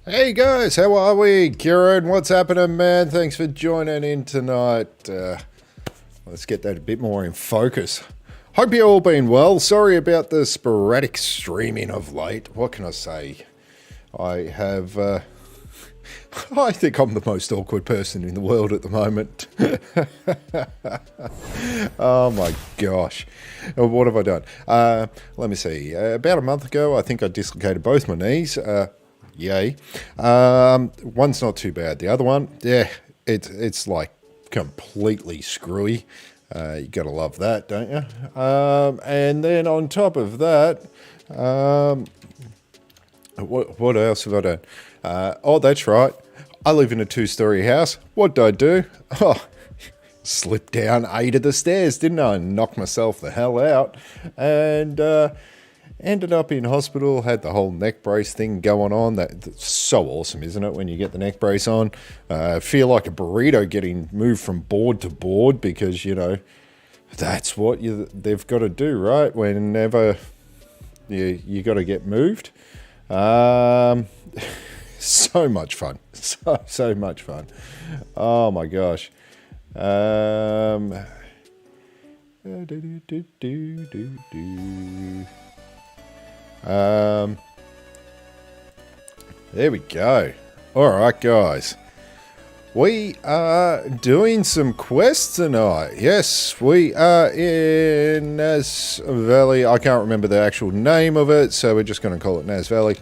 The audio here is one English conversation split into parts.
Hey guys, how are we? Kieran, what's happening, man? Thanks for joining in tonight. Let's get that a bit more in focus. Hope you're all been well. Sorry about the sporadic streaming of late. What can I say? I have... I think I'm the most awkward person in the world at the moment. Oh my gosh. What have I done? Let me see. About a month ago, I think I dislocated both my knees. Yay. One's not too bad. The other one, yeah, it's like completely screwy. You gotta love that, don't you? And then on top of that, what else have I done? Oh, that's right. I live in a 2-story house. What did I do? Oh, slipped down 8 of the stairs, didn't I? Knocked myself the hell out. And ended up in hospital, had the whole neck brace thing going on. That's so awesome, isn't it, when you get the neck brace on? Feel like a burrito getting moved from board to board because, you know, that's what they've got to do, right? Whenever you got to get moved. So much fun. So much fun. Oh, my gosh. There we go. Alright guys, we are doing some quests tonight. Yes, we are in Naz Valley. I can't remember the actual name of it, so we're just going to call it Naz Valley.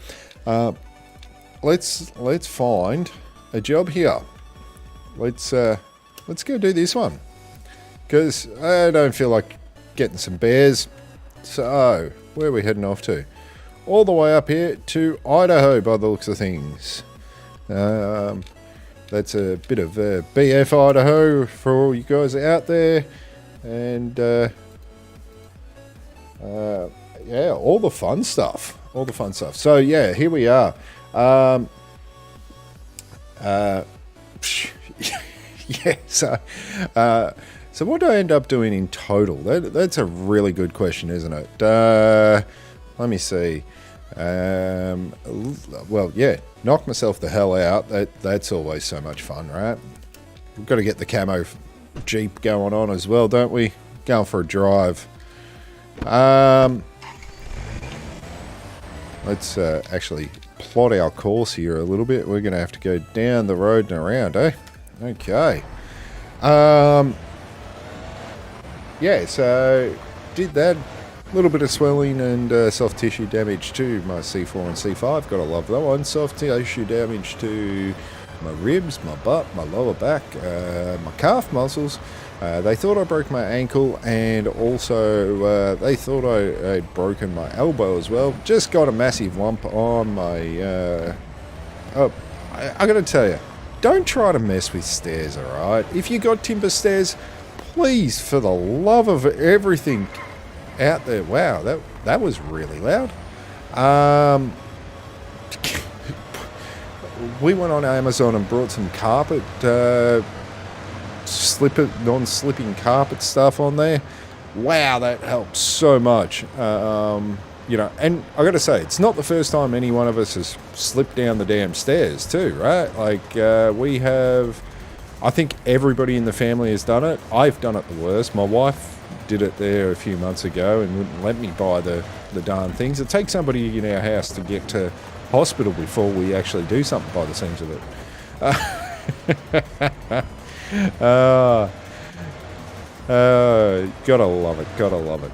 Let's find a job here. Let's go do this one, because I don't feel like getting some bears. So where are we heading off to? All the way up here to Idaho by the looks of things. That's a bit of BF Idaho for all you guys out there. And yeah, all the fun stuff. All the fun stuff. So yeah, here we are. Yeah, so what do I end up doing in total? That's a really good question, isn't it? Let me see. Well, yeah, knock myself the hell out. That's always so much fun, right? We've got to get the camo Jeep going on as well, don't we? Going for a drive. Let's actually plot our course here a little bit. We're going to have to go down the road and around, eh? Okay. Yeah, so did that. A little bit of swelling and soft tissue damage to my C4 and C5. Gotta love that one. Soft tissue damage to my ribs, my butt, my lower back, my calf muscles. They thought I broke my ankle, and also they thought I'd broken my elbow as well. Just got a massive lump on my... I gotta tell you, don't try to mess with stairs, alright? If you got timber stairs, please, for the love of everything out there... Wow, that was really loud. We went on Amazon and brought some carpet... non-slipping carpet stuff on there. Wow, that helps so much. You know, and I gotta say, it's not the first time any one of us has slipped down the damn stairs too, right? Like, we have... I think everybody in the family has done it. I've done it the worst. My wife did it there a few months ago and wouldn't let me buy the darn things. It takes somebody in our house to get to hospital before we actually do something, by the seams of it. Gotta love it, gotta love it.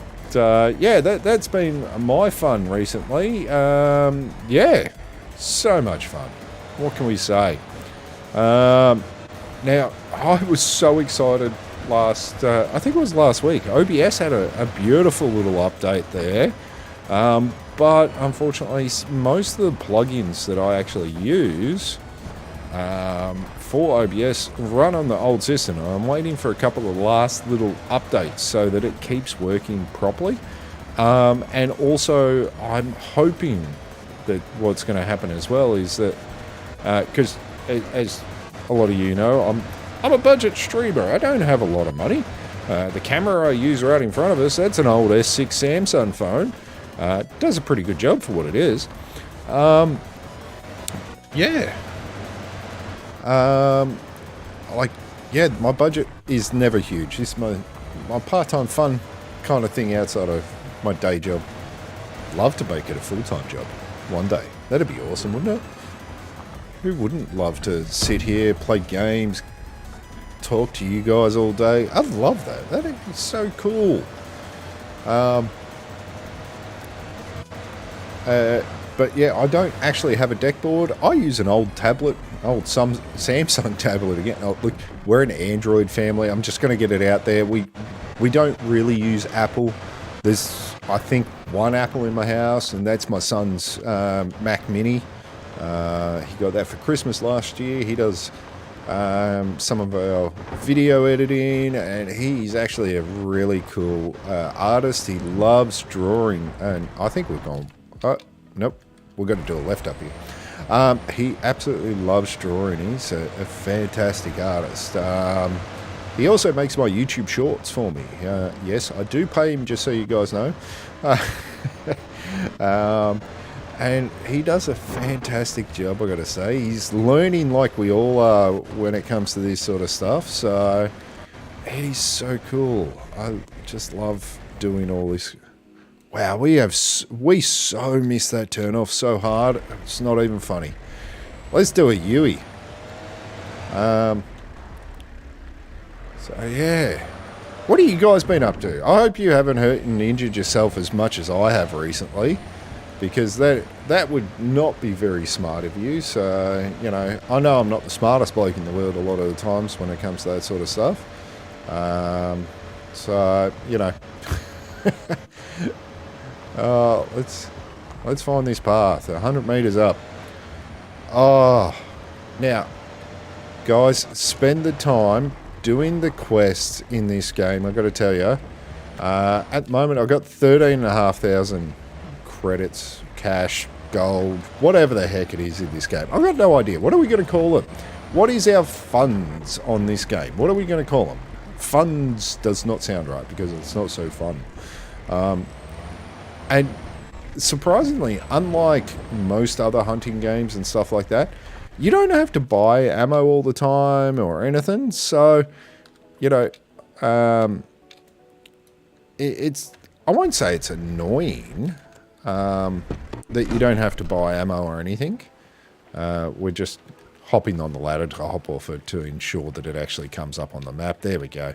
Yeah, that's been my fun recently. Yeah, so much fun. What can we say? Now, I was so excited I think it was last week. OBS had a beautiful little update there. But unfortunately, most of the plugins that I actually use for OBS run on the old system. I'm waiting for a couple of last little updates so that it keeps working properly. And also, I'm hoping that what's going to happen as well is that, because as a lot of you know, I'm a budget streamer. I don't have a lot of money. The camera I use right in front of us, that's an old S6 Samsung phone. Does a pretty good job for what it is. Yeah. My budget is never huge. This is my part-time fun kind of thing outside of my day job. Love to make it a full-time job one day. That'd be awesome, wouldn't it? Who wouldn't love to sit here, play games, talk to you guys all day? I'd love that. That'd be so cool. But yeah, I don't actually have a deck board. I use an old tablet, Samsung tablet again. Oh, look, we're an Android family. I'm just going to get it out there. We don't really use Apple. There's, I think, one Apple in my house, and that's my son's Mac Mini. He got that for Christmas last year. He does some of our video editing, and he's actually a really cool artist. He loves drawing, and I think we've gone... nope, we're going to do a left up here. He absolutely loves drawing. He's a fantastic artist. He also makes my YouTube shorts for me. Yes, I do pay him, just so you guys know. And he does a fantastic job, I gotta say. He's learning like we all are when it comes to this sort of stuff. So he's so cool. I just love doing all this. Wow, we so miss that turn off so hard. It's not even funny. Let's do a Yui. So yeah, what have you guys been up to? I hope you haven't hurt and injured yourself as much as I have recently, because that would not be very smart of you. So, you know I'm not the smartest bloke in the world a lot of the times when it comes to that sort of stuff. So, you know. Let's find this path. 100 meters up. Oh, now, guys, spend the time doing the quests in this game. I've got to tell you, at the moment I've got 13,500 credits, cash, gold, whatever the heck it is in this game. I've got no idea. What are we going to call it? What is our funds on this game? What are we going to call them? Funds does not sound right because it's not so fun. And surprisingly, unlike most other hunting games and stuff like that, you don't have to buy ammo all the time or anything. So, you know, it's, I won't say it's annoying that you don't have to buy ammo or anything. We're just hopping on the ladder to hop off it to ensure that it actually comes up on the map. There we go.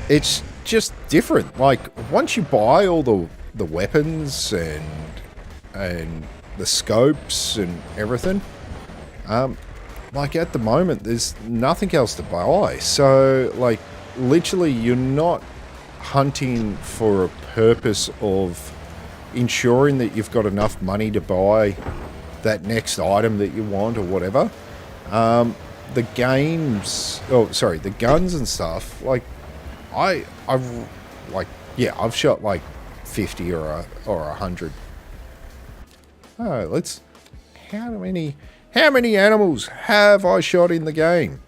It's just different. Like, once you buy all the weapons and the scopes and everything, like at the moment, there's nothing else to buy. So, like, literally, you're not hunting for a purpose of ensuring that you've got enough money to buy that next item that you want or whatever. The games, the guns and stuff, like, I've shot like 50 or 100. Oh, how many animals have I shot in the game?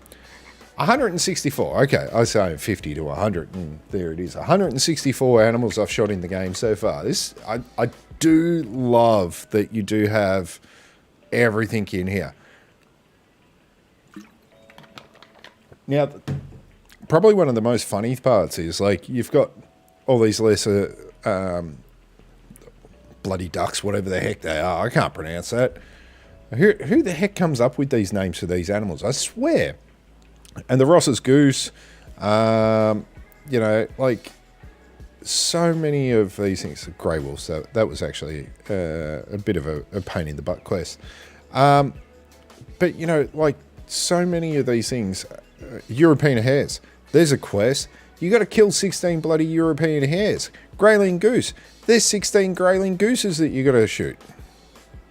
164. Okay, I was saying 50 to 100, and there it is. 164 animals I've shot in the game so far. I do love that you do have everything in here. Now, probably one of the most funny parts is, like, you've got all these lesser bloody ducks, whatever the heck they are. I can't pronounce that. Who the heck comes up with these names for these animals? I swear. And the Ross's goose, you know, like, so many of these things. Grey wolves, that was actually a bit of a pain in the butt quest. But, you know, like, so many of these things, European hares, there's a quest. You got to kill 16 bloody European hares. Grayling goose, there's 16 Grayling gooses that you got to shoot.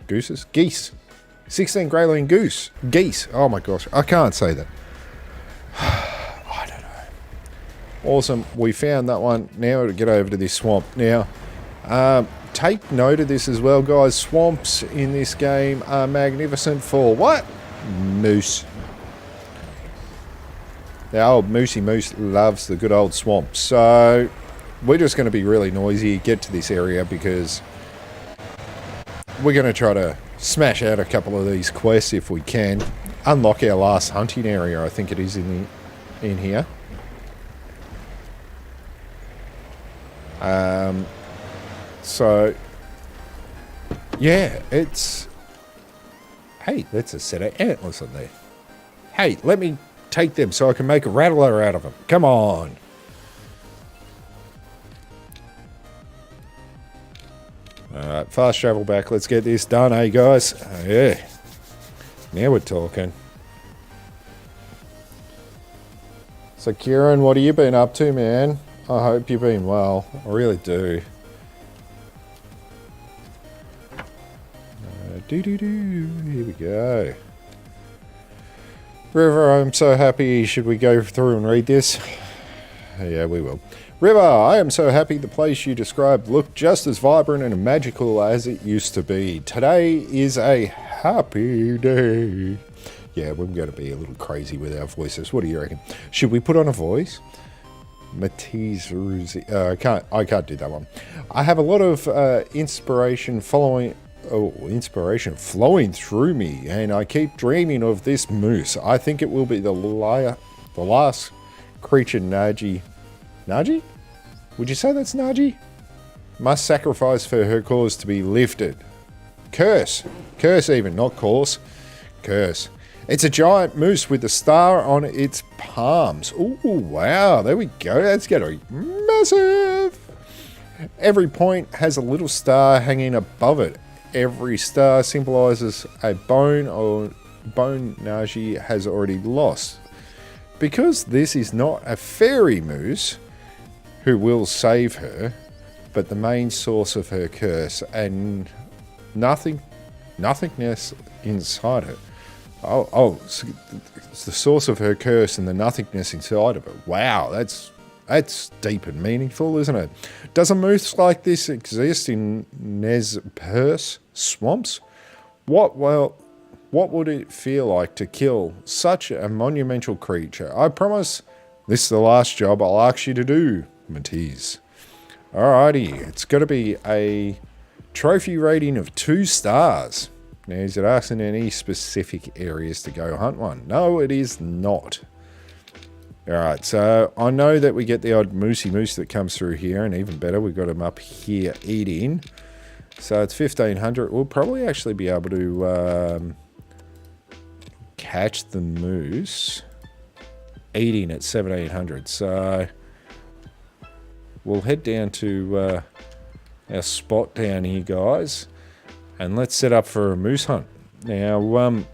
Gooses? Geese. 16 Grayling geese. Oh my gosh, I can't say that. I don't know. Awesome, we found that one. Now to get over to this swamp. Now, take note of this as well, guys. Swamps in this game are magnificent for what? Moose. The old Moosey Moose loves the good old swamp. So we're just going to be really noisy, get to this area, because we're going to try to smash out a couple of these quests if we can. Unlock our last hunting area, I think it is in here. So yeah, it's, hey, that's a set of antlers on there. Hey, let me take them so I can make a rattler out of them. Come on. Alright, fast travel back. Let's get this done, eh, guys? Yeah. Now we're talking. So, Kieran, what have you been up to, man? I hope you've been well. I really do. Here we go. River, I'm so happy. Should we go through and read this? Yeah, we will. River, I am so happy the place you described looked just as vibrant and magical as it used to be. Today is a happy day. Yeah, we're going to be a little crazy with our voices. What do you reckon? Should we put on a voice? Matisse Ruzi. I can't do that one. I have a lot of inspiration flowing through me, and I keep dreaming of this moose. I think it will be the last creature Naji. Naji? Would you say that's Naji? Must sacrifice for her cause to be lifted. Curse. Curse even, not cause. Curse. It's a giant moose with a star on its palms. Ooh, wow. There we go. That's going to be massive. Every point has a little star hanging above it. Every star symbolizes a bone or bone Naji has already lost. Because this is not a fairy moose who will save her, but the main source of her curse and nothingness inside her. It's the source of her curse and the nothingness inside of her. Wow, that's deep and meaningful, isn't it? Does a moose like this exist in Nez Perce swamps? What would it feel like to kill such a monumental creature? I promise this is the last job I'll ask you to do, Matisse. Alrighty, it's got to be a trophy rating of 2 stars. Now, is it asking any specific areas to go hunt one? No, it is not. Alright, so I know that we get the odd moosey moose that comes through here, and even better, we've got him up here eating. So it's 1500. We'll probably actually be able to catch the moose eating at 1700. So we'll head down to our spot down here, guys, and let's set up for a moose hunt. Now,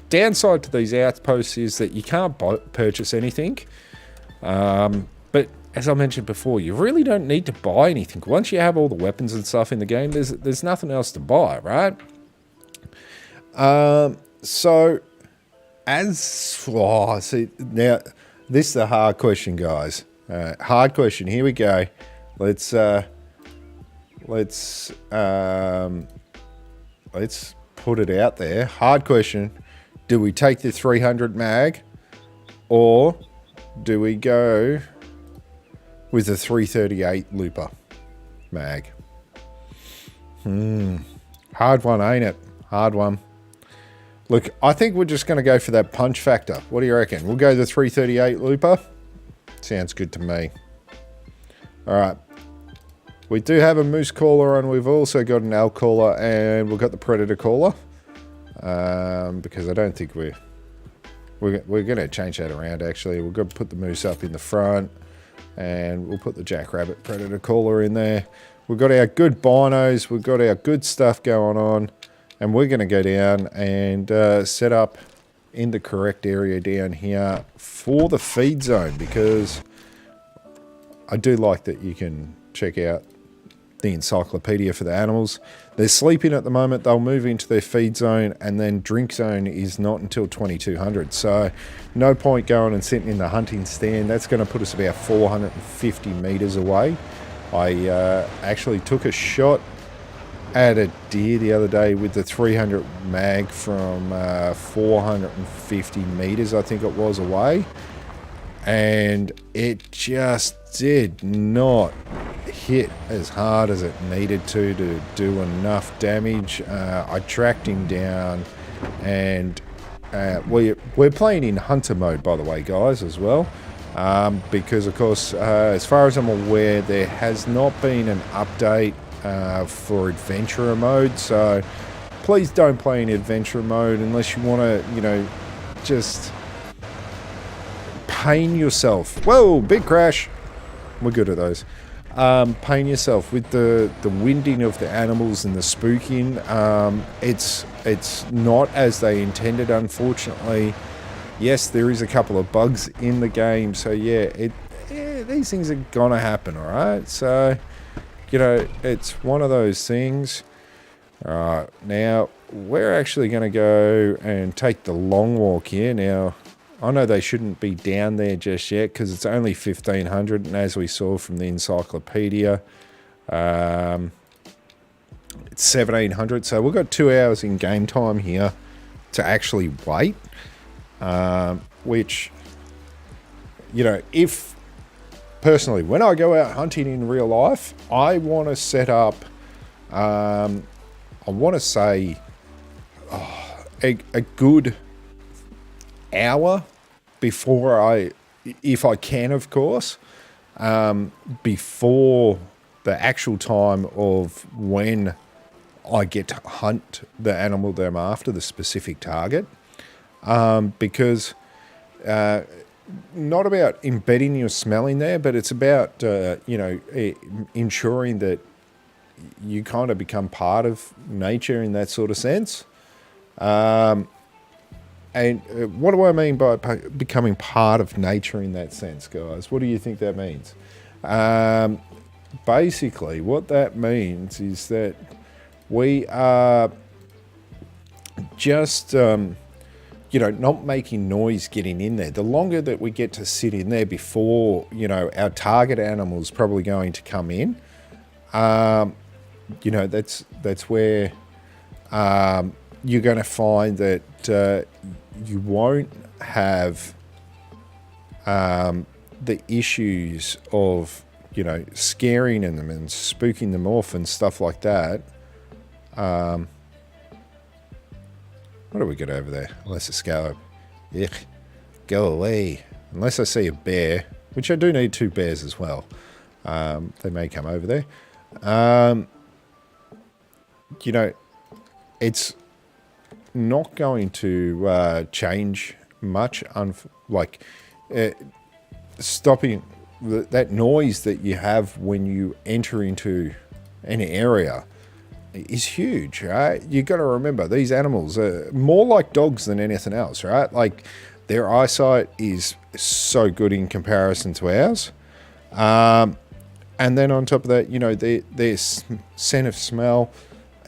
downside to these outposts is that you can't purchase anything. But as I mentioned before, you really don't need to buy anything. Once you have all the weapons and stuff in the game, there's nothing else to buy, right? So, see, now, this is the hard question, guys. Hard question. Here we go. Let's put it out there. Hard question. Do we take the 300 mag, or do we go with the 338 looper mag? Hard one, ain't it? Hard one. Look, I think we're just going to go for that punch factor. What do you reckon? We'll go the 338 looper. Sounds good to me. All right. We do have a moose caller, and we've also got an elk caller, and we've got the predator caller. Because I don't think we're going to change that around, actually. We're going to put the moose up in the front, and we'll put the jackrabbit predator caller in there. We've got our good binos, we've got our good stuff going on, and we're going to go down and set up in the correct area down here for the feed zone, because I do like that you can check out the encyclopedia for the animals. They're sleeping at the moment. They'll move into their feed zone, and then drink zone is not until 2200. So no point going and sitting in the hunting stand. That's going to put us about 450 meters away. I actually took a shot at a deer the other day with the 300 mag from 450 meters, I think it was, away, and it just did not hit as hard as it needed to do enough damage. I tracked him down, and we're playing in hunter mode, by the way, guys, as well, because of course, as far as I'm aware, there has not been an update for adventurer mode. So please don't play in adventurer mode unless you want to, just pain yourself. Whoa, big crash. We're good at those. Pain yourself with the winding of the animals and the spooking. It's not as they intended, unfortunately. Yes, there is a couple of bugs in the game, so yeah, these things are gonna happen, all right? So, it's one of those things. All right, now we're actually going to go and take the long walk here. Now, I know they shouldn't be down there just yet because it's only 1500, and as we saw from the encyclopedia, it's 1700. So we've got 2 hours in game time here to actually wait, which, if personally, when I go out hunting in real life, I want to set up, I want to say, a good hour before if I can, of course, before the actual time of when I get to hunt the animal that I'm after, the specific target, because not about embedding your smell in there, but it's about, ensuring that you kind of become part of nature in that sort of sense. And what do I mean by becoming part of nature in that sense, guys? What do you think that means? Basically, what that means is that we are just... not making noise getting in there. The longer that we get to sit in there before, our target animal's probably going to come in, that's where you're going to find that you won't have the issues of, you know, scaring them and spooking them off and stuff like that. What do we got over there? Unless it's go. Ugh, go away. Unless I see a bear, which I do need 2 bears as well. They may come over there. You know, it's not going to change much. Stopping that noise that you have when you enter into an area is huge, right? You got to remember, these animals are more like dogs than anything else, right? Like, their eyesight is so good in comparison to ours. And then on top of that, you know, their sense of smell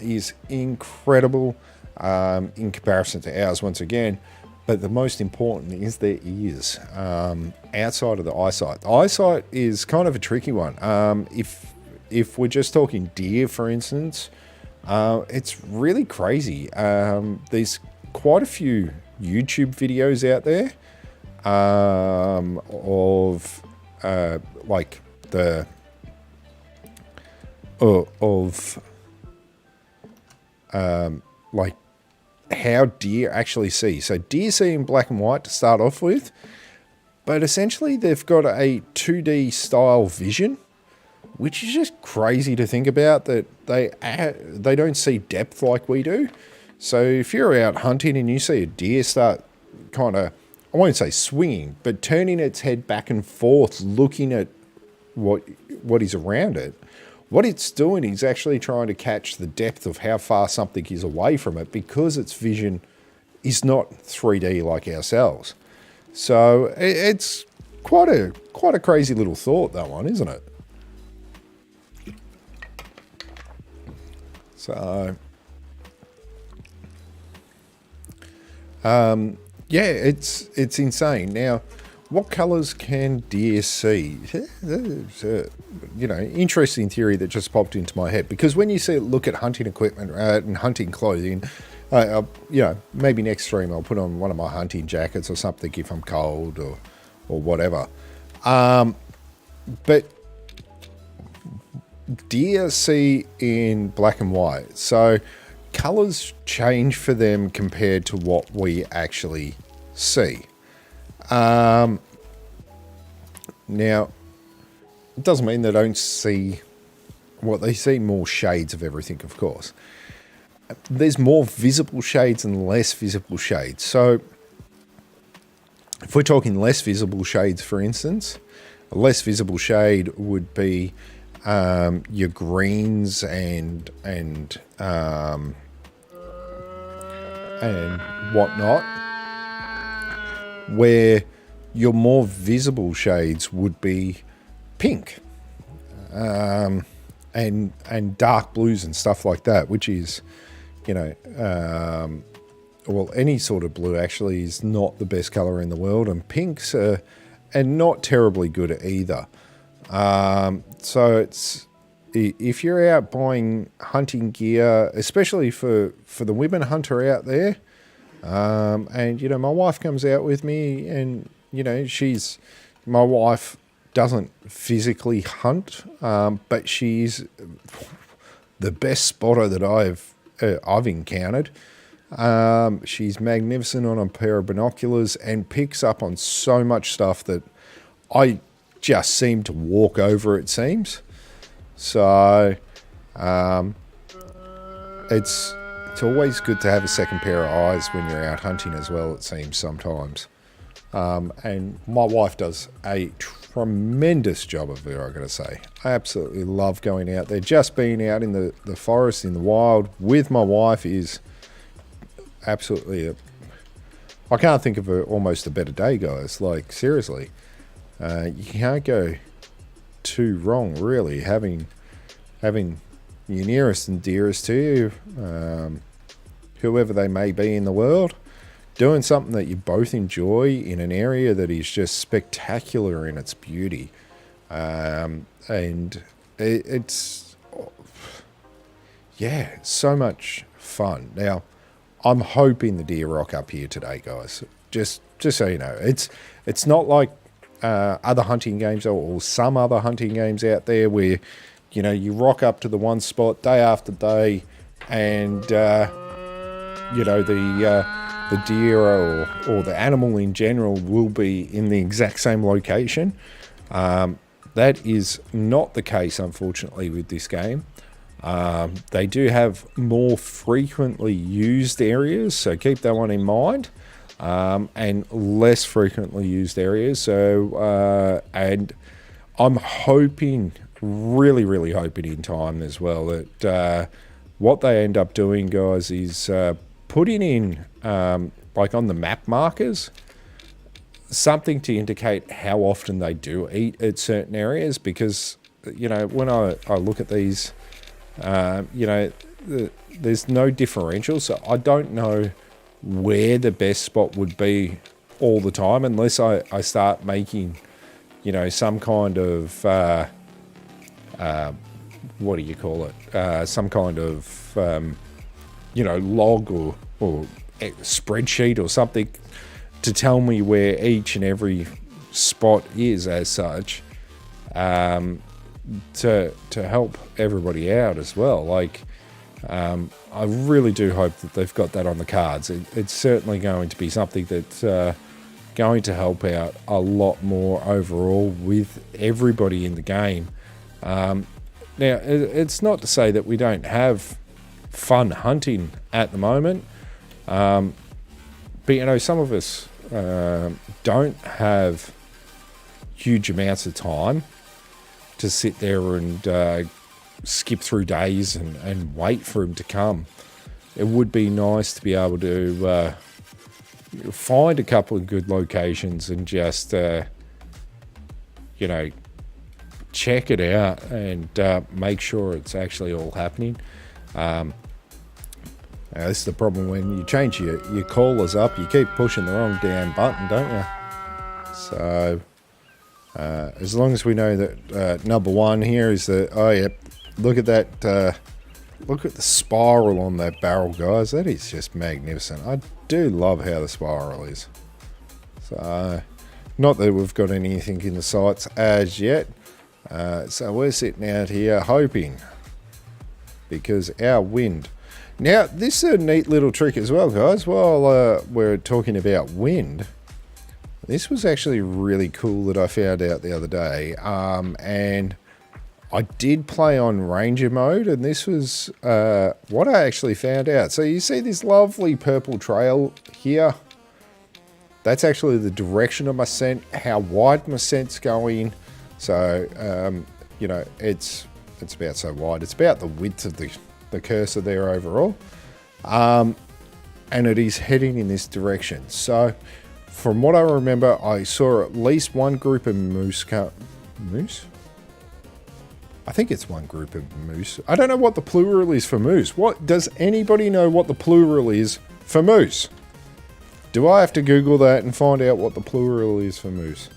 is incredible in comparison to ours once again. But the most important is their ears outside of the eyesight. The eyesight is kind of a tricky one. If we're just talking deer, for instance, it's really crazy. There's quite a few YouTube videos out there of like the like how deer actually see. So deer see in black and white to start off with, but essentially they've got a 2D style vision, which is just crazy to think about, that they don't see depth like we do. So if you're out hunting and you see a deer start kind of, I won't say swinging, but turning its head back and forth, looking at what is around it, what it's doing is actually trying to catch the depth of how far something is away from it, because its vision is not 3D like ourselves. So it's quite a crazy little thought, that one, isn't it? So yeah, it's insane. Now, what colours can deer see? There's you know, interesting theory that just popped into my head, because when you look at hunting equipment and hunting clothing, you know, maybe next stream I'll put on one of my hunting jackets or something if I'm cold or whatever. But deer see in black and white, so colours change for them compared to what we actually see. Now, it doesn't mean they don't see what they see, more shades of everything, of course. There's more visible shades and less visible shades. So if we're talking less visible shades, for instance, a less visible shade would be your greens and whatnot, where your more visible shades would be pink and dark blues and stuff like that, which is, you know, well, any sort of blue actually is not the best color in the world, and pinks are not terribly good either. So it's, if you're out buying hunting gear, especially for the women hunter out there, and, you know, my wife comes out with me, and, you know, my wife doesn't physically hunt, but she's the best spotter that I've encountered. She's magnificent on a pair of binoculars and picks up on so much stuff that I just seem to walk over, it seems. So it's always good to have a second pair of eyes when you're out hunting as well, it seems sometimes. And my wife does a tremendous job of it, I've got to say. I absolutely love going out there. Just being out in the forest, in the wild with my wife is absolutely I can't think of almost a better day, guys. Like, seriously. You can't go too wrong, really, having your nearest and dearest to you, whoever they may be in the world, doing something that you both enjoy in an area that is just spectacular in its beauty. And it's, yeah, so much fun. Now, I'm hoping the deer rock up here today, guys. Just so you know, it's not like other hunting games or some other hunting games out there where, you know, you rock up to the one spot day after day and, you know, the deer or the animal in general will be in the exact same location. That is not the case, unfortunately, with this game. They do have more frequently used areas, so keep that one in mind, and less frequently used areas. So, and I'm hoping, really hoping in time as well, that what they end up doing, guys, is putting in, like on the map markers, something to indicate how often they do eat at certain areas, because, you know, when I look at these, you know, there's no differential, so I don't know where the best spot would be all the time unless I start making, you know, some kind of, what do you call it, some kind of, you know, log or spreadsheet or something to tell me where each and every spot is as such, to help everybody out as well. Like, I really do hope that they've got that on the cards. It's certainly going to be something that's going to help out a lot more overall with everybody in the game. Now, it's not to say that we don't have fun hunting at the moment, but, you know, some of us don't have huge amounts of time to sit there and skip through days and wait for him to come. It would be nice to be able to find a couple of good locations and just, you know, check it out and make sure it's actually all happening. This is the problem when you change your callers up, you keep pushing the wrong damn button, don't you? So, as long as we know that number one here is that, oh yep, look at that, look at the spiral on that barrel, guys. That is just magnificent. I do love how the spiral is. So, not that we've got anything in the sights as yet. So we're sitting out here hoping, because our wind. Now, this is a neat little trick as well, guys. While we're talking about wind, this was actually really cool that I found out the other day. And I did play on Ranger mode, and this was what I actually found out. So you see this lovely purple trail here? That's actually the direction of my scent, how wide my scent's going. So, you know, it's about so wide. It's about the width of the cursor there overall. And it is heading in this direction. So, from what I remember, I saw at least one group of moose? I think it's one group of moose. I don't know what the plural is for moose. What does anybody know what the plural is for moose? Do I have to Google that and find out what the plural is for moose?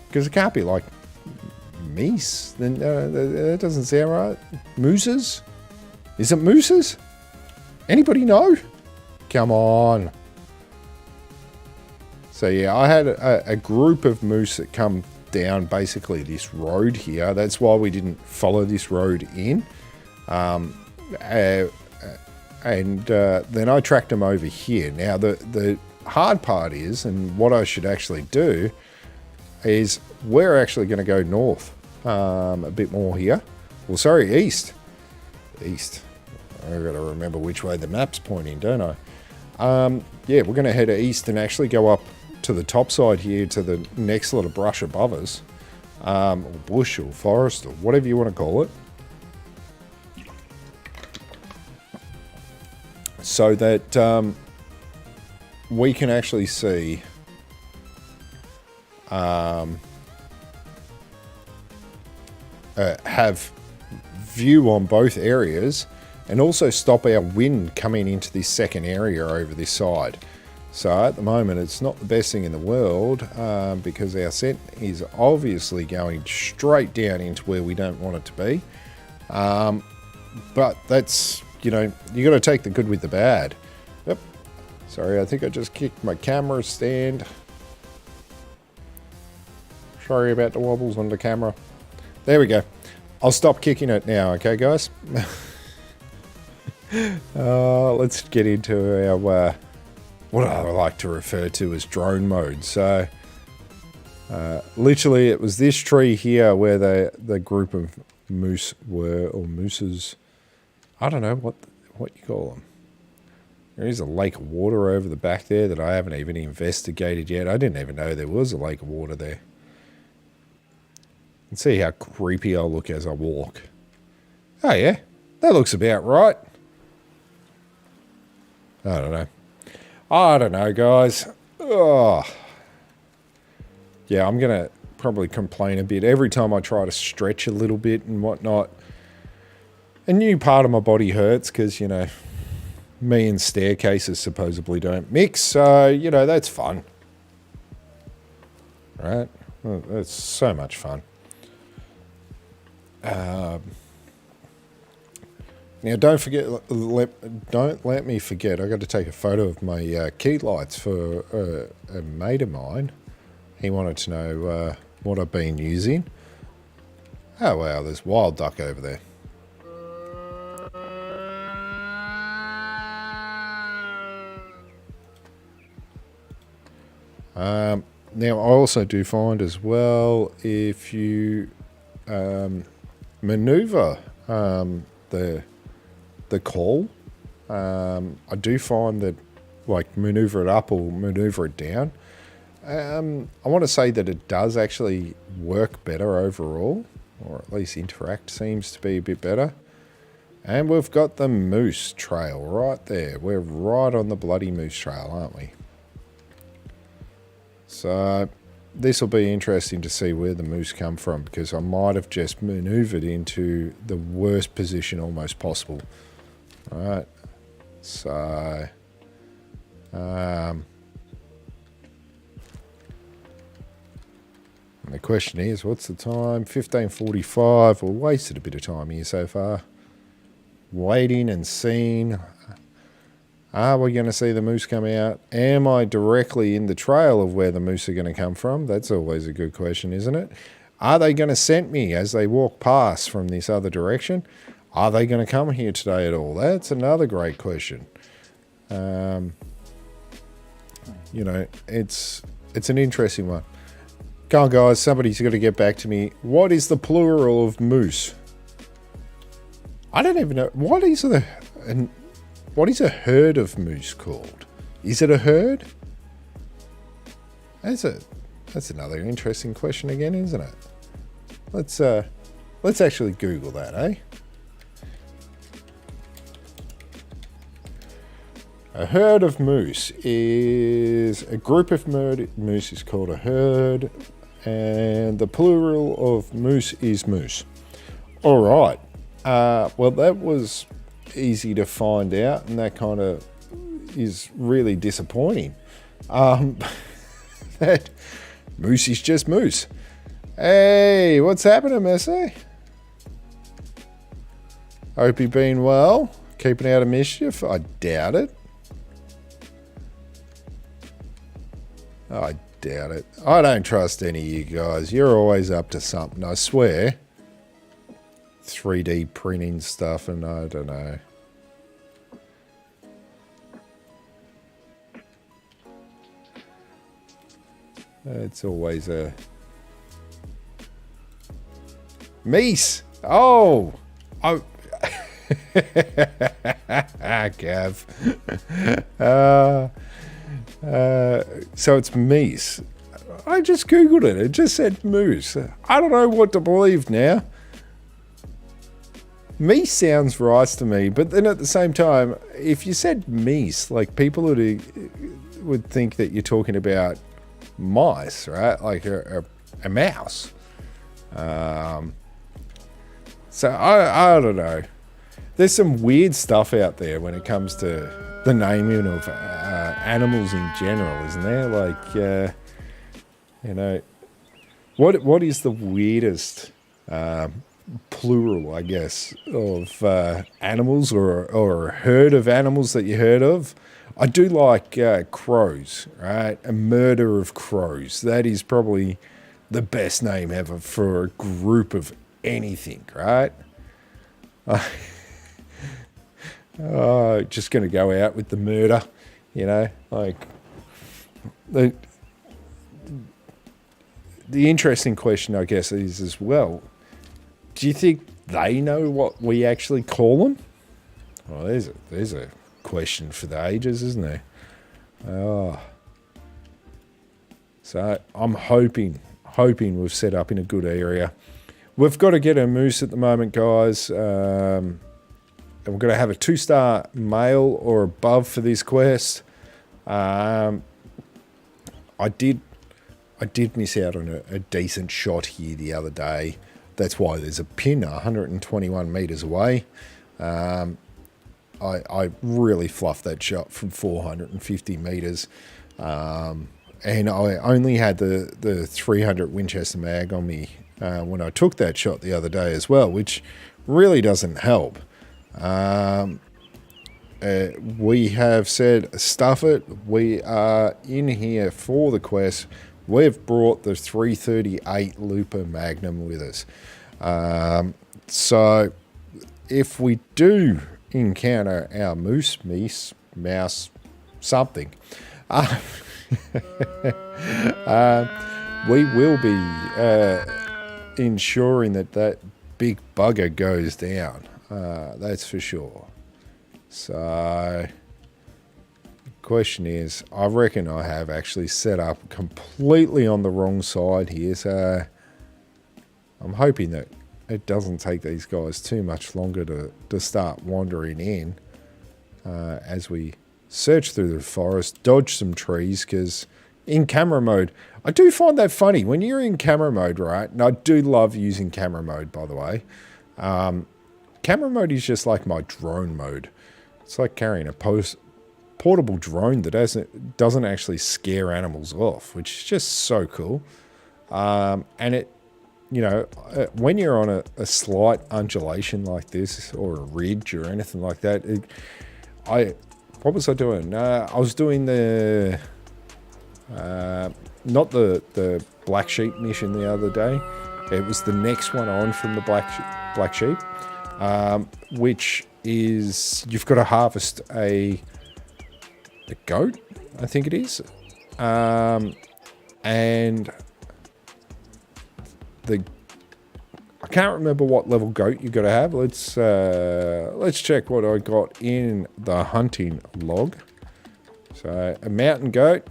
Because it can't be like meese. Then that doesn't sound right. Mooses? Is it mooses? Anybody know? Come on. So yeah, I had a group of moose that come down basically this road here. That's why we didn't follow this road in. And then I tracked them over here. Now the hard part is, and what I should actually do, is we're actually going to go north a bit more here. Well, sorry, east. East. I've got to remember which way the map's pointing, don't I? Yeah, we're going to head east and actually go up to the top side here to the next lot of brush above us. Or bush or forest or whatever you want to call it. So that we can actually see have view on both areas and also stop our wind coming into this second area over this side. So at the moment it's not the best thing in the world because our scent is obviously going straight down into where we don't want it to be. But that's, you know, you got to take the good with the bad. Yep. Sorry, I think I just kicked my camera stand. Sorry about the wobbles on the camera. There we go. I'll stop kicking it now, okay, guys? Let's get into our what I like to refer to as drone mode. So, literally, it was this tree here where the group of moose were, or mooses. I don't know what you call them. There is a lake of water over the back there that I haven't even investigated yet. I didn't even know there was a lake of water there. And see how creepy I'll look as I walk. Oh yeah, that looks about right. I don't know, guys. Oh. Yeah, I'm going to probably complain a bit every time I try to stretch a little bit and whatnot. A new part of my body hurts because, you know, me and staircases supposedly don't mix. So, you know, that's fun. Right? Well, that's so much fun. Now, don't let me forget. I got to take a photo of my key lights for a mate of mine. He wanted to know what I've been using. Oh wow, there's wild duck over there. Now, I also do find as well, if you maneuver the call, I do find that, like, maneuver it up or maneuver it down. I want to say that it does actually work better overall, or at least interact seems to be a bit better. And we've got the moose trail right there. We're right on the bloody moose trail, aren't we? So this will be interesting to see where the moose come from, because I might have just maneuvered into the worst position almost possible. All right. So, and the question is, what's the time? 15:45. We've wasted a bit of time here so far. Waiting and seeing. Are we going to see the moose come out? Am I directly in the trail of where the moose are going to come from? That's always a good question, isn't it? Are they going to scent me as they walk past from this other direction? Are they going to come here today at all? That's another great question. You know, it's an interesting one. Come on, guys. Somebody's got to get back to me. What is the plural of moose? I don't even know. What is a herd of moose called? Is it a herd? That's another interesting question again, isn't it? Let's actually Google that, eh? A herd of moose is a group of moose is called a herd, and the plural of moose is moose. All right. Well, that was easy to find out, and that kind of is really disappointing. That moose is just moose. Hey, what's happening, Messi? Hope you've been well. Keeping out of mischief? I doubt it. I doubt it. I don't trust any of you guys. You're always up to something, I swear. 3D printing stuff, and I don't know. It's always a... Meese! Oh! Gav. So it's meese. I just Googled it. It just said moose. I don't know what to believe now. Meese sounds right to me, but then at the same time, if you said meese, like, people would think that you're talking about mice, right? Like a mouse. So I don't know. There's some weird stuff out there when it comes to the naming of animals in general, isn't there? Like, you know, what is the weirdest plural, I guess, of animals or a herd of animals that you heard of? I do like crows, right? A murder of crows. That is probably the best name ever for a group of anything, right? Just going to go out with the murder, you know, like the interesting question, I guess, is as well, do you think they know what we actually call them? Well, there's a question for the ages, isn't there? So I'm hoping we've set up in a good area. We've got to get a moose at the moment, guys. And we're going to have a 2-star male or above for this quest. I did miss out on a decent shot here the other day. That's why there's a pin 121 meters away. I really fluffed that shot from 450 meters. And I only had the 300 Winchester mag on me when I took that shot the other day as well, which really doesn't help. We have said, stuff it. We are in here for the quest. We've brought the 338 Looper Magnum with us. So if we do encounter our moose, mouse, something, we will be ensuring that big bugger goes down. That's for sure. So the question is, I reckon I have actually set up completely on the wrong side here. So I'm hoping that it doesn't take these guys too much longer to start wandering in as we search through the forest, dodge some trees, because in camera mode, I do find that funny. When you're in camera mode, right, and I do love using camera mode, by the way, camera mode is just like my drone mode. It's like carrying a portable drone that doesn't actually scare animals off, which is just so cool. And it, you know, when you're on a slight undulation like this, or a ridge or anything like that, what was I doing? I was doing the not the black sheep mission the other day. It was the next one on from the black sheep, which is you've got to harvest a goat, I think it is, and I can't remember what level goat you got to have. Let's check what I got in the hunting log. So a mountain goat.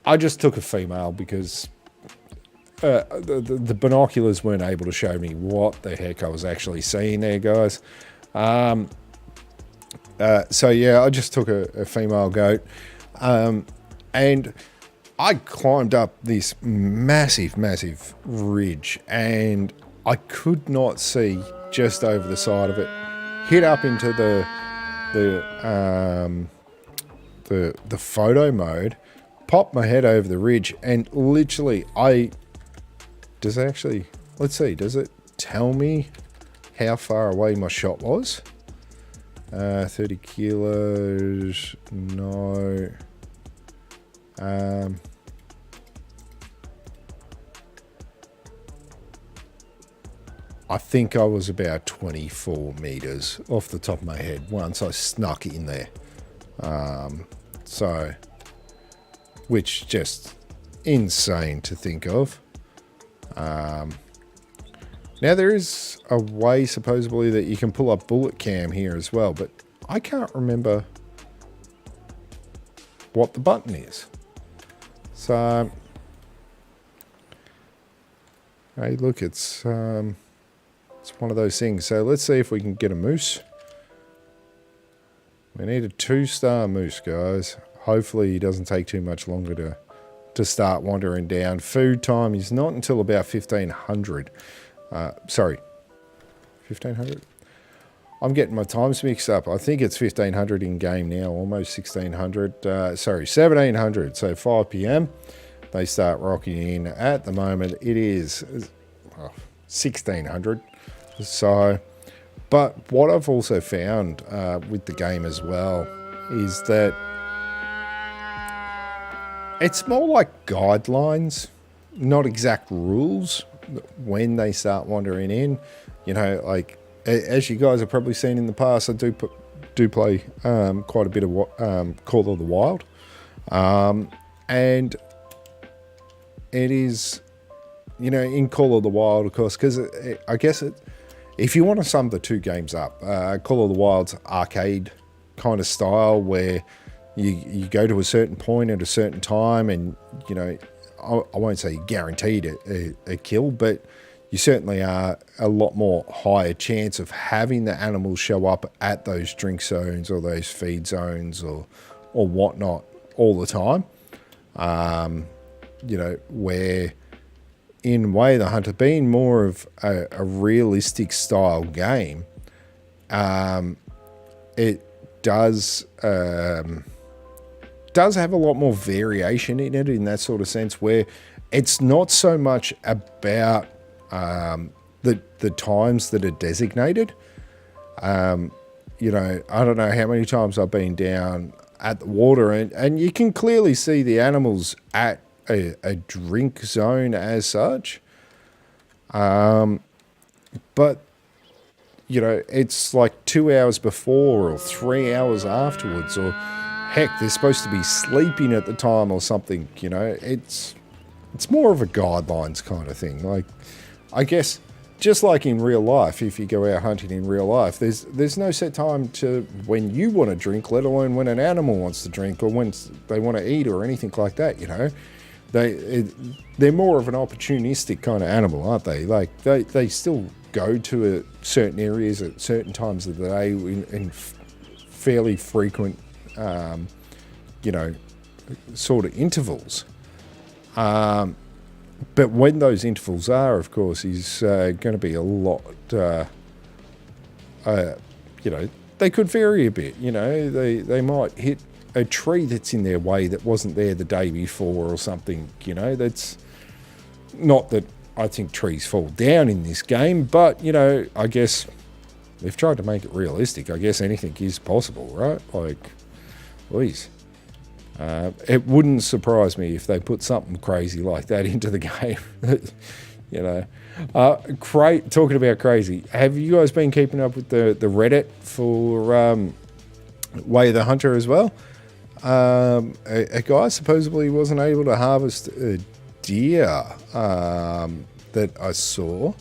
I just took a female because the binoculars weren't able to show me what the heck I was actually seeing there, guys. So yeah, I just took a female goat, and I climbed up this massive ridge, and I could not see just over the side of it. Hit up into the photo mode, popped my head over the ridge, and literally does it tell me how far away my shot was? 30 kilos, no. I think I was about 24 meters off the top of my head once I snuck in there. So, which just insane to think of. Now there is a way supposedly that you can pull up bullet cam here as well, but I can't remember what the button is. So, hey, look, it's one of those things. So let's see if we can get a moose. We need a 2-star moose, guys. Hopefully he doesn't take too much longer to start wandering down. Food time is not until about 1500. Sorry, 1500? I'm getting my times mixed up. I think it's 1500 in game now, almost 1600. Sorry, 1700. So 5 p.m. they start rocking in. At the moment, it is 1600. So, but what I've also found with the game as well is that it's more like guidelines not exact rules when they start wandering in. You know, like as you guys have probably seen in the past, I do play quite a bit of Call of the Wild, and it is, you know, in Call of the Wild, of course, because I guess if you want to sum the two games up, Call of the Wild's arcade kind of style where you go to a certain point at a certain time, and you know, I won't say guaranteed a kill, but you certainly are a lot more higher chance of having the animals show up at those drink zones or those feed zones or whatnot all the time. You know, where in Way the Hunter being more of a realistic style game, it does have a lot more variation in it, in that sort of sense, where it's not so much about the times that are designated. You know, I don't know how many times I've been down at the water, and you can clearly see the animals at a drink zone as such. But, you know, it's like 2 hours before or 3 hours afterwards, or heck, they're supposed to be sleeping at the time or something. You know, it's more of a guidelines kind of thing. Like, I guess just like in real life, if you go out hunting in real life, there's no set time to when you want to drink, let alone when an animal wants to drink or when they want to eat or anything like that. You know, they're more of an opportunistic kind of animal, aren't they? Like they still go to certain areas at certain times of the day in fairly frequent, you know, sort of intervals. But when those intervals are, of course, is going to be a lot, you know, they could vary a bit. You know, they might hit a tree that's in their way that wasn't there the day before or something. You know, that's not that I think trees fall down in this game, but, you know, I guess they've tried to make it realistic. I guess anything is possible, right? Like, please. It wouldn't surprise me if they put something crazy like that into the game. You know, talking about crazy, have you guys been keeping up with the Reddit for Way of the Hunter as well? A guy supposedly wasn't able to harvest a deer that I saw,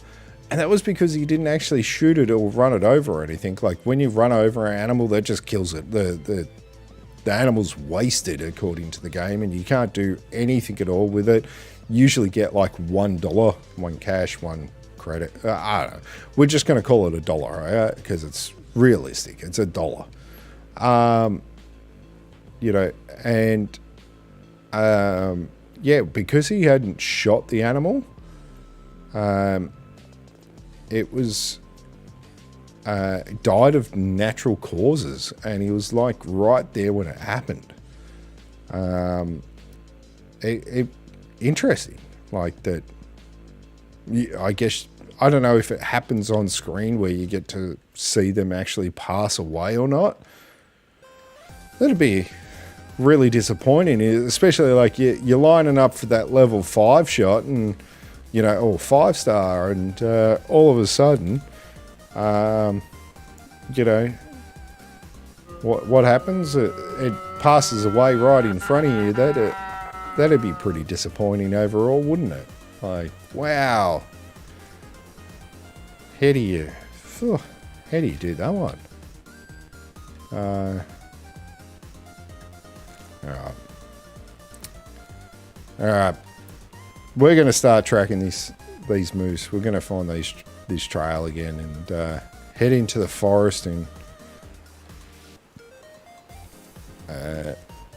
and that was because he didn't actually shoot it or run it over or anything. Like, when you run over an animal, that just kills it. The animal's wasted according to the game, and you can't do anything at all with it. You usually get like $1, one cash, one credit. I don't know. We're just going to call it $1, right? Because it's realistic. It's $1. You know, and yeah, because he hadn't shot the animal, it was died of natural causes, and he was like right there when it happened. Interesting, like that. I guess I don't know if it happens on screen where you get to see them actually pass away or not. That'd be really disappointing, especially like you're lining up for that level 5 shot, and you know, or 5-star, and all of a sudden, you know, what happens? It passes away right in front of you. That'd be pretty disappointing overall, wouldn't it? Like, wow, how do you do that one? All right. We're going to start tracking these moose. We're going to find this trail again and head into the forest and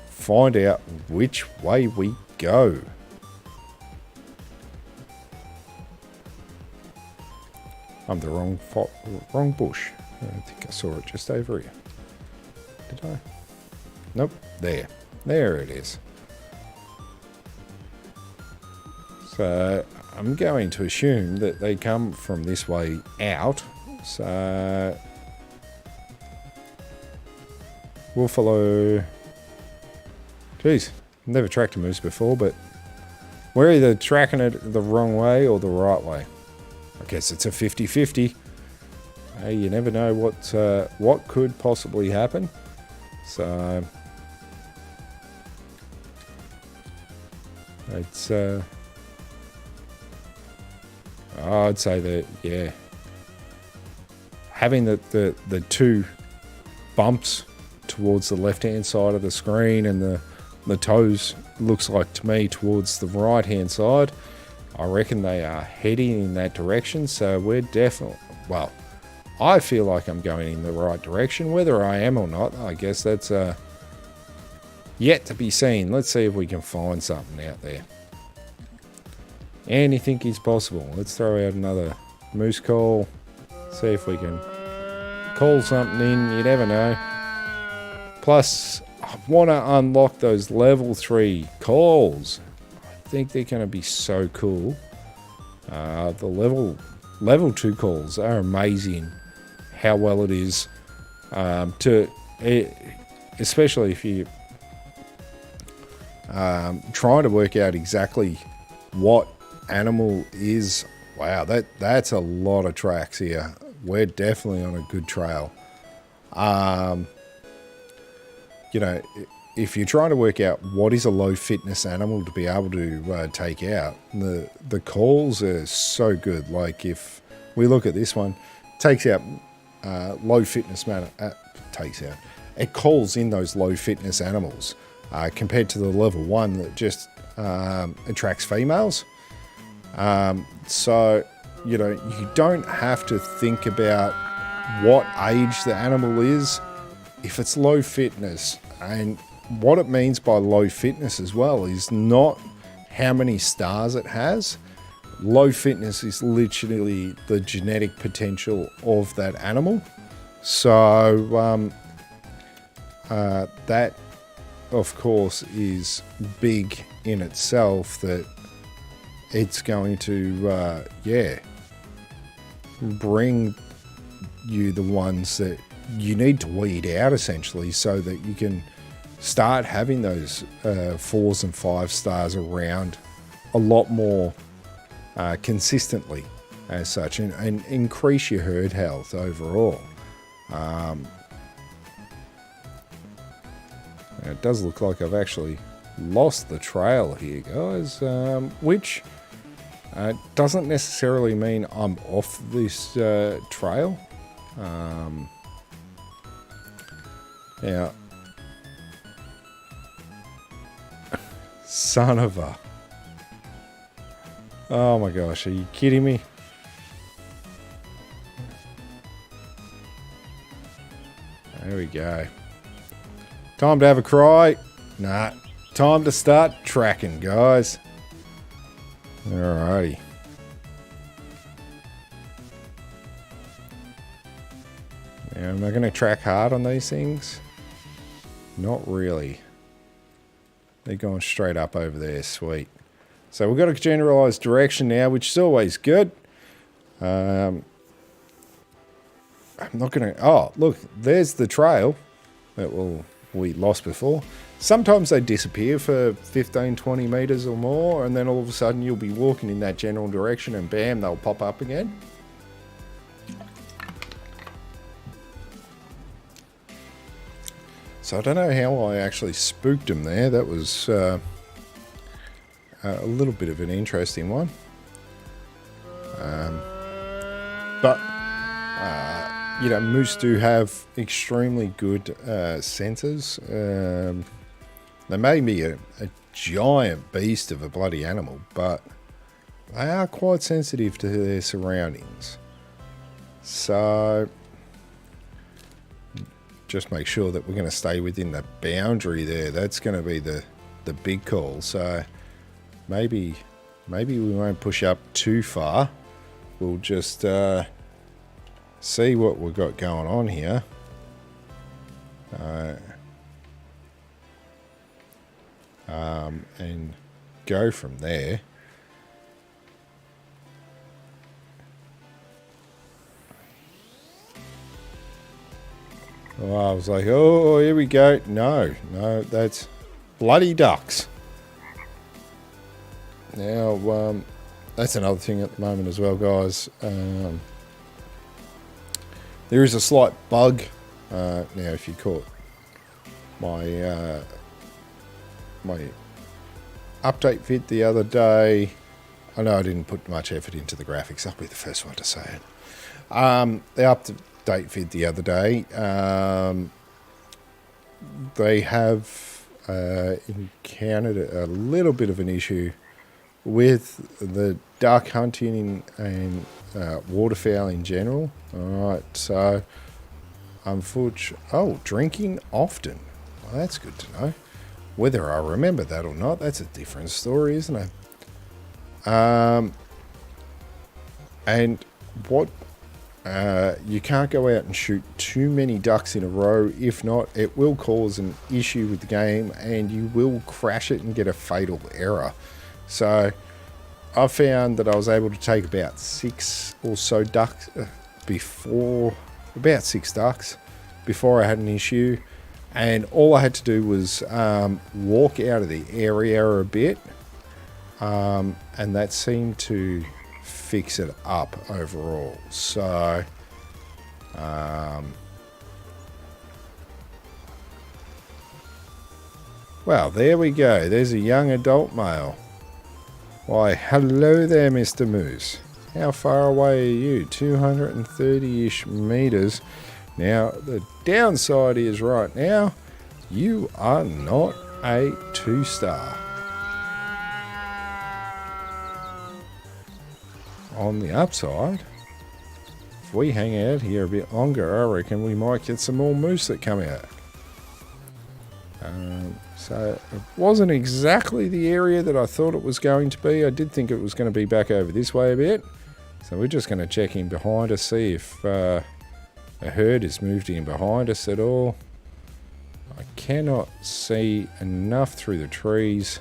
find out which way we go. I'm the wrong bush. I think I saw it just over here. Did I? Nope. There it is. So I'm going to assume that they come from this way out. So we'll follow. Geez, never tracked a moose before, but we're either tracking it the wrong way or the right way. I guess it's a 50-50. Hey, you never know what could possibly happen. So it's I'd say that, yeah, having the two bumps towards the left hand side of the screen and the toes looks like to me towards the right hand side, I reckon they are heading in that direction. So we're definitely, well, I feel like I'm going in the right direction. Whether I am or not, I guess that's yet to be seen. Let's see if we can find something out there. Anything is possible. Let's throw out another moose call. See if we can call something in. You never know. Plus, I want to unlock those level 3 calls. I think they're going to be so cool. The level 2 calls are amazing. How well it is especially if you trying to work out exactly what animal is. Wow, that's a lot of tracks here. We're definitely on a good trail. You know, if you're trying to work out what is a low fitness animal to be able to take out, the calls are so good. Like if we look at this one, takes out low fitness it calls in those low fitness animals compared to the level 1 that just attracts females. So, you know, you don't have to think about what age the animal is if it's low fitness. And what it means by low fitness as well is not how many stars it has. Low fitness is literally the genetic potential of that animal. So that, of course, is big in itself, that it's going to, bring you the ones that you need to weed out, essentially, so that you can start having those 4s and 5 stars around a lot more consistently as such, and increase your herd health overall. It does look like I've actually lost the trail here, guys, which doesn't necessarily mean I'm off this trail. Now, son of a... Oh my gosh, are you kidding me? There we go. Time to have a cry. Nah, time to start tracking, guys. Alrighty. Now, am I going to track hard on these things? Not really. They're going straight up over there. Sweet. So we've got a generalized direction now, which is always good. I'm not going to... Oh, look, there's the trail that we lost before. Sometimes they disappear for 15, 20 meters or more, and then all of a sudden you'll be walking in that general direction and bam, they'll pop up again. So I don't know how I actually spooked them there. That was a little bit of an interesting one. But you know, moose do have extremely good sensors. They may be a giant beast of a bloody animal, but they are quite sensitive to their surroundings. So just make sure that we're going to stay within the boundary there. That's going to be the big call. So maybe we won't push up too far. We'll just see what we've got going on here. And go from there. Oh, I was like, oh, here we go. No, that's bloody ducks. Now, that's another thing at the moment as well, guys. There is a slight bug. Now, if you caught my my update vid the other day, I know I didn't put much effort into the graphics. I'll be the first one to say it. The update vid the other day, they have encountered a little bit of an issue with the duck hunting and waterfowl in general. Alright, so drinking often. Well, that's good to know. Whether I remember that or not, that's a different story, isn't it? And what you can't go out and shoot too many ducks in a row. If not, it will cause an issue with the game and you will crash it and get a fatal error. So I found that I was able to take about 6 or so ducks before I had an issue, and all I had to do was walk out of the area a bit, and that seemed to fix it up overall. So well, there we go. There's a young adult male. Why, hello there, Mr. Moose. How far away are you? 230-ish meters. Now, the downside is right now, you are not a 2-star. On the upside, if we hang out here a bit longer, I reckon we might get some more moose that come out. So it wasn't exactly the area that I thought it was going to be. I did think it was going to be back over this way a bit. So we're just going to check in behind us, see if a herd has moved in behind us at all. I cannot see enough through the trees.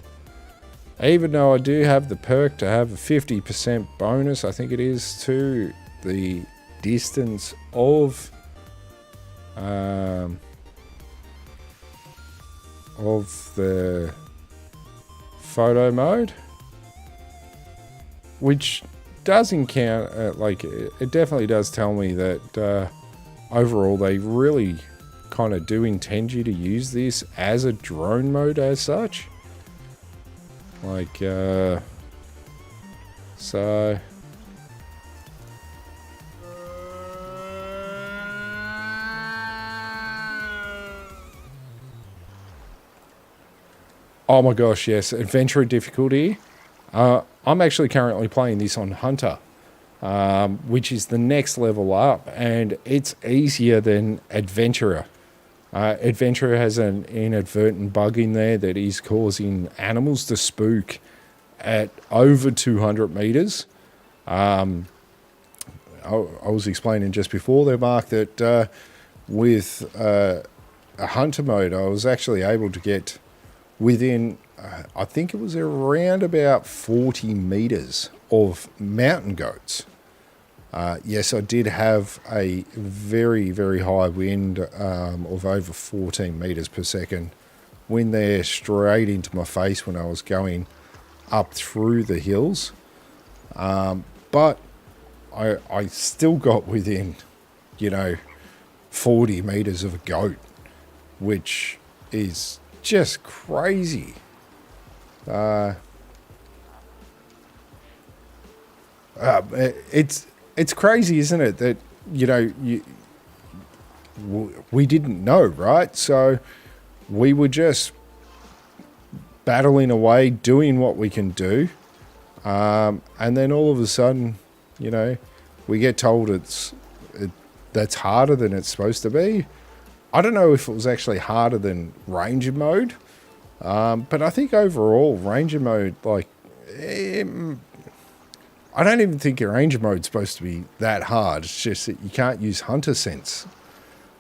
Even though I do have the perk to have a 50% bonus, I think it is, to the distance of the photo mode, which does encounter, it definitely does tell me that overall they really kind of do intend you to use this as a drone mode as such. So oh my gosh, yes, adventure difficulty. I'm actually currently playing this on Hunter, which is the next level up, and it's easier than Adventurer. Adventurer has an inadvertent bug in there that is causing animals to spook at over 200 meters. I was explaining just before there, Mark, that with a Hunter mode, I was actually able to get within, I think it was around about 40 meters of mountain goats. Yes, I did have a very, very high wind of over 14 meters per second. Wind there straight into my face when I was going up through the hills. But I still got within, 40 meters of a goat, which is just crazy. It's crazy, isn't it, that we didn't know, right? So we were just battling away, doing what we can do, and then all of a sudden, we get told that's harder than it's supposed to be. I don't know if it was actually harder than Ranger mode, but I think overall Ranger mode, I don't even think your Ranger mode's supposed to be that hard. It's just that you can't use Hunter Sense.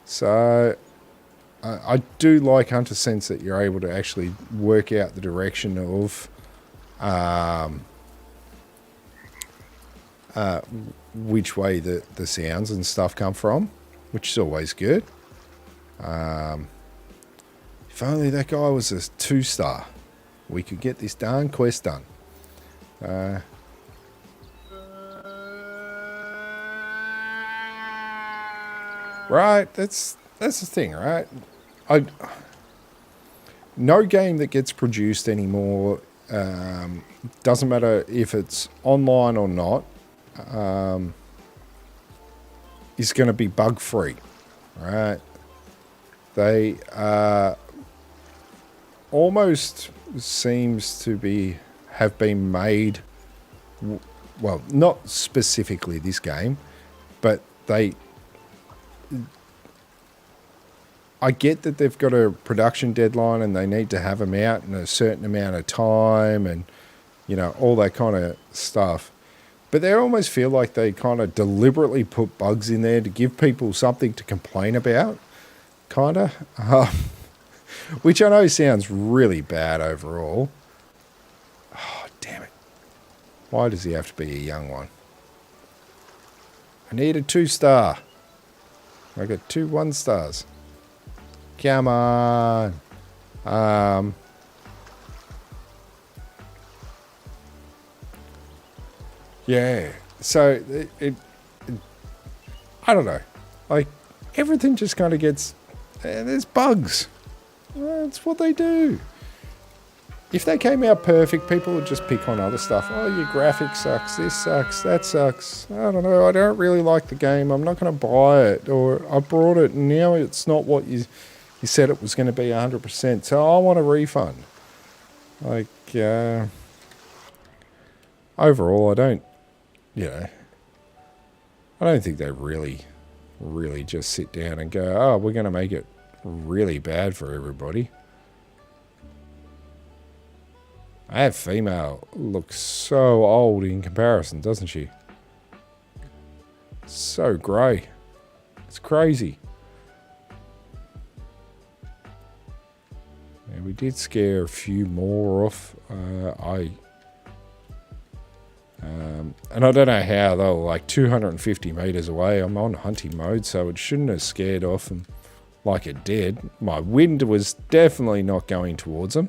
So I do like Hunter Sense that you're able to actually work out the direction of which way the sounds and stuff come from, which is always good. If only that guy was a 2-star, we could get this darn quest done. Right, that's the thing, right? No game that gets produced anymore, doesn't matter if it's online or not, is going to be bug free, right? They almost seems to have been made, well, not specifically this game, but I get that they've got a production deadline and they need to have them out in a certain amount of time and, you know, all that kind of stuff. But they almost feel like they kind of deliberately put bugs in there to give people something to complain about, kind of. Which I know sounds really bad overall. Oh, damn it. Why does he have to be a young one? I need a 2-star. I got 2 1-stars. Come on. Yeah. So, I don't know. Like, everything just kind of gets... there's bugs. That's what they do. If they came out perfect, people would just pick on other stuff. Oh, your graphic sucks. This sucks. That sucks. I don't know. I don't really like the game. I'm not going to buy it. Or I bought it and now it's not what you said it was going to be 100%. So I want a refund. Like, overall, I don't think they really just sit down and go, oh, we're going to make it really bad for everybody. That female looks so old in comparison, doesn't she? So grey. It's crazy. And we did scare a few more off. And I don't know how, though, like 250 metres away. I'm on hunting mode, so it shouldn't have scared off them like it did. My wind was definitely not going towards them.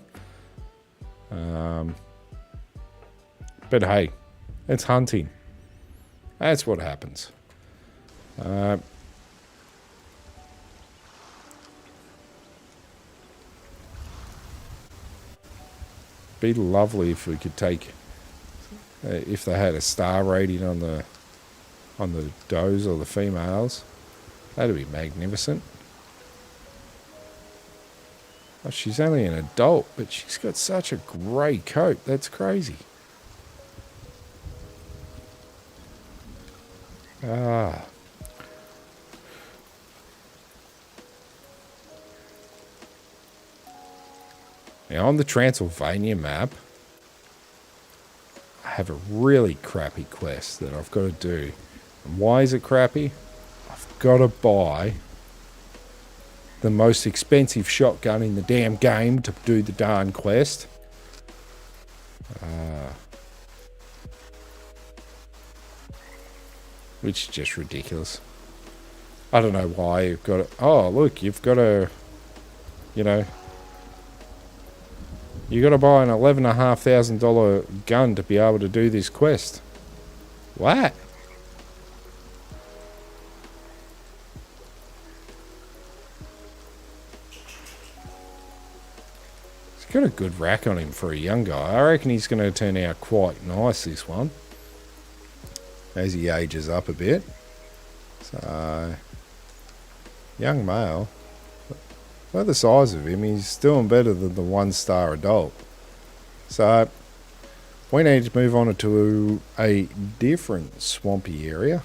But hey, it's hunting. That's what happens. Be lovely if we could take, if they had a star rating on the does or the females. That'd be magnificent. Oh, she's only an adult, but she's got such a grey coat. That's crazy. Ah. Now, on the Transylvania map, I have a really crappy quest that I've got to do. And why is it crappy? I've got to buy the most expensive shotgun in the damn game to do the darn quest. Which is just ridiculous. I don't know why you've got to... Oh, look, you've got to... You know... You got to buy an $11,500 gun to be able to do this quest. What? He's got a good rack on him for a young guy. I reckon he's going to turn out quite nice, this one, as he ages up a bit. So, young male. By the size of him, he's doing better than the 1-star adult. So, we need to move on to a different swampy area.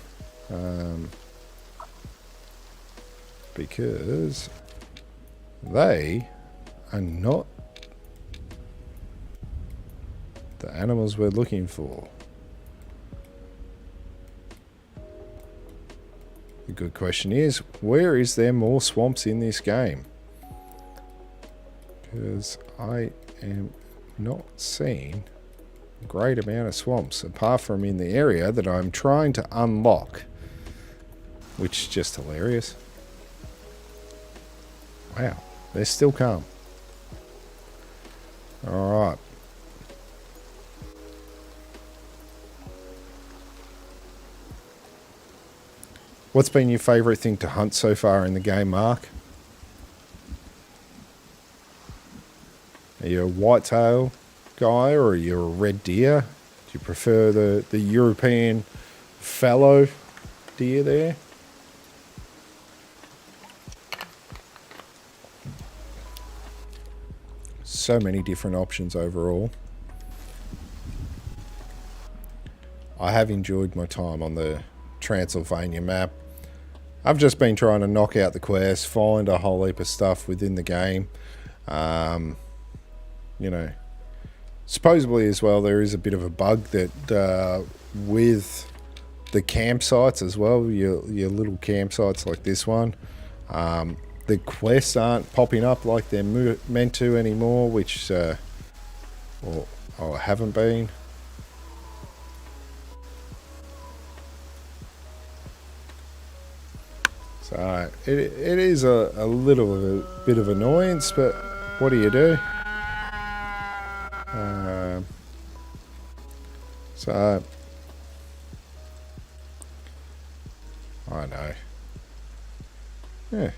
Because they are not the animals we're looking for. The good question is, where is there more swamps in this game? Because I am not seeing a great amount of swamps, apart from in the area that I'm trying to unlock, which is just hilarious. Wow, they're still calm. Alright. What's been your favourite thing to hunt so far in the game, Mark? Are you a whitetail guy or are you a red deer? Do you prefer the European fallow deer there? So many different options overall. I have enjoyed my time on the Transylvania map. I've just been trying to knock out the quest, find a whole heap of stuff within the game. You know, supposedly as well, there is a bit of a bug that with the campsites as well, your little campsites like this one, the quests aren't popping up like they're meant to anymore, which or haven't been. So it is a little bit of annoyance, but what do you do? So I know. Yeah.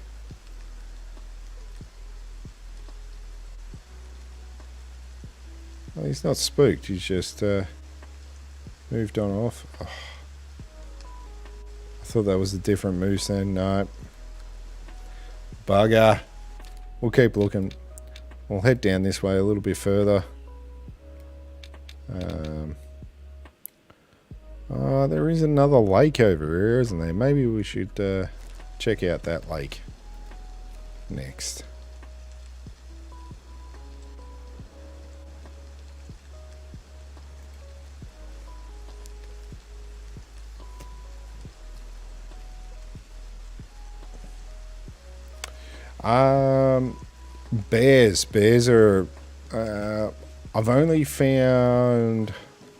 Well, he's not spooked. He's just moved on off. Oh. I thought that was a different moose then. No. Bugger. We'll keep looking. We'll head down this way a little bit further. There is another lake over here, isn't there? Maybe we should check out that lake next. Bears. Bears are... I've only found...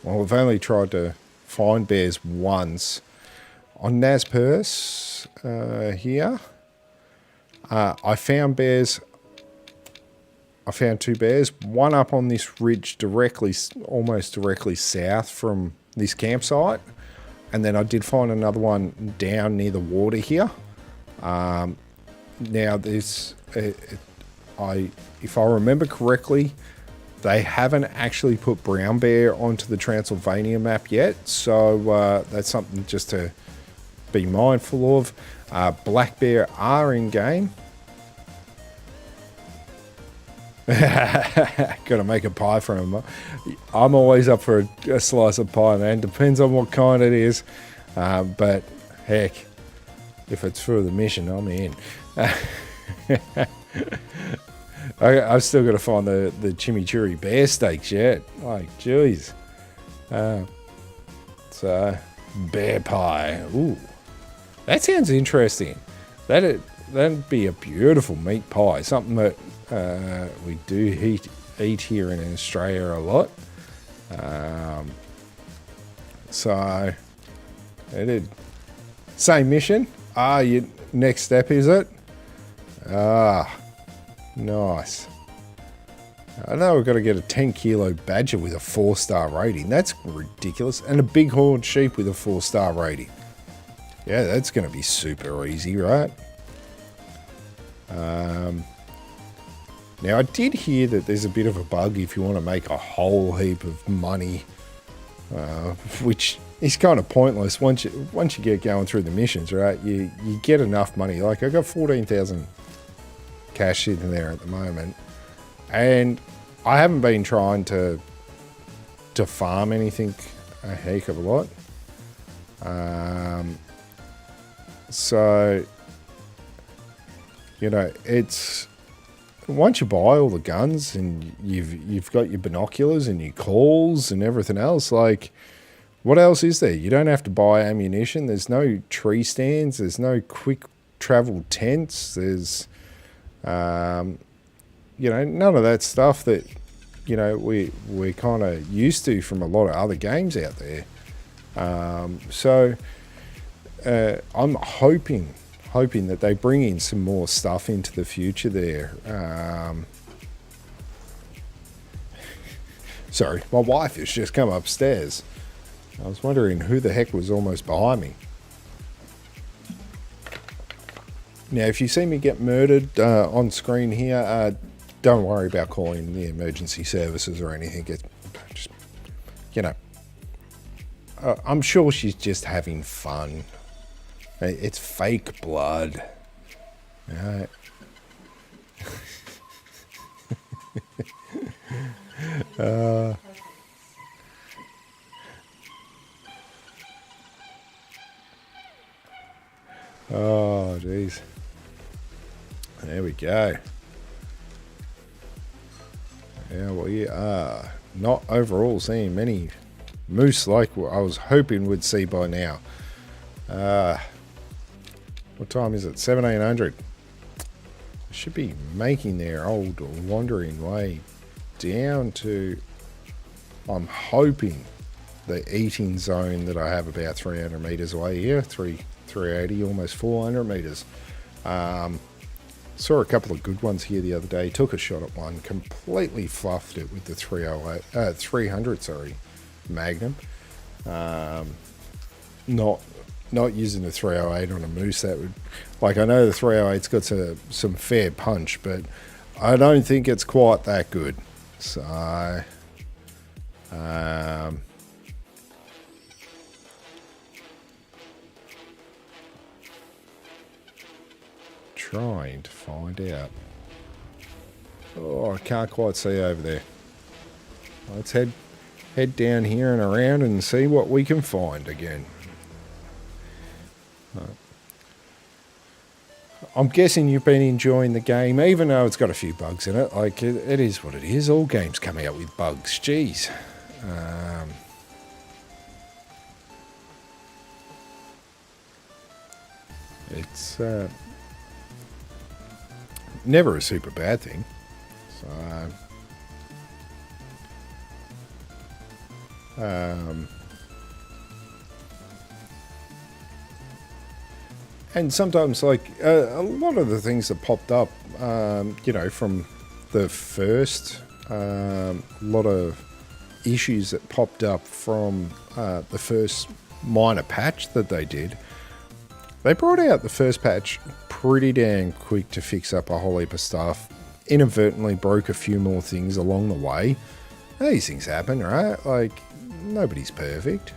Well, I've only tried to find bears once. On NaraxBeld here, I found bears. I found two bears. One up on this ridge directly, almost directly south from this campsite. And then I did find another one down near the water here. Now this... if I remember correctly, they haven't actually put brown bear onto the Transylvania map yet, so that's something just to be mindful of. Black bear are in game. Gotta make a pie for him. I'm always up for a slice of pie, man. Depends on what kind it is, but heck, if it's for the mission, I'm in. I've still got to find the chimichurri bear steaks yet. Like, jeez. So, bear pie. Ooh, that sounds interesting. That'd be a beautiful meat pie. Something that we do eat here in Australia a lot. So, same mission. Your next step, is it? Nice. I know we've got to get a 10 kilo badger with a 4-star rating. That's ridiculous. And a bighorn sheep with a 4-star rating. Yeah, that's going to be super easy, right? Now, I did hear that there's a bit of a bug if you want to make a whole heap of money, which is kind of pointless once you get going through the missions, right? You get enough money. Like, I got 14,000 cash in there at the moment, and I haven't been trying to farm anything a heck of a lot. So, you know, it's once you buy all the guns and you've got your binoculars and your calls and everything else, like, what else is there? You don't have to buy ammunition. There's no tree stands. There's no quick travel tents. There's you know, none of that stuff that, you know, we're kind of used to from a lot of other games out there. So I'm hoping that they bring in some more stuff into the future there. Sorry, my wife has just come upstairs. I was wondering who the heck was almost behind me. Now, if you see me get murdered on screen here, don't worry about calling the emergency services or anything. It's just, you know, I'm sure she's just having fun. It's fake blood. Right. Oh, jeez. There we go. Yeah, we are not overall seeing many moose like I was hoping we'd see by now. What time is it? 1700. Should be making their old wandering way down to, I'm hoping, the eating zone that I have about 300 meters away here. 380, almost 400 meters. Saw a couple of good ones here the other day. Took a shot at one, completely fluffed it with the 300, sorry, Magnum. Not using the 308 on a moose. That would, like, I know the 308's got some fair punch, but I don't think it's quite that good. So, trying to find out. Oh, I can't quite see over there. Let's head down here and around and see what we can find again. I'm guessing you've been enjoying the game, even though it's got a few bugs in it. Like, it is what it is. All games come out with bugs. Jeez. It's never a super bad thing. So, and sometimes, like, a lot of the things that popped up, you know, from the first, lot of issues that popped up from the first minor patch that they did, they brought out the first patch pretty damn quick to fix up a whole heap of stuff. Inadvertently broke a few more things along the way. These things happen, right? Like, nobody's perfect.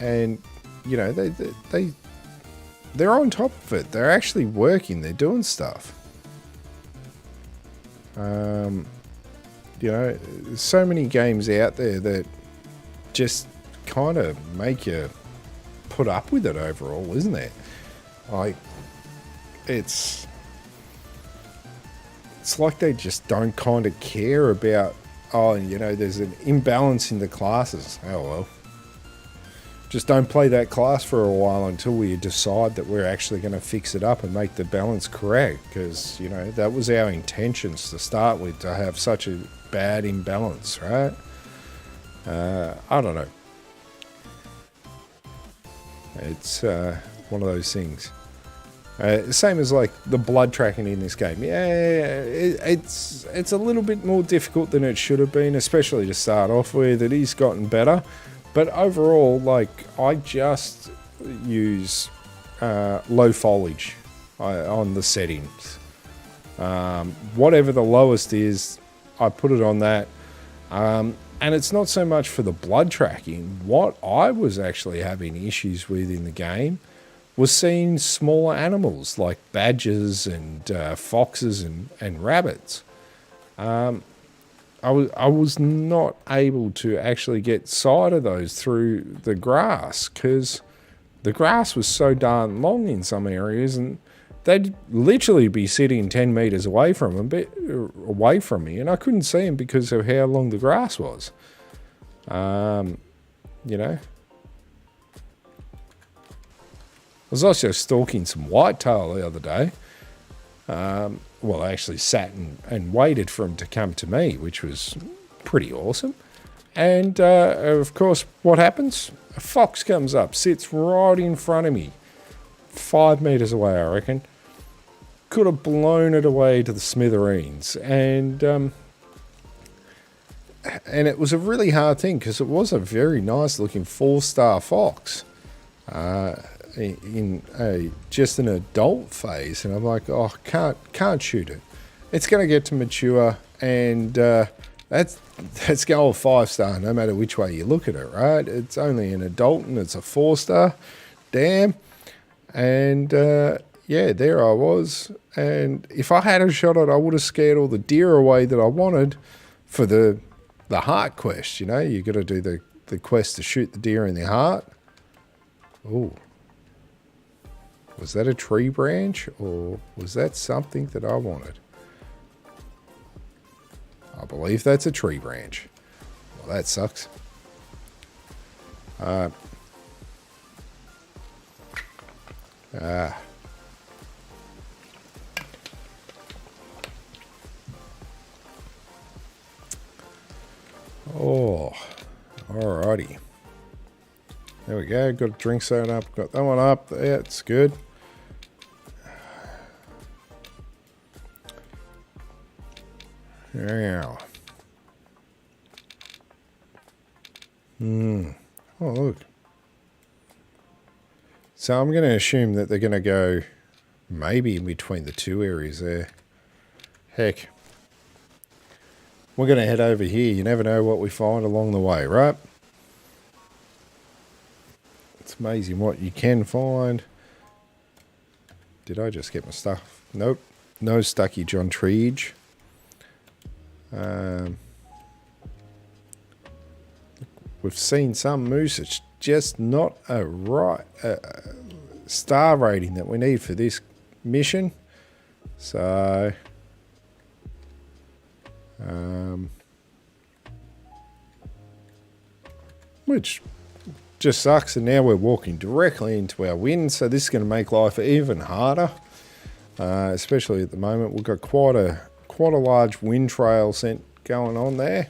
And, you know, they're on top of it. They're actually working. They're doing stuff. You know, there's so many games out there that just kind of make you put up with it overall, isn't there? Like, it's like they just don't kind of care about, oh, you know, there's an imbalance in the classes. Oh, well. Just don't play that class for a while until we decide that we're actually going to fix it up and make the balance correct. Because, you know, that was our intentions to start with, to have such a bad imbalance, right? I don't know. It's one of those things. Same as, like, the blood tracking in this game. Yeah, it's a little bit more difficult than it should have been, especially to start off with. It is gotten better. But overall, like, I just use low foliage on the settings. Whatever the lowest is, I put it on that. And it's not so much for the blood tracking. What I was actually having issues with in the game was seeing smaller animals like badgers and foxes and rabbits. I was not able to actually get sight of those through the grass, because the grass was so darn long in some areas, and they'd literally be sitting 10 meters away from me, and I couldn't see them because of how long the grass was. You know, I was also stalking some whitetail the other day. Well, I actually sat and waited for him to come to me, which was pretty awesome. And, of course, what happens? A fox comes up, sits right in front of me, 5 meters away, I reckon. Could have blown it away to the smithereens. And it was a really hard thing, because it was a very nice-looking 4-star fox. in just an adult phase, and I'm like, oh, can't shoot it. It's going to get to mature, and that's go a 5-star no matter which way you look at it, right? It's only an adult and it's a 4-star. Damn. And yeah, there I was. And if I had a shot at it, I would have scared all the deer away that I wanted for the heart quest. You know, you got to do the quest to shoot the deer in the heart. Oh, was that a tree branch, or was that something that I wanted? I believe that's a tree branch. Well, that sucks. Oh, alrighty. There we go. Got a drink soda up. Got that one up. Yeah, it's good. Yeah. Oh, look. So I'm going to assume that they're going to go maybe in between the two areas there. Heck. We're going to head over here. You never know what we find along the way, right? It's amazing what you can find. Did I just get my stuff? Nope. No Stucky John Treege. We've seen some moose. It's just not a right star rating that we need for this mission. So, which just sucks. And now we're walking directly into our wind, so this is going to make life even harder. Especially at the moment, we've got quite a large wind trail scent going on there.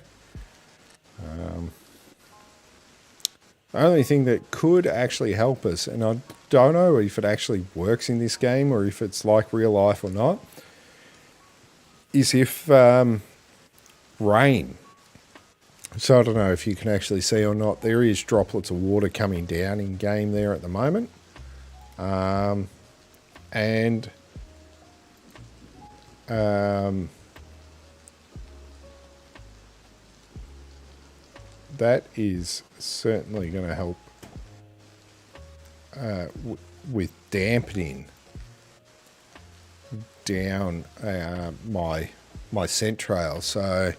The only thing that could actually help us, and I don't know if it actually works in this game or if it's like real life or not, is if rain. So I don't know if you can actually see or not. There is droplets of water coming down in game there at the moment. That is certainly going to help with dampening down my scent trail. So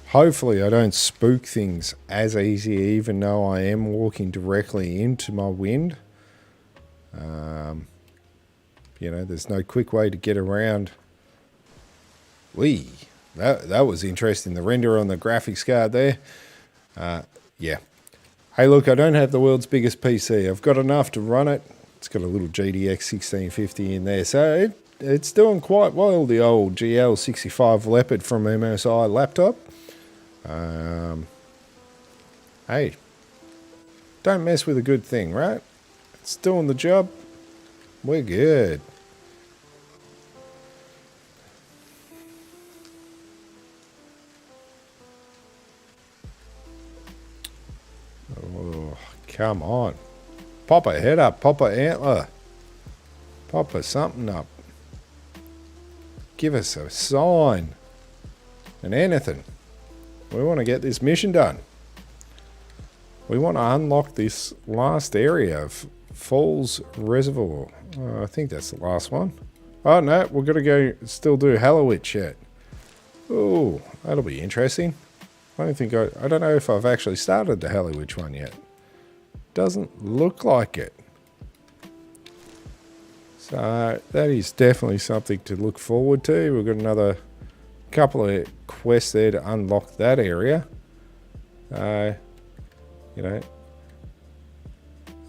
hopefully I don't spook things as easy, even though I am walking directly into my wind. You know, there's no quick way to get around. That was interesting. The render on the graphics card there. Yeah. Hey, look, I don't have the world's biggest PC. I've got enough to run it. It's got a little GTX 1650 in there. So it's doing quite well, the old GL65 Leopard from MSI laptop. Hey, don't mess with a good thing, right? It's doing the job. We're good. Oh, come on. Pop a head up, pop a antler. Pop a something up. Give us a sign. And anything. We want to get this mission done. We want to unlock this last area of Falls Reservoir. I think that's the last one. Oh no, we're going to go still do Hallowitch yet. Oh, that'll be interesting. I don't know if I've actually started the Hallowitch one yet. Doesn't look like it. So that is definitely something to look forward to. We've got another couple of quests there to unlock that area. You know,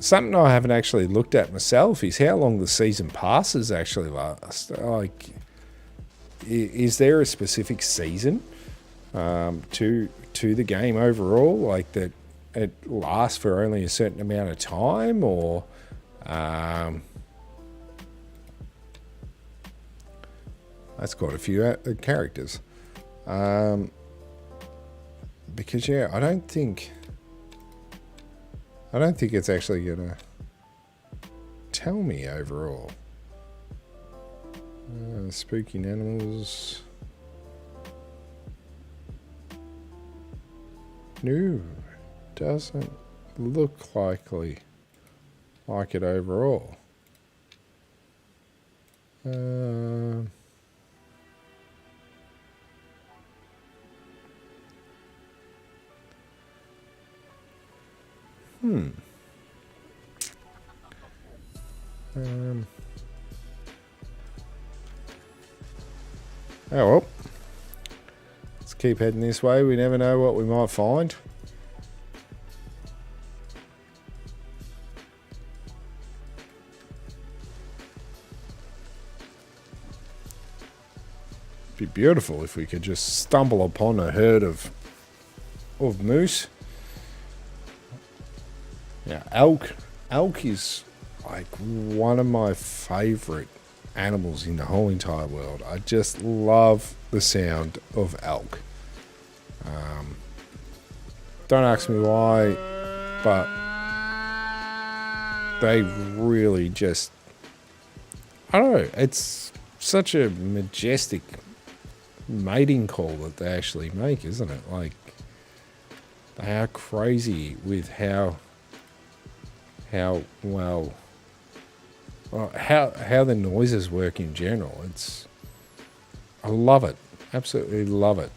something I haven't actually looked at myself is how long the season passes actually last. Like, is there a specific season to the game overall, like that it lasts for only a certain amount of time, or that's quite a few characters. Because yeah, I don't think it's actually gonna tell me overall? Spooky animals. No, doesn't look like it overall. Oh well. Let's keep heading this way. We never know what we might find. It'd be beautiful if we could just stumble upon a herd of moose. Yeah, elk is like one of my favorite animals in the whole entire world. I just love the sound of elk. Don't ask me why, but they really just, I don't know, it's such a majestic mating call that they actually make, isn't it? Like, they are crazy with how well how the noises work in general. I love it, absolutely love it.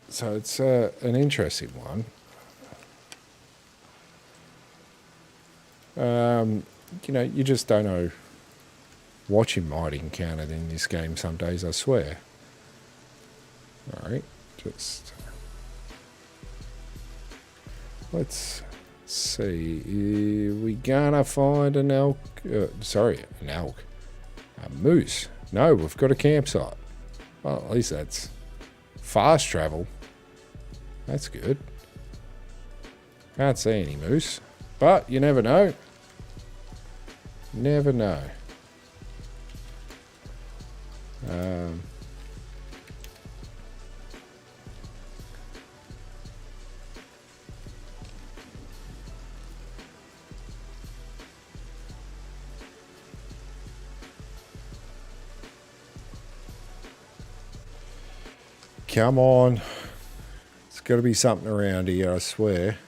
So it's an interesting one. You know, you just don't know what you might encounter in this game some days, I swear. Alright, just let's see. Are we gonna find an elk? An elk. A moose. No, we've got a campsite. Well, at least that's fast travel. That's good. Can't see any moose, but you never know. Never know. Come on. It's got to be something around here, I swear.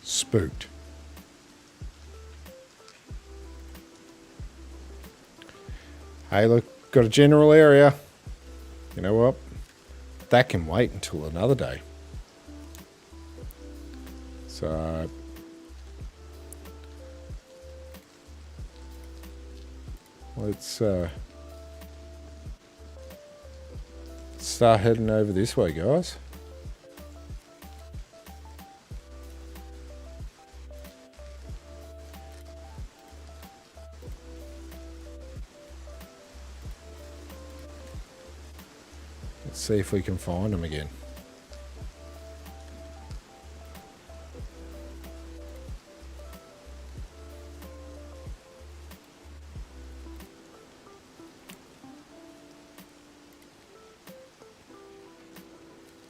Spooked. Hey, look, got a general area. You know what? That can wait until another day. So let's start heading over this way, guys. Let's see if we can find them again.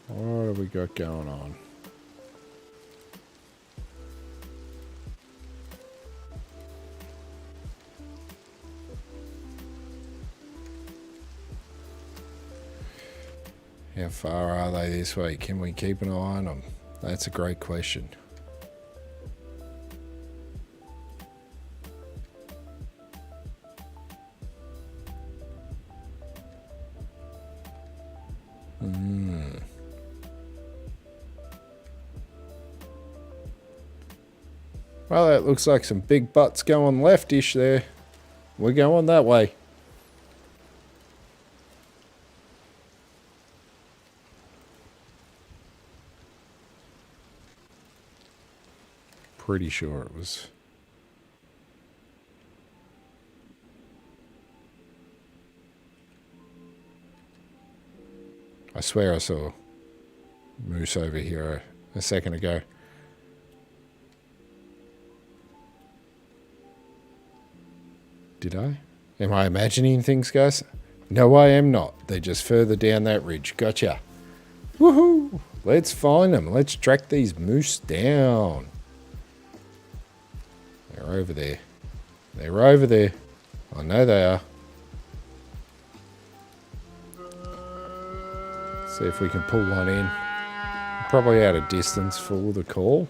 What have we got going on? How far are they this week? Can we keep an eye on them? That's a great question. Well, that looks like some big butts going leftish there. We're going that way. Pretty sure it was. I swear I saw a moose over here a second ago. Did I? Am I imagining things, guys? No, I am not. They're just further down that ridge. Gotcha. Woohoo! Let's find them. Let's track these moose down. They're over there. They're over there. I know they are. See if we can pull one in. Probably out of distance for the call.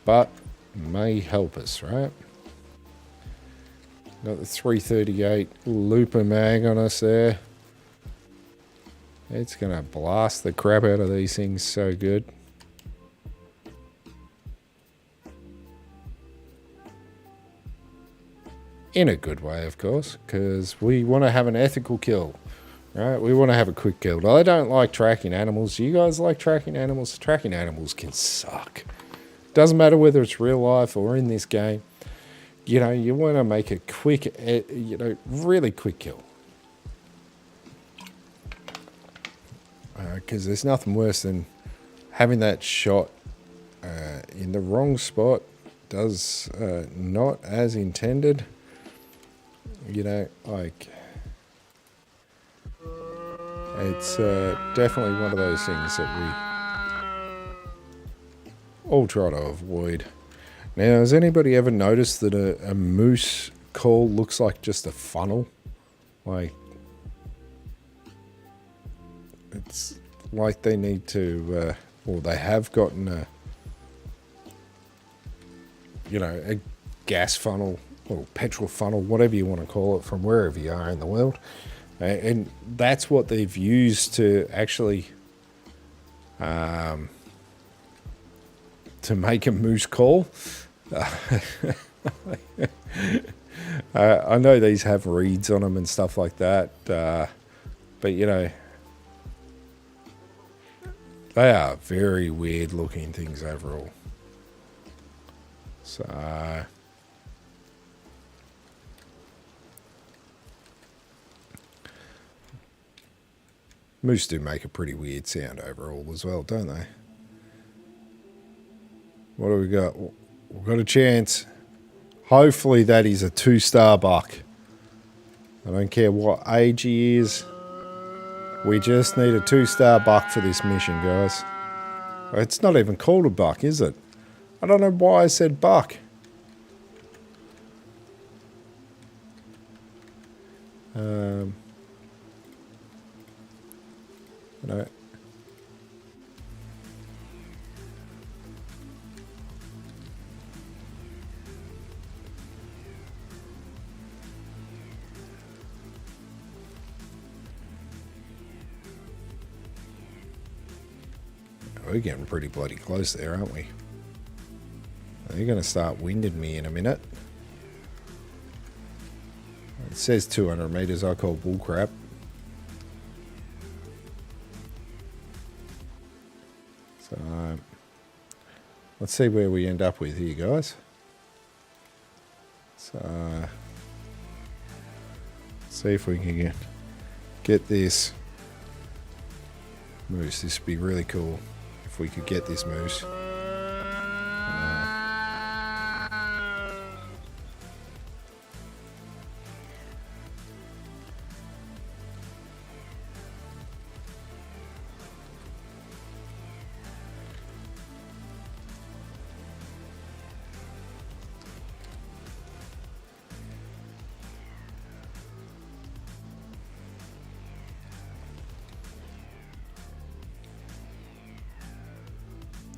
But may help us, right? Got the 338 looper mag on us there. It's going to blast the crap out of these things so good. In a good way, of course, because we want to have an ethical kill. Right? We want to have a quick kill. I don't like tracking animals. You guys like tracking animals? Tracking animals can suck. Doesn't matter whether it's real life or in this game. You know, you want to make a quick, really quick kill. Because there's nothing worse than having that shot in the wrong spot. Does not as intended. You know, like, it's definitely one of those things that we all try to avoid. Now, has anybody ever noticed that a moose call looks like just a funnel? Like, it's like they need to, or they have gotten a gas funnel or petrol funnel, whatever you want to call it, from wherever you are in the world. And that's what they've used to actually to make a moose call. I know these have reeds on them and stuff like that, but you know, they are very weird looking things overall. So moose do make a pretty weird sound overall as well, don't they? What do we got? We've got a chance. Hopefully that is a 2-star buck. I don't care what age he is. We just need a 2-star buck for this mission, guys. It's not even called a buck, is it? I don't know why I said buck. No. We're getting pretty bloody close there, aren't we? They're going to start winding me in a minute. It says 200 meters. I call bullcrap. So let's see where we end up with here, guys. So see if we can get this moose. This would be really cool if we could get this moose.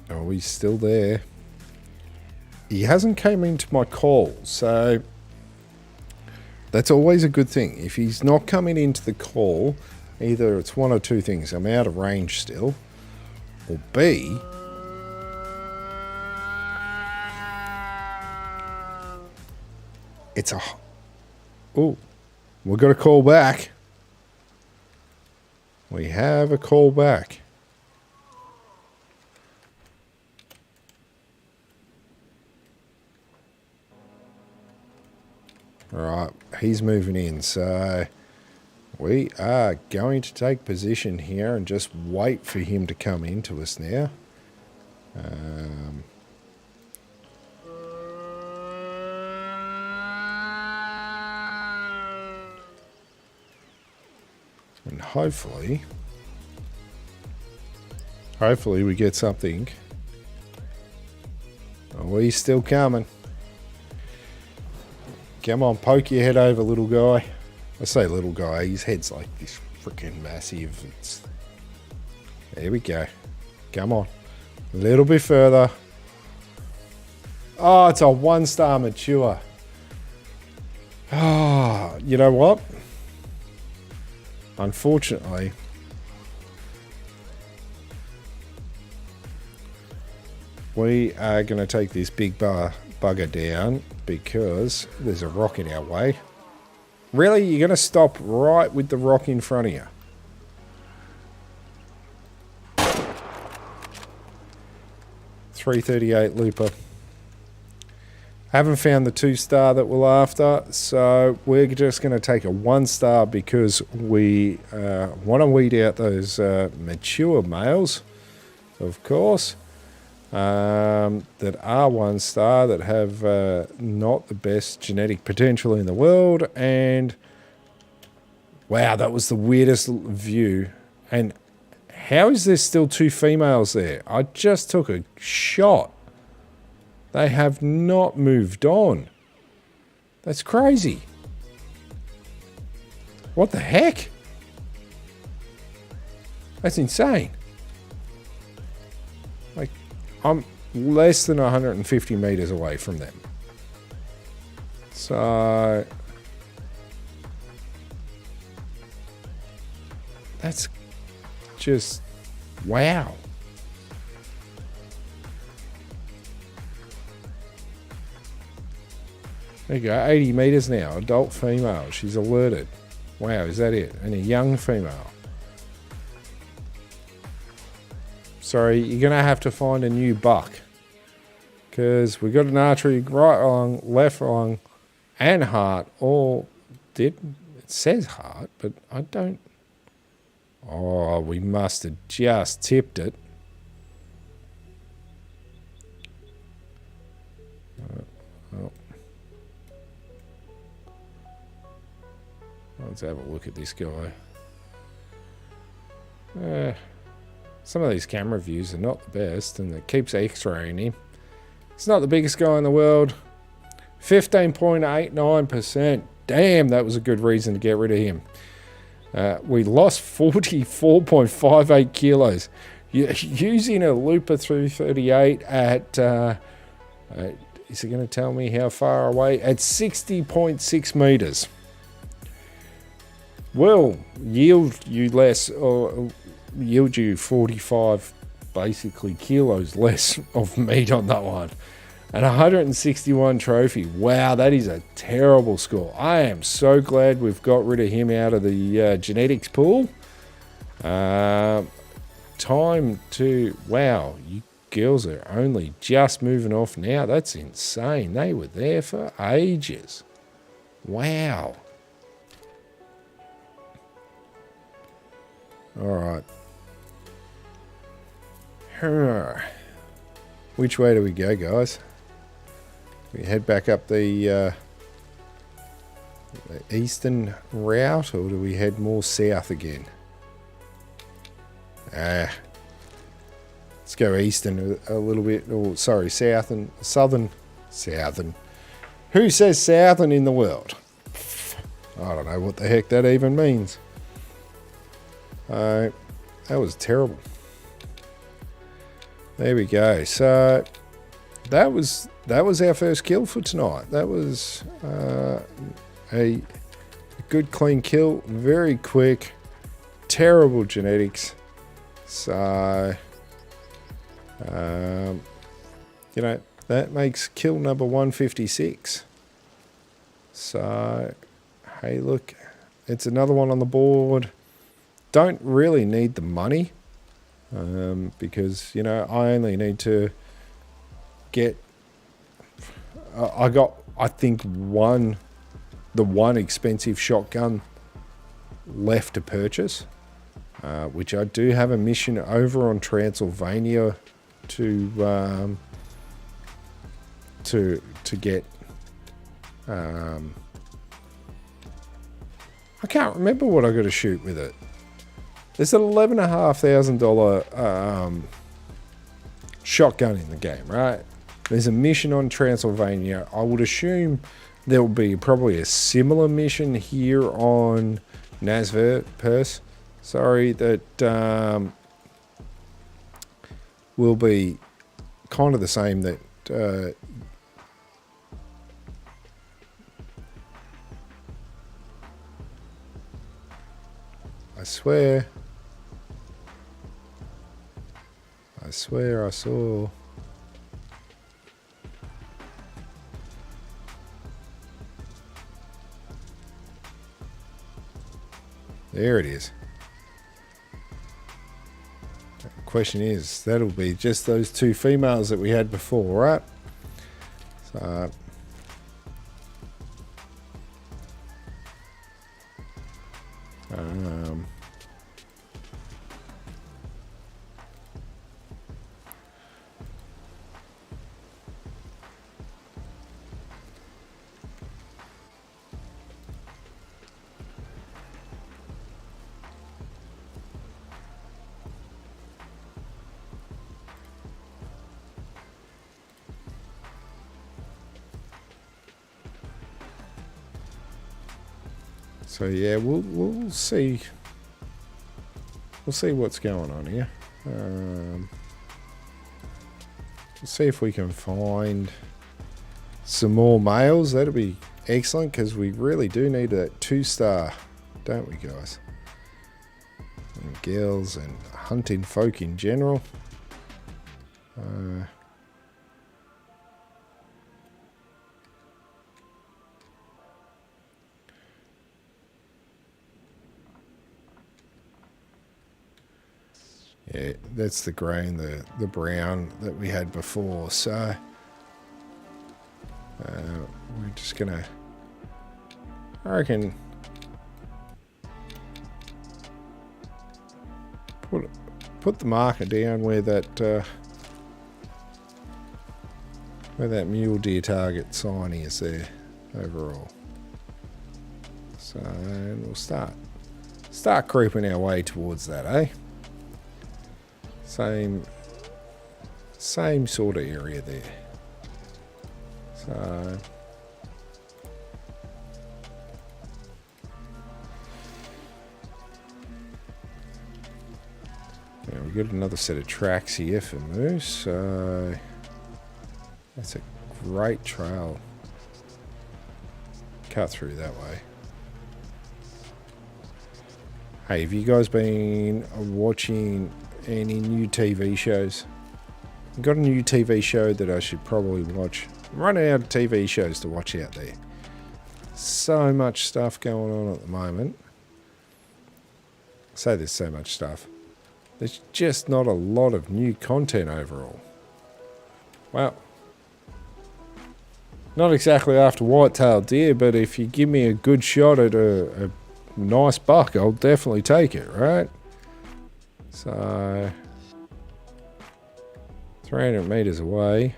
Oh, he's still there. He hasn't came into my call, so that's always a good thing. If he's not coming into the call, either it's one or two things. I'm out of range still, or B, It's a... Oh, we've got a call back. We have a call back. All right, he's moving in, so we are going to take position here and just wait for him to come into us now. And hopefully we get something. Oh, he's still coming. Come on, poke your head over, little guy. I say little guy, his head's like this freaking massive. There we go. Come on. A little bit further. Oh, it's a 1-star mature. Oh, you know what? Unfortunately, we are going to take this big bugger down because there's a rock in our way. Really? You're going to stop right with the rock in front of you? .338 looper. Haven't found the 2-star that we're after, so we're just going to take a 1-star because we want to weed out those mature males, of course, that are 1-star, that have not the best genetic potential in the world. And wow, that was the weirdest view. And how is there still 2 females there? I just took a shot. They have not moved on. That's crazy. What the heck? That's insane. Like, I'm less than 150 meters away from them. So that's just wow. There you go, 80 meters now, adult female. She's alerted. Wow, is that it? And a young female. Sorry, you're going to have to find a new buck. Because we got an archery right lung, left lung, and heart. All did. It says heart, but I don't. Oh, we must have just tipped it. Oh. Let's have a look at this guy. Some of these camera views are not the best, and it keeps x-raying him. It's not the biggest guy in the world. 15.89%. Damn, that was a good reason to get rid of him. We lost 44.58 kilos. Using a Looper 338 at... is it going to tell me how far away? At 60.6 meters. Will yield you less, or yield you 45 basically kilos less of meat on that one. And 161 trophy. Wow, that is a terrible score. I am so glad we've got rid of him out of the genetics pool. Time to... Wow, you girls are only just moving off now. That's insane. They were there for ages. Wow. All right. Which way do we go, guys? We head back up the eastern route, or do we head more south again? Let's go eastern a little bit. Oh, sorry, south and southern. Southern. Who says southern in the world? I don't know what the heck that even means. That was terrible. There we go. So that was our first kill for tonight. That was a good clean kill, very quick, terrible genetics. So you know, that makes kill number 156. So, hey, look, it's another one on the board. Don't really need the money because, you know, I only need to get... I got, I think, the one expensive shotgun left to purchase, which I do have a mission over on Transylvania to get. I can't remember what I got to shoot with it. There's an $11,500 shotgun in the game, right? There's a mission on Transylvania. I would assume there will be probably a similar mission here on NaraxBeld. Sorry, that will be kind of the same. That I swear I saw. There it is. The question is, that'll be just those two females that we had before, right? So yeah, we'll see. We'll see what's going on here. We'll see if we can find some more males. That'll be excellent because we really do need that 2-star, don't we, guys? And girls and hunting folk in general. Yeah, that's the grey and the brown that we had before. So we're just gonna, I reckon, put the marker down where that mule deer target sign is there overall. So we'll start creeping our way towards that, eh? Same sort of area there. So yeah, we've got another set of tracks here for moose. So that's a great trail. Cut through that way. Hey, have you guys been watching any new TV shows? I've got a new TV show that I should probably watch. I'm running out of TV shows to watch out there. So much stuff going on at the moment. I say there's so much stuff. There's just not a lot of new content overall. Well, not exactly after white-tailed deer, but if you give me a good shot at a nice buck, I'll definitely take it, right? So 300 meters away.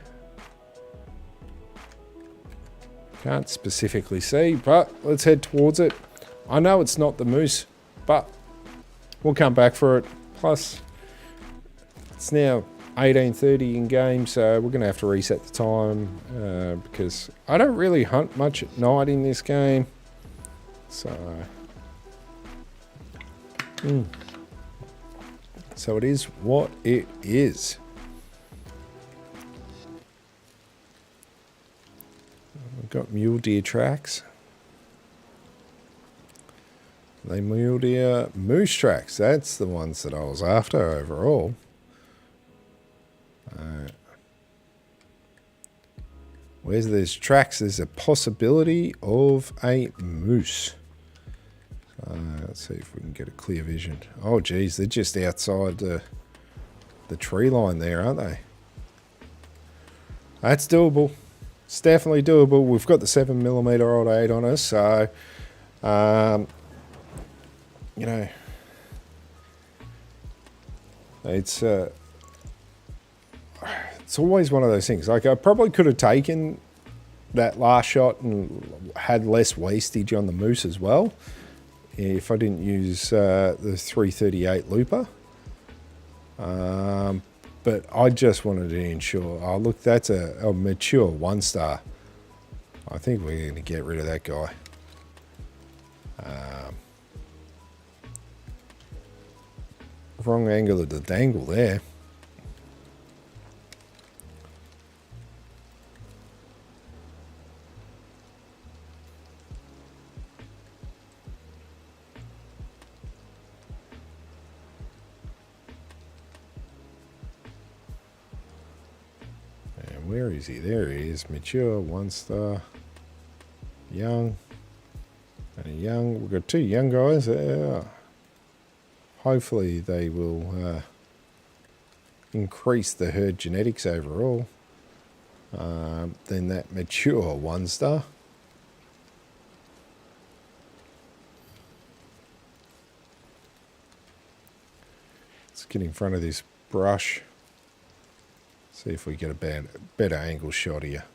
Can't specifically see, but let's head towards it. I know it's not the moose, but we'll come back for it. Plus, it's now 18:30 in game, so we're going to have to reset the time because I don't really hunt much at night in this game. So, so it is what it is. We've got mule deer tracks. They mule deer moose tracks. That's the ones that I was after overall. Where's there's tracks, there's a possibility of a moose. Let's see if we can get a clear vision. Oh, geez, they're just outside the tree line there, aren't they? That's doable. It's definitely doable. We've got the 7mm old 8 on us, so, you know, it's always one of those things. Like, I probably could have taken that last shot and had less wastage on the moose as well if I didn't use the 338 looper. But I just wanted to ensure. Oh, look, that's a mature 1-star. I think we're going to get rid of that guy. Wrong angle of the dangle there. Where is he? There he is. Mature, 1-star. Young. And a young. We've got 2 young guys. Hopefully they will increase the herd genetics overall. Then that mature 1-star. Let's get in front of this brush. See if we get a better angle shot here.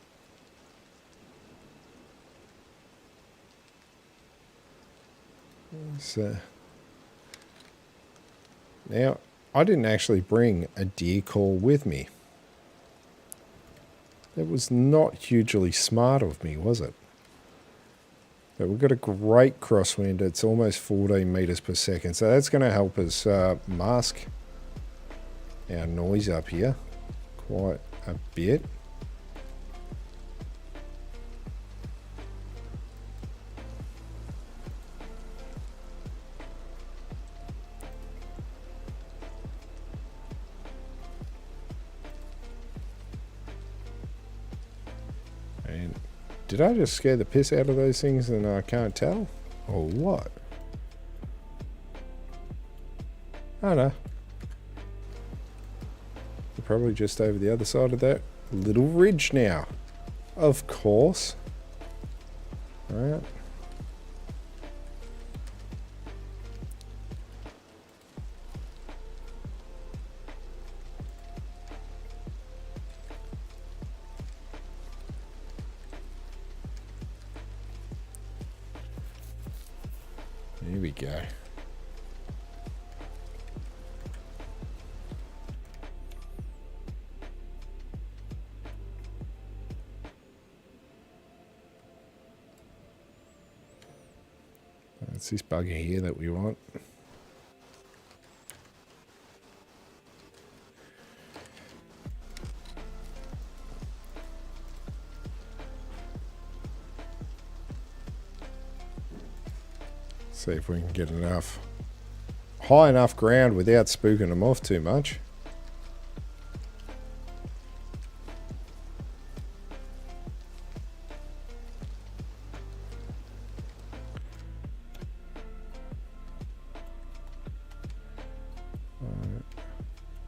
So, now, I didn't actually bring a deer call with me. That was not hugely smart of me, was it? But we've got a great crosswind. It's almost 14 meters per second. So that's going to help us mask our noise up here quite a bit. And did I just scare the piss out of those things and I can't tell? Or what? I don't know. We're probably just over the other side of that little ridge now. Of course. Alright. Here we go. It's this bugger here that we want. See if we can get high enough ground without spooking them off too much.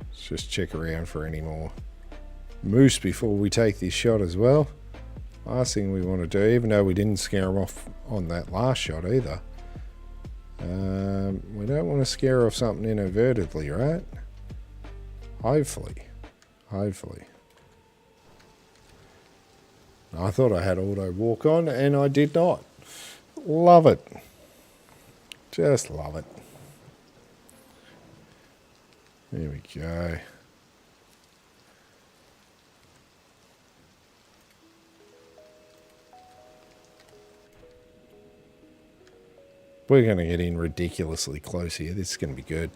Let's just check around for any more moose before we take this shot as well. Last thing we want to do, even though we didn't scare them off on that last shot either. We don't want to scare off something inadvertently, right? Hopefully. Hopefully. I thought I had auto walk on and I did not. Love it. Just love it. There we go. We're going to get in ridiculously close here. This is going to be good.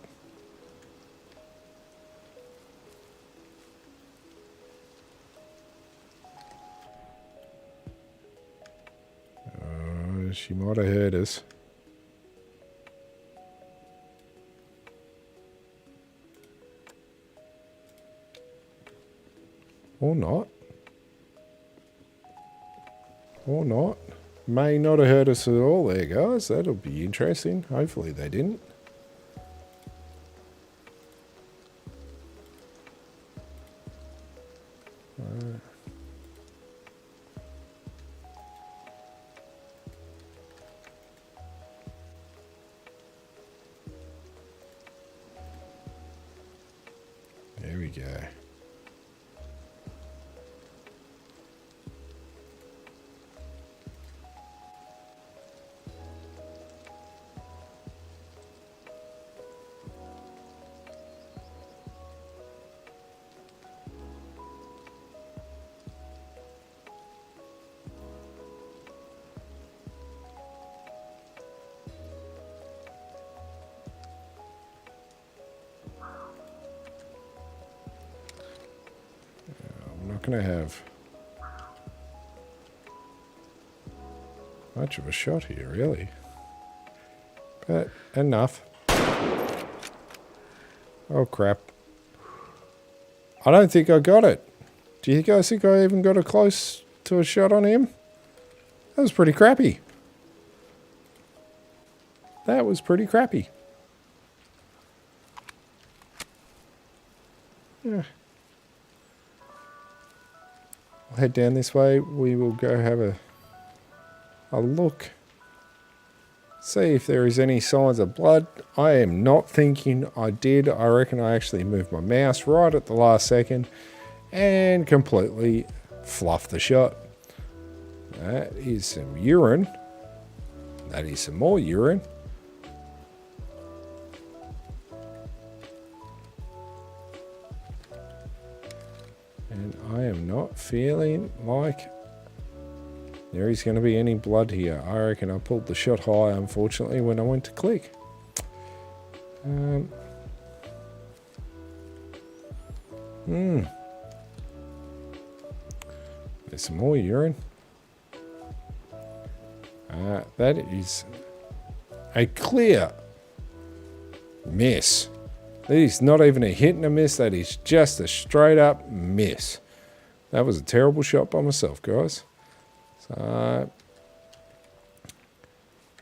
She might have heard us. Or not. Or not. May not have hurt us at all there, guys. That'll be interesting. Hopefully they didn't. There we go. I'm not going to have much of a shot here, really. But enough. Oh, crap. I don't think I got it. Do you guys think I even got a close to a shot on him? That was pretty crappy. That was pretty crappy. Yeah. I'll head down this way. We will go have a look. See if there is any signs of blood. I am not thinking I did. I reckon I actually moved my mouse right at the last second and completely fluffed the shot. That is some urine. That is some more urine. And I am not feeling like there is going to be any blood here. I reckon I pulled the shot high, unfortunately, when I went to click. There's some more urine. That is a clear miss. That is not even a hit and a miss. That is just a straight up miss. That was a terrible shot by myself, guys. So,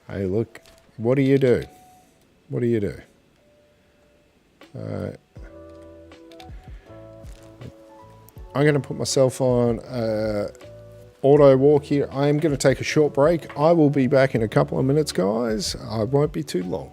hey, look, what do you do? What do you do? I'm going to put myself on auto walk here. I am going to take a short break. I will be back in a couple of minutes, guys. I won't be too long.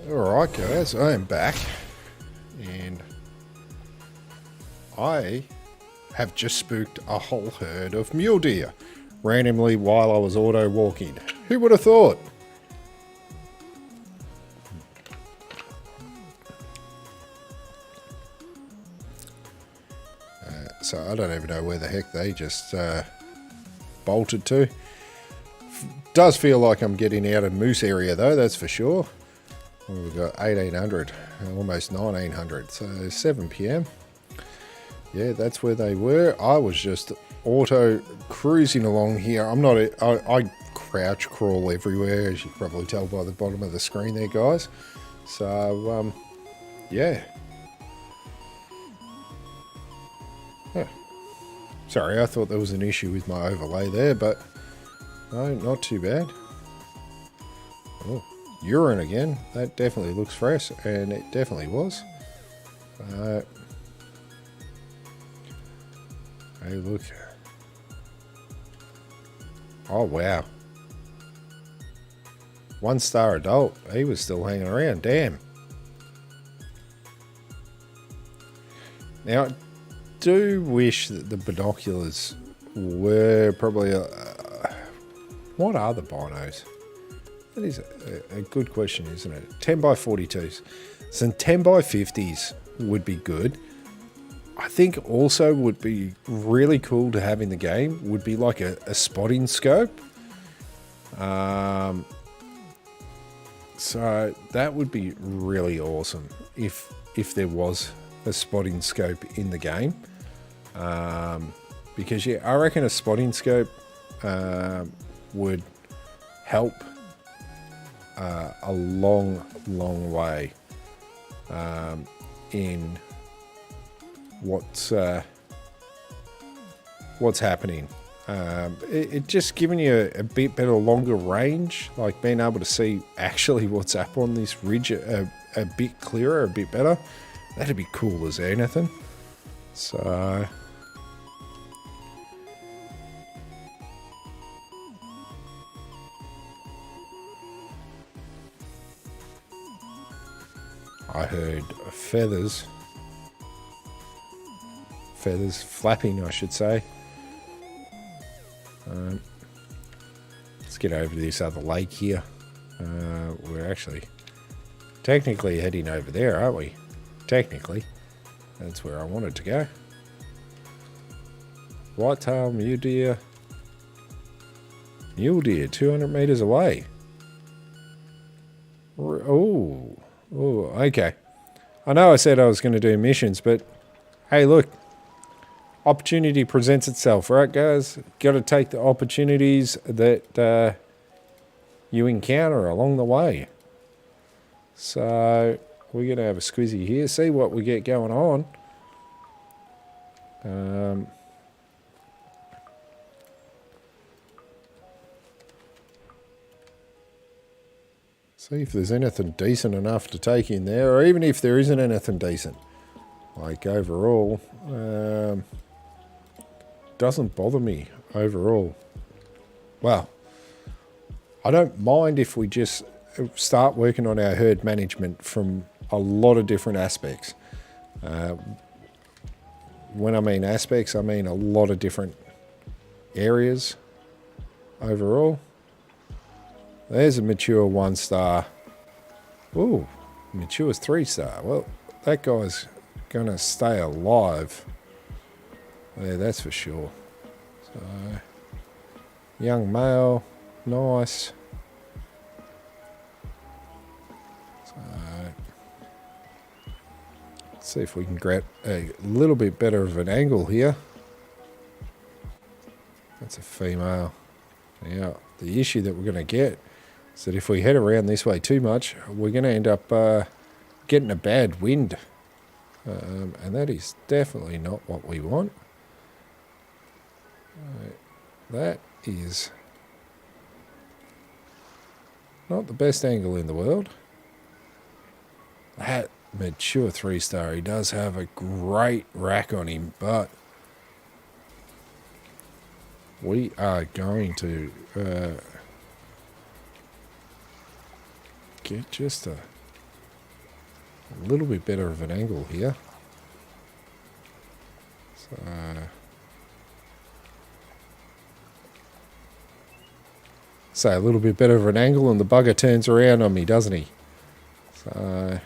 Alright guys, I am back and I have just spooked a whole herd of mule deer randomly while I was auto walking. Who would have thought? So I don't even know where the heck they just bolted to. Does feel like I'm getting out of moose area though, that's for sure. Well, we've got 1800, almost 1900, so 7 p.m. Yeah, that's where they were. I was just auto cruising along here. I crouch crawl everywhere, as you can probably tell by the bottom of the screen there, guys. So, yeah. Sorry, I thought there was an issue with my overlay there, but no, not too bad. Oh, urine again. That definitely looks fresh, and it definitely was. Hey, look. Oh, wow. 1-star adult. He was still hanging around. Damn. Now, I do wish that the binoculars were probably what are the binos? That is a good question, isn't it? 10 by 42s. Some 10 by 50s would be good. I think also would be really cool to have in the game would be like a spotting scope. So that would be really awesome if there was a spotting scope in the game. Because yeah, I reckon a spotting scope would help a long way in what's happening. It just giving you a bit better, longer range, like being able to see actually what's up on this ridge a bit clearer, a bit better. That'd be cool as anything. So I heard feathers flapping, I should say. Let's get over to this other lake here. We're actually technically heading over there, aren't we? Technically. That's where I wanted to go. Whitetail mule deer. Mule deer, 200 meters away. Oh, okay. I know I said I was going to do missions, but hey, look. Opportunity presents itself, right, guys? Got to take the opportunities that you encounter along the way. So we're going to have a squizzy here, see what we get going on. See if there's anything decent enough to take in there, or even if there isn't anything decent. Like overall, doesn't bother me overall. Well, I don't mind if we just start working on our herd management from a lot of different aspects. When I mean aspects, I mean a lot of different areas overall. There's a mature 1-star. Ooh, mature's 3-star. Well, that guy's gonna stay alive. Yeah, that's for sure. So, young male, nice. So, let's see if we can get a little bit better of an angle here. That's a female. Yeah, the issue that we're going to get is that if we head around this way too much, we're going to end up getting a bad wind. And that is definitely not what we want. That is not the best angle in the world. That mature 3-star, he does have a great rack on him, but we are going to get just a a little bit better of an angle here. So a little bit better of an angle, and the bugger turns around on me, doesn't he? So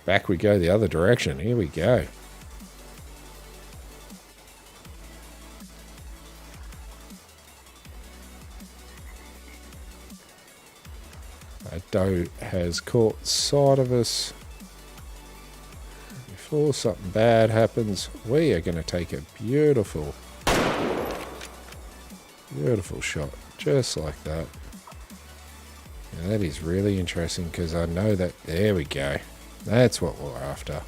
back we go the other direction. Here we go. That doe has caught sight of us. Before something bad happens, we are going to take a beautiful, beautiful shot, just like that. And that is really interesting because I know that, there we go. That's what we're after.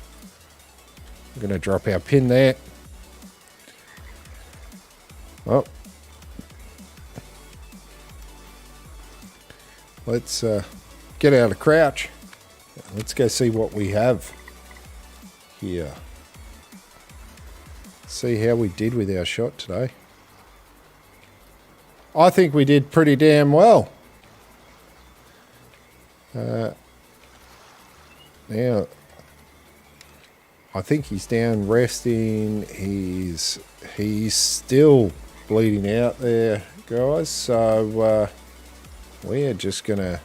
We're going to drop our pin there. Well, let's get out of crouch. Let's go see what we have here. See how we did with our shot today. I think we did pretty damn well. Now, I think he's down resting. He's still bleeding out there, guys. So we are just going to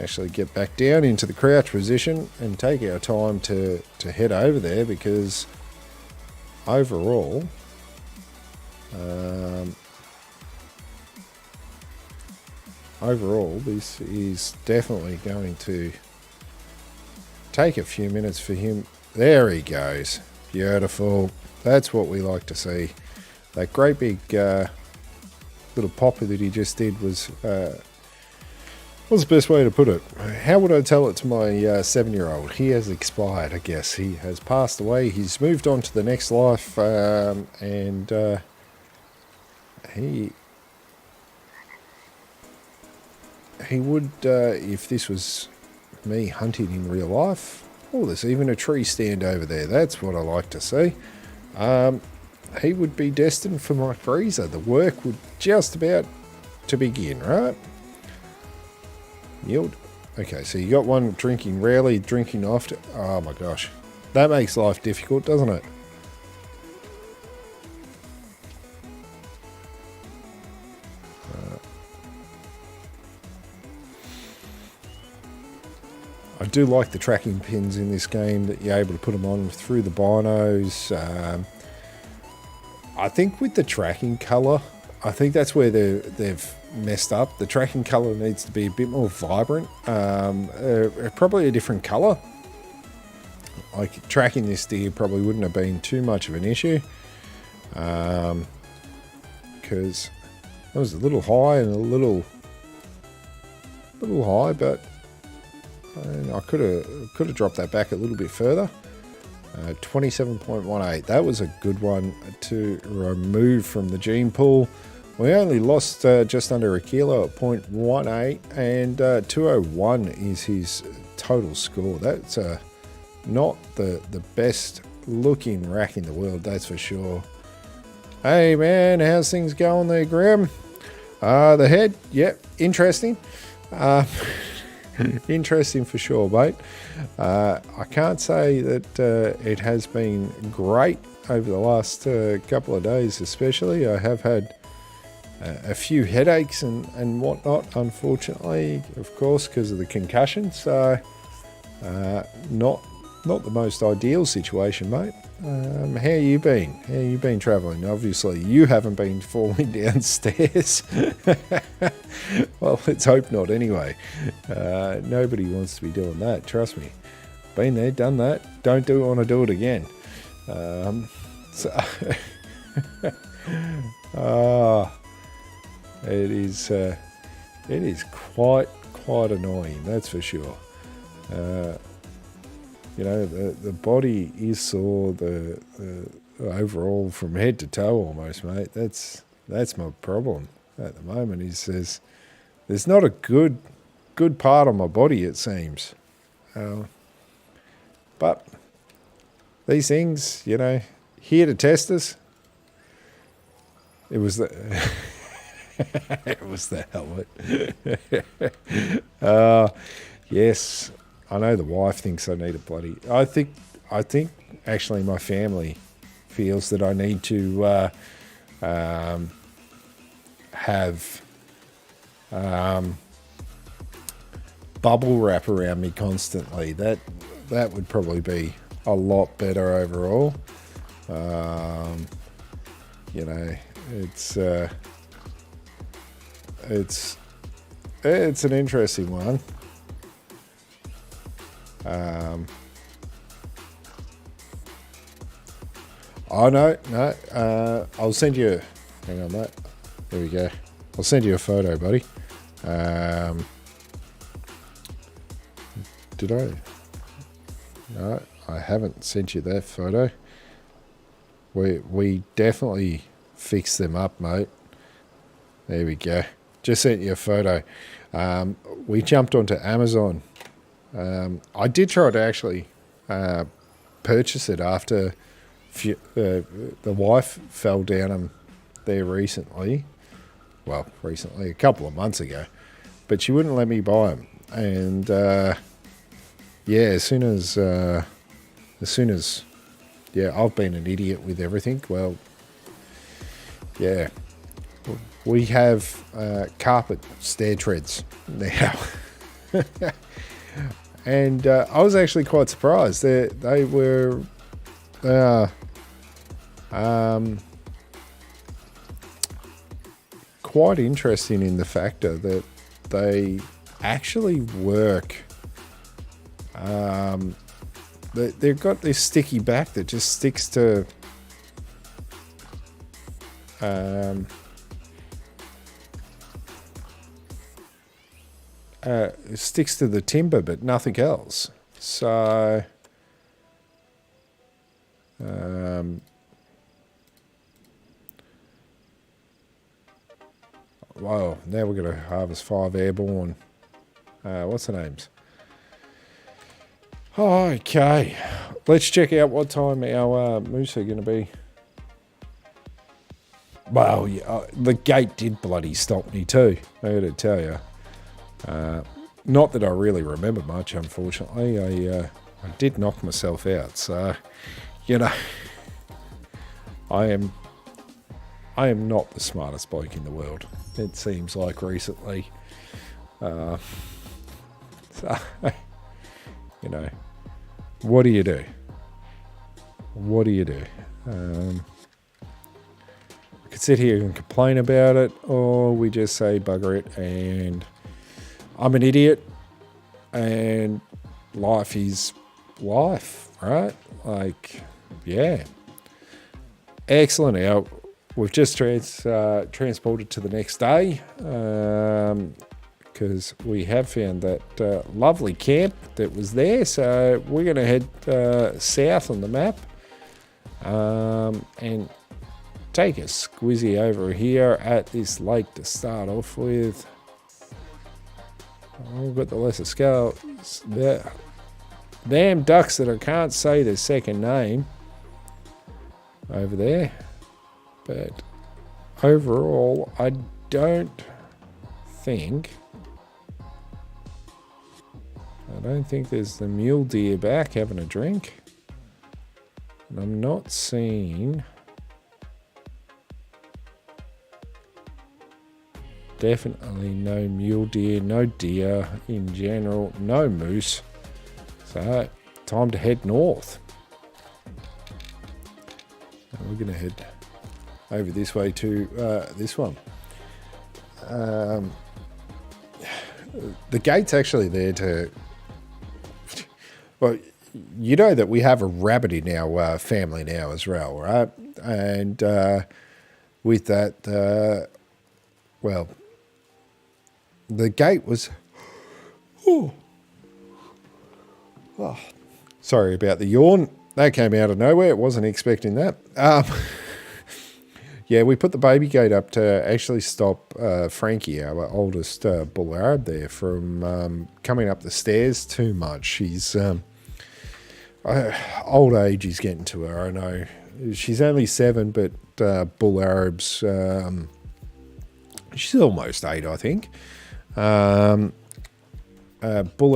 actually get back down into the crouch position and take our time to head over there, because overall this is definitely going to take a few minutes for him. There he goes. Beautiful. That's what we like to see. That great big little popper that he just did was what's the best way to put it? How would I tell it to my 7-year-old? He has expired, I guess. He has passed away. He's moved on to the next life, and he would, if this was me hunting in real life. Oh, there's even a tree stand over there. That's what I like to see. He would be destined for my freezer. The work would just about to begin, right? Yield. Okay, so you got one drinking rarely, drinking often. Oh my gosh. That makes life difficult, doesn't it? I do like the tracking pins in this game, that you're able to put them on through the binos. I think with the tracking colour, I think that's where they've messed up. The tracking colour needs to be a bit more vibrant. Probably a different colour. Like tracking this deer probably wouldn't have been too much of an issue. Because it was a little high and a little high, but I could have dropped that back a little bit further. 27.18. That was a good one to remove from the gene pool. We only lost just under a kilo at 0.18, and 201 is his total score. That's not the best looking rack in the world, that's for sure. Hey man, how's things going there, Graham? The head, yep, interesting. Interesting for sure, mate. I can't say that it has been great over the last couple of days, especially. I have had a few headaches and whatnot, unfortunately, of course, because of the concussion. So, not the most ideal situation, mate. How you been? How you been travelling? Obviously, you haven't been falling downstairs. Well, let's hope not anyway. Nobody wants to be doing that, trust me. Been there, done that. Don't want to do it again. It is quite annoying, that's for sure. You know, the body is sore, the overall from head to toe almost, mate. That's my problem at the moment. Is there's not a good part of my body, it seems. But these things, you know, here to test us. It was the it was the helmet. Yes, I know the wife thinks I need a bloody. I think actually my family feels that I need to have bubble wrap around me constantly. That would probably be a lot better overall. You know, it's an interesting one. Oh no, I'll send you. Hang on, mate. There we go. I'll send you a photo, buddy. Did I? No, I haven't sent you that photo. We definitely fixed them up, mate. There we go. Just sent you a photo. We jumped onto Amazon. I did try to actually purchase it after the wife fell down them there recently. Well, recently, a couple of months ago. But she wouldn't let me buy them. And yeah, as soon as yeah, I've been an idiot with everything. Well, yeah, we have carpet stair treads now. And I was actually quite surprised. They were quite interesting in the factor that they actually work. They've got this sticky back that just sticks to sticks to the timber, but nothing else. So wow, now we're going to harvest 5 airborne. What's the names? Okay, let's check out what time our moose are going to be. Well, yeah, the gate did bloody stop me too, I got to tell you. Not that I really remember much, unfortunately. I did knock myself out, so, you know, I am not the smartest bloke in the world, it seems like recently. So, you know, what do you do? What do you do? I could sit here and complain about it, or we just say bugger it and I'm an idiot and life is life, right? Like, yeah. Excellent. Now, we've just transported to the next day because we have found that lovely camp that was there. So we're going to head south on the map and take a squizzy over here at this lake to start off with. We've got the lesser scale. Damn ducks that I can't say their second name over there. But overall, I don't think there's the mule deer back having a drink. And I'm not seeing... Definitely no mule deer, no deer in general, no moose. So, time to head north. And we're going to head over this way to this one. The gate's actually there to... Well, you know that we have a rabbit in our family now as well, right? And with that, well... The gate was... Oh, sorry about the yawn. That came out of nowhere. Wasn't expecting that. Yeah, we put the baby gate up to actually stop Frankie, our oldest bull Arab there, from coming up the stairs too much. She's... old age is getting to her, I know. She's only 7, but bull Arabs. She's almost 8, I think. Bull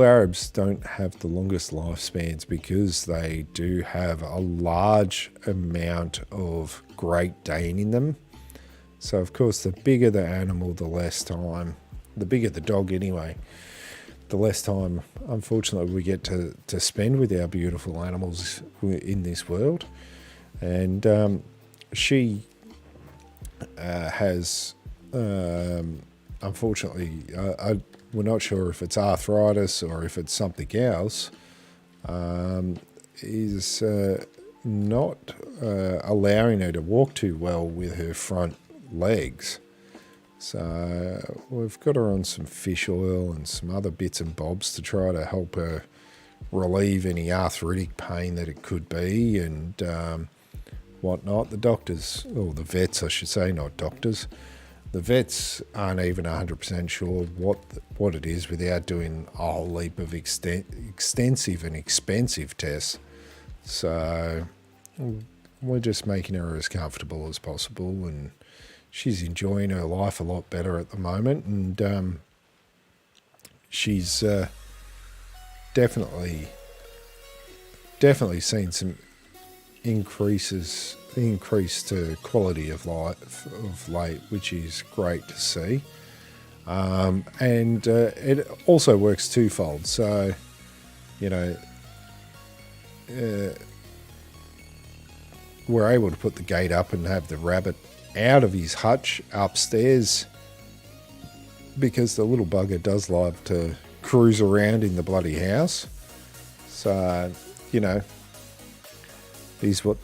Arabs don't have the longest lifespans because they do have a large amount of Great Dane in them. So, of course, the bigger the animal, the less time, the bigger the dog anyway, the less time, unfortunately, we get to spend with our beautiful animals in this world. And she has, unfortunately, we're not sure if it's arthritis or if it's something else, is not allowing her to walk too well with her front legs. So we've got her on some fish oil and some other bits and bobs to try to help her relieve any arthritic pain that it could be and whatnot. The doctors, or the vets I should say, not doctors, the vets aren't even 100% sure what it is without doing a whole heap of extensive and expensive tests. So we're just making her as comfortable as possible, and she's enjoying her life a lot better at the moment, and she's definitely seen some increased quality of life of late, which is great to see. And it also works twofold. So, we're able to put the gate up and have the rabbit out of his hutch upstairs, because the little bugger does love to cruise around in the bloody house. So, he's what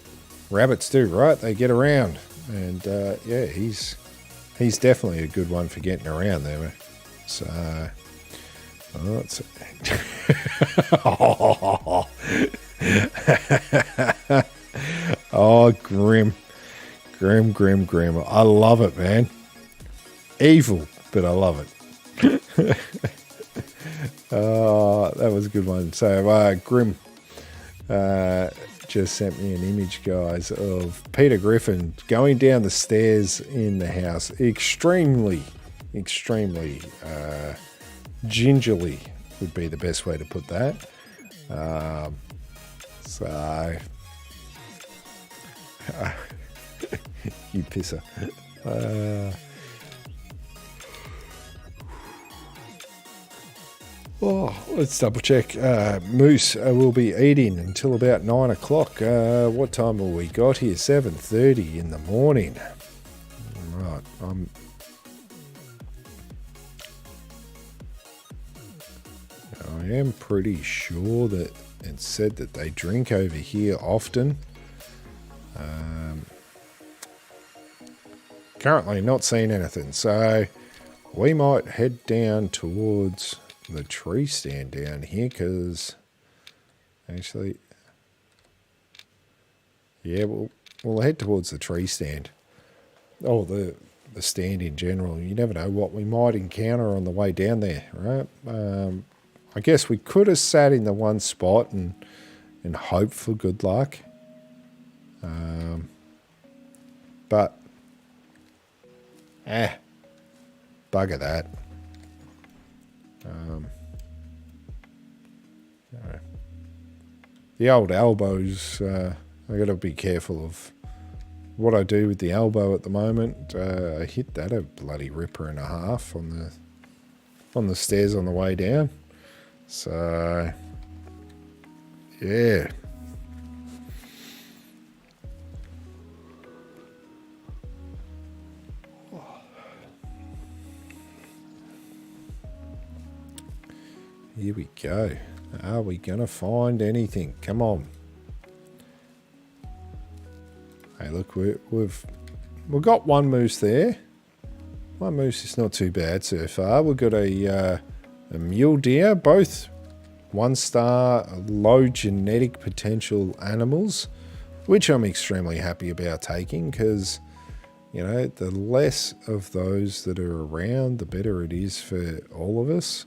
rabbits do, right? They get around, and yeah, he's definitely a good one for getting around there. So, oh, grim. I love it, man. Evil, but I love it. Oh, that was a good one. So, Grim just sent me an image, guys, of Peter Griffin going down the stairs in the house. Extremely gingerly would be the best way to put that. You pisser. Let's double check. Moose will be eating until about 9 o'clock. What time have we got here? 7:30 in the morning. Right. I am pretty sure that it said that they drink over here often. Currently not seeing anything, so we might head down towards the tree stand down here, because actually, yeah, we'll head towards the tree stand. Oh, the stand in general. You never know what we might encounter on the way down there, right? I guess we could have sat in the one spot and hope for good luck. But bugger that. The old elbows, I got to be careful of what I do with the elbow at the moment. I hit that a bloody ripper and a half on the stairs on the way down. So, yeah. Here we go. Are we going to find anything? Come on. Hey, look, we've got one moose there. One moose is not too bad so far. We've got a mule deer, both 1-star, low genetic potential animals, which I'm extremely happy about taking, because, the less of those that are around, the better it is for all of us.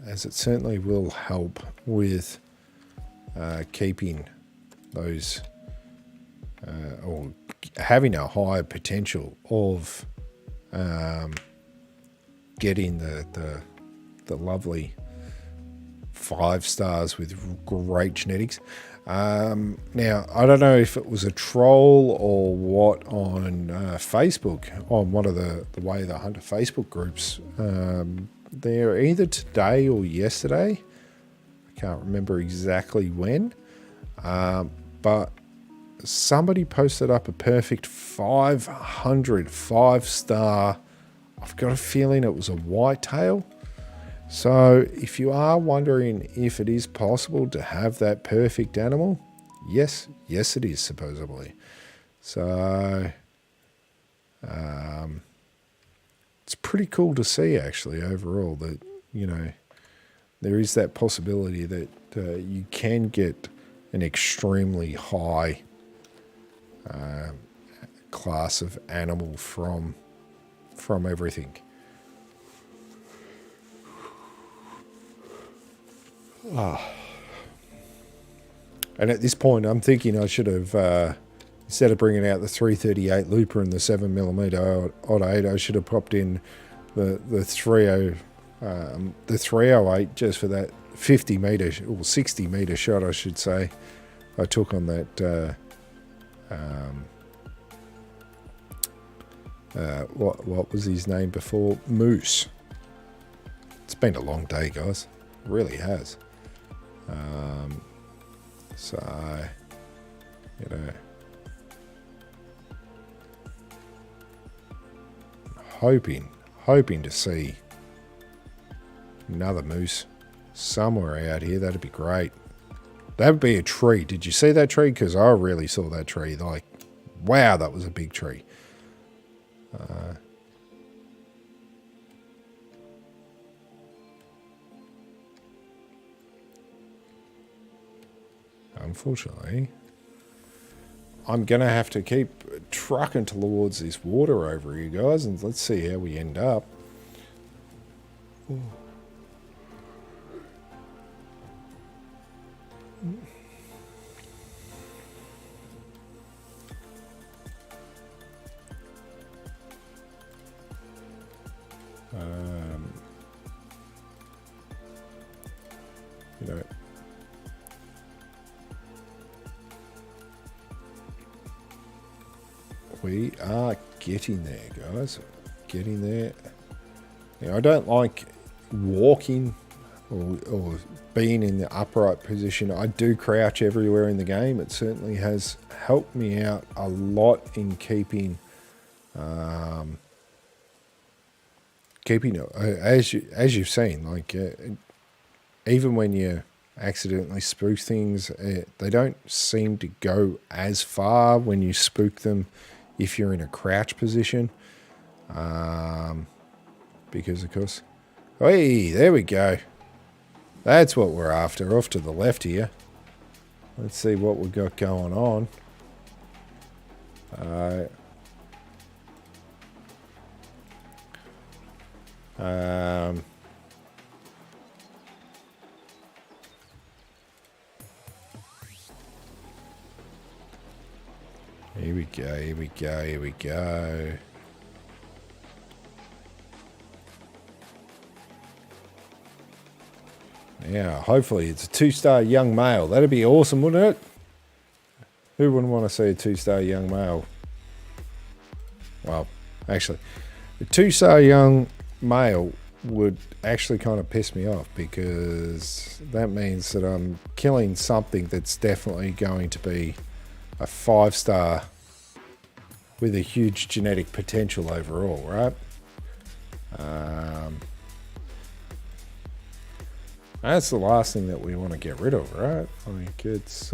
As it certainly will help with keeping those or having a higher potential of getting the lovely 5 stars with great genetics. Now, I don't know if it was a troll or what on Facebook, on one of the Way the Hunter Facebook groups. They're either today or yesterday. I can't remember exactly when. But somebody posted up a perfect 500 5-star. I've got a feeling it was a whitetail. So if you are wondering if it is possible to have that perfect animal, yes it is, supposedly. So it's pretty cool to see, actually, overall, that, you know, there is that possibility that you can get an extremely high class of animal from everything. And at this point, I'm thinking I should have, instead of bringing out the 338 looper and the 7mm odd 8, I should have popped in the 308 just for that 50 meter or 60 meter shot, I should say. I took on that. What was his name before? Moose. It's been a long day, guys. It really has. So, you know, hoping to see another moose somewhere out here. That'd be great. That would be a tree. Did you see that tree? Because I really saw that tree. Like, wow, that was a big tree. Unfortunately, I'm going to have to keep trucking towards this water over here, guys, and let's see how we end up. Ooh. You know, we are getting there, guys. Getting there. Now, I don't like walking or being in the upright position. I do crouch everywhere in the game. It certainly has helped me out a lot in keeping as you've seen, like even when you accidentally spook things, they don't seem to go as far when you spook them if you're in a crouch position, because of course, hey, there we go. That's what we're after. Off to the left here. Let's see what we've got going on. Here we go, here we go, here we go. Yeah, hopefully it's a 2-star young male. That'd be awesome, wouldn't it? Who wouldn't want to see a 2-star young male? Well, actually, a 2-star young male would actually kind of piss me off, because that means that I'm killing something that's definitely going to be a 5-star with a huge genetic potential overall, right? That's the last thing that we want to get rid of, right? Like, it's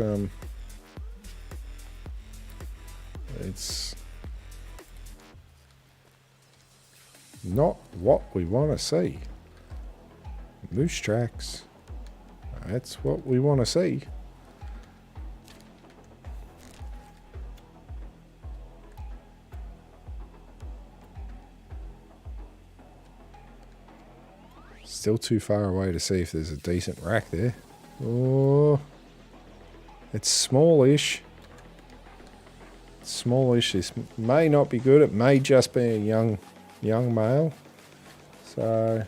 not what we want to see. Moose tracks. That's what we want to see. Still too far away to see if there's a decent rack there. Oh, it's smallish. smallish. This may not be good. It may just be a young male. So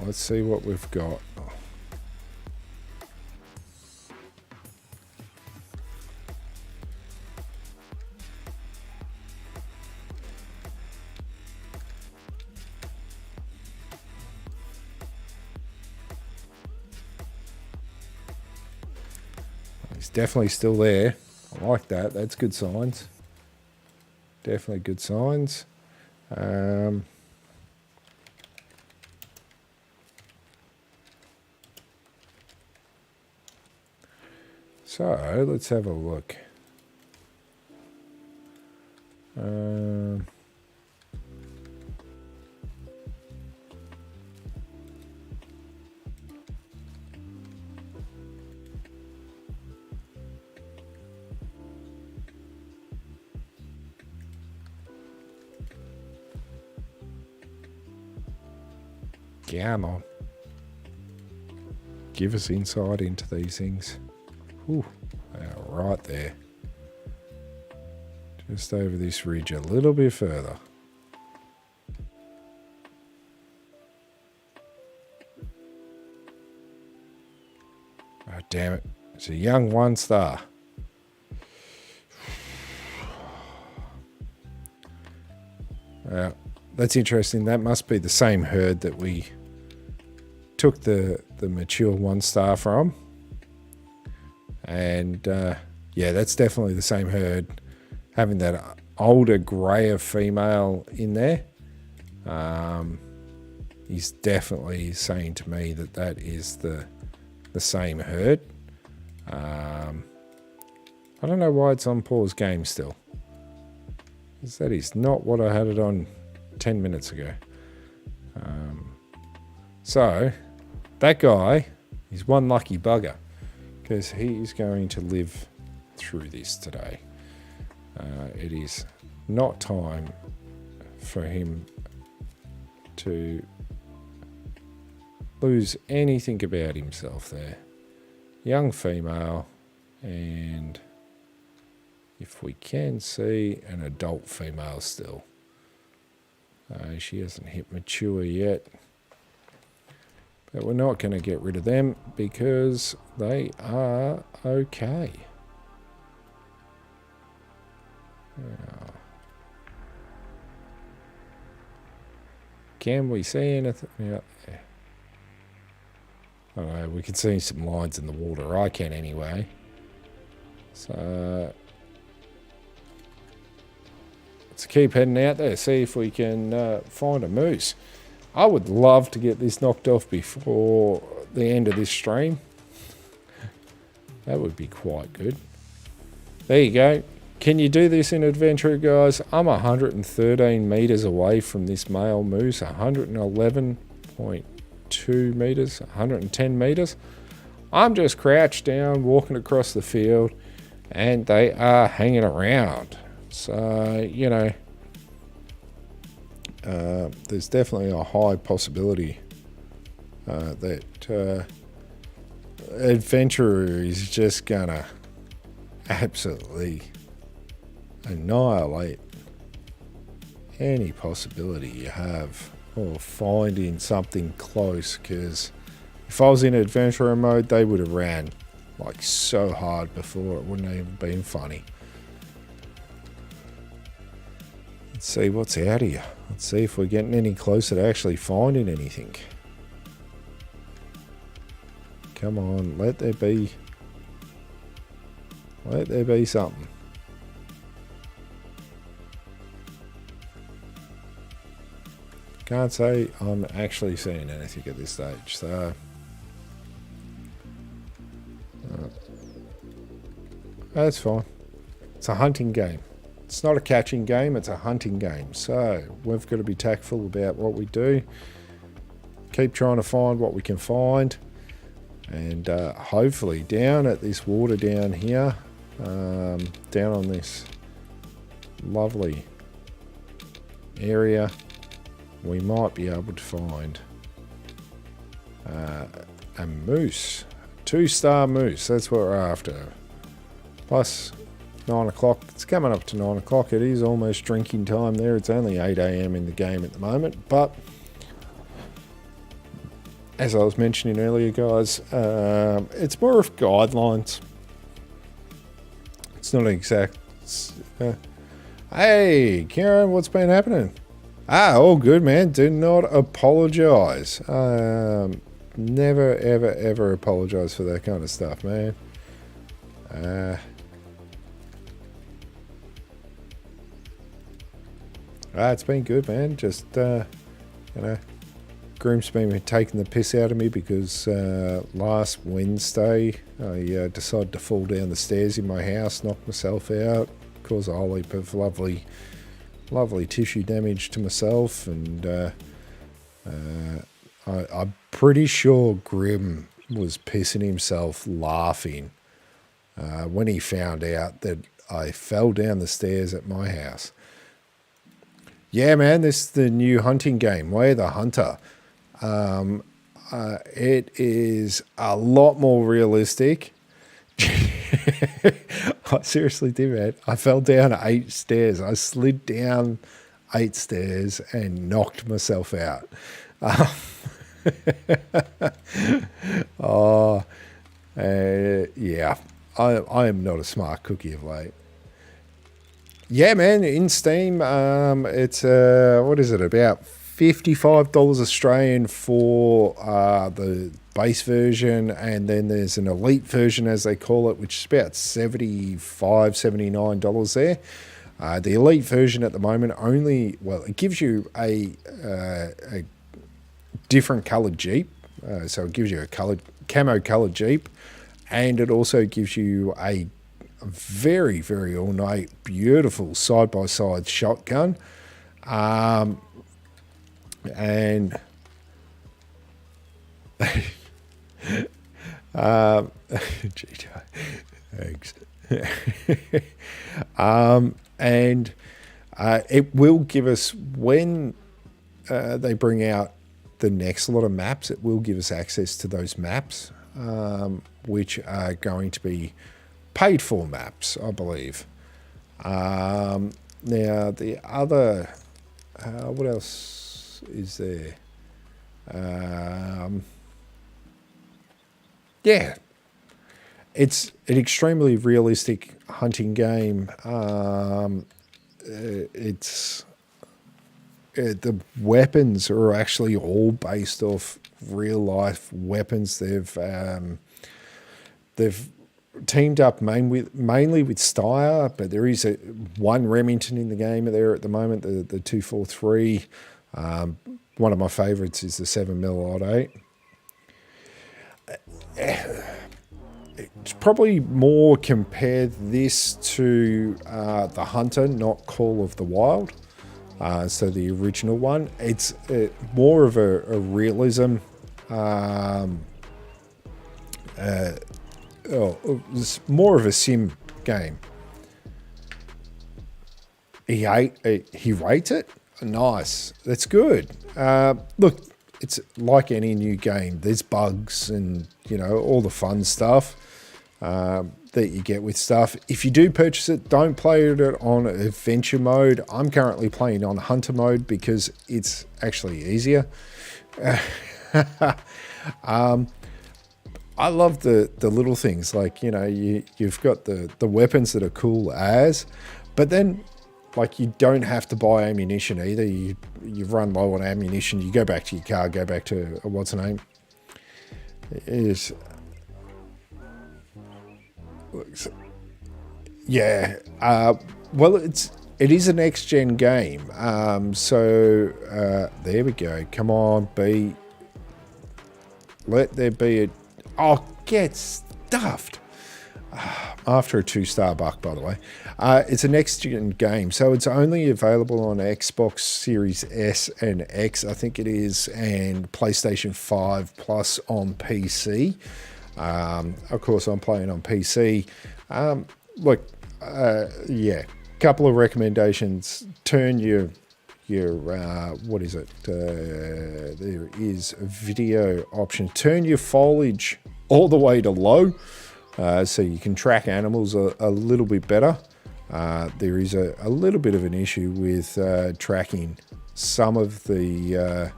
let's see what we've got. He's definitely still there. I like that. That's good signs. Definitely good signs. So let's have a look. Come on. Give us insight into these things. Ooh, right there. Just over this ridge a little bit further. Oh, damn it. It's a young 1 star. That's interesting. That must be the same herd that we took the mature 1 star from. And yeah, that's definitely the same herd, having that older, grayer female in there. He's definitely saying to me that that is the same herd. I don't know why it's on pause game still. Because that is not what I had it on 10 minutes ago. So that guy is one lucky bugger, because he is going to live through this today. It is not time for him to lose anything about himself there. Young female, and if we can see an adult female still. She hasn't hit mature yet. But we're not going to get rid of them because they are okay. Now, can we see anything? Yeah. I don't know, we can see some lines in the water. I can anyway. So let's keep heading out there, see if we can find a moose. I would love to get this knocked off before the end of this stream. That would be quite good. There you go. Can you do this in adventure, guys? I'm 113 meters away from this male moose. 111.2 meters, 110 meters. I'm just crouched down, walking across the field, and they are hanging around. So, you know, there's definitely a high possibility that adventurer is just gonna absolutely annihilate any possibility you have of finding something close, because if I was in adventurer mode, they would have ran like so hard before it wouldn't have even been funny. Let's see what's out here. Let's see if we're getting any closer to actually finding anything. Come on, let there be something. Can't say I'm actually seeing anything at this stage, so that's fine. It's a hunting game. It's not a catching game, it's a hunting game. So we've got to be tactful about what we do. Keep trying to find what we can find. And hopefully down at this water down here, down on this lovely area, we might be able to find a moose. 2-star moose, that's what we're after. Plus 9 o'clock, it's coming up to 9 o'clock. It is almost drinking time there. It's only 8 a.m. in the game at the moment, but as I was mentioning earlier, guys, it's more of guidelines. It's not exact. Hey, Kieran, what's been happening? All good, man. Do not apologise. Never, ever, ever apologise for that kind of stuff, man. It's been good, man. Just, Groom's been taking the piss out of me because last Wednesday I decided to fall down the stairs in my house, knock myself out, cause a whole heap of lovely tissue damage to myself, and I'm pretty sure Grim was pissing himself laughing when he found out that I fell down the stairs at my house. Yeah, man, this is the new hunting game, Way of the Hunter. It is a lot more realistic. I seriously did, man. I fell down 8 stairs. I slid down 8 stairs and knocked myself out. Yeah, I am not a smart cookie of late. Yeah, man, in Steam, it's, what is it, about $55 Australian for the base version, and then there's an elite version, as they call it, which is about $75, $79 there. The elite version at the moment only, well, it gives you a different coloured Jeep. So it gives you a camo coloured Jeep, and it also gives you a very, very ornate, beautiful side-by-side shotgun. And thanks. And it will give us, when they bring out the next lot of maps, it will give us access to those maps, which are going to be paid for maps, I believe. Now the other, what else is there? Yeah, it's an extremely realistic hunting game. The weapons are actually all based off real life weapons. They've teamed up mainly with Steyr, but there is one Remington in the game there at the moment, the 243. One of my favourites is the 7mm .8. It's probably more compare this to the Hunter, not Call of the Wild. So the original one. It's more of a realism. It's more of a sim game. He rates it? Nice. That's good. Look, it's like any new game. There's bugs and, all the fun stuff that you get with stuff. If you do purchase it, don't play it on adventure mode. I'm currently playing on hunter mode because it's actually easier. I love the little things, like, you've got the weapons that are cool but then, like, you don't have to buy ammunition either. You run low on ammunition, you go back to your car, go back to, what's her name? Well, it is a next gen game. So there we go. Come on, let there be a, get stuffed. After a 2-star buck, by the way. It's a next gen game, so it's only available on Xbox Series S and X, I think it is, and PlayStation 5 plus on PC. Of course, I'm playing on PC. look, yeah, couple of recommendations. Turn your what is it? There is a video option. Turn your foliage all the way to low, so you can track animals a little bit better. There is a little bit of an issue with tracking some of the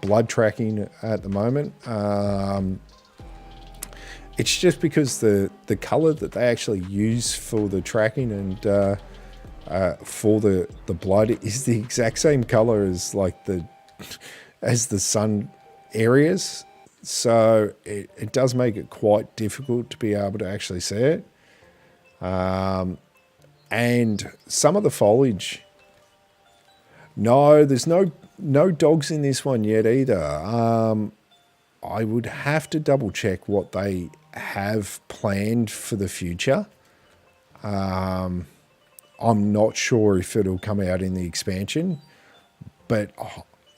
blood tracking at the moment. It's just because the color that they actually use for the tracking and for the blood is the exact same color as as the sun areas. So it does make it quite difficult to be able to actually see it. And some of the foliage, no, there's no dogs in this one yet either. I would have to double check what they have planned for the future. I'm not sure if it'll come out in the expansion, but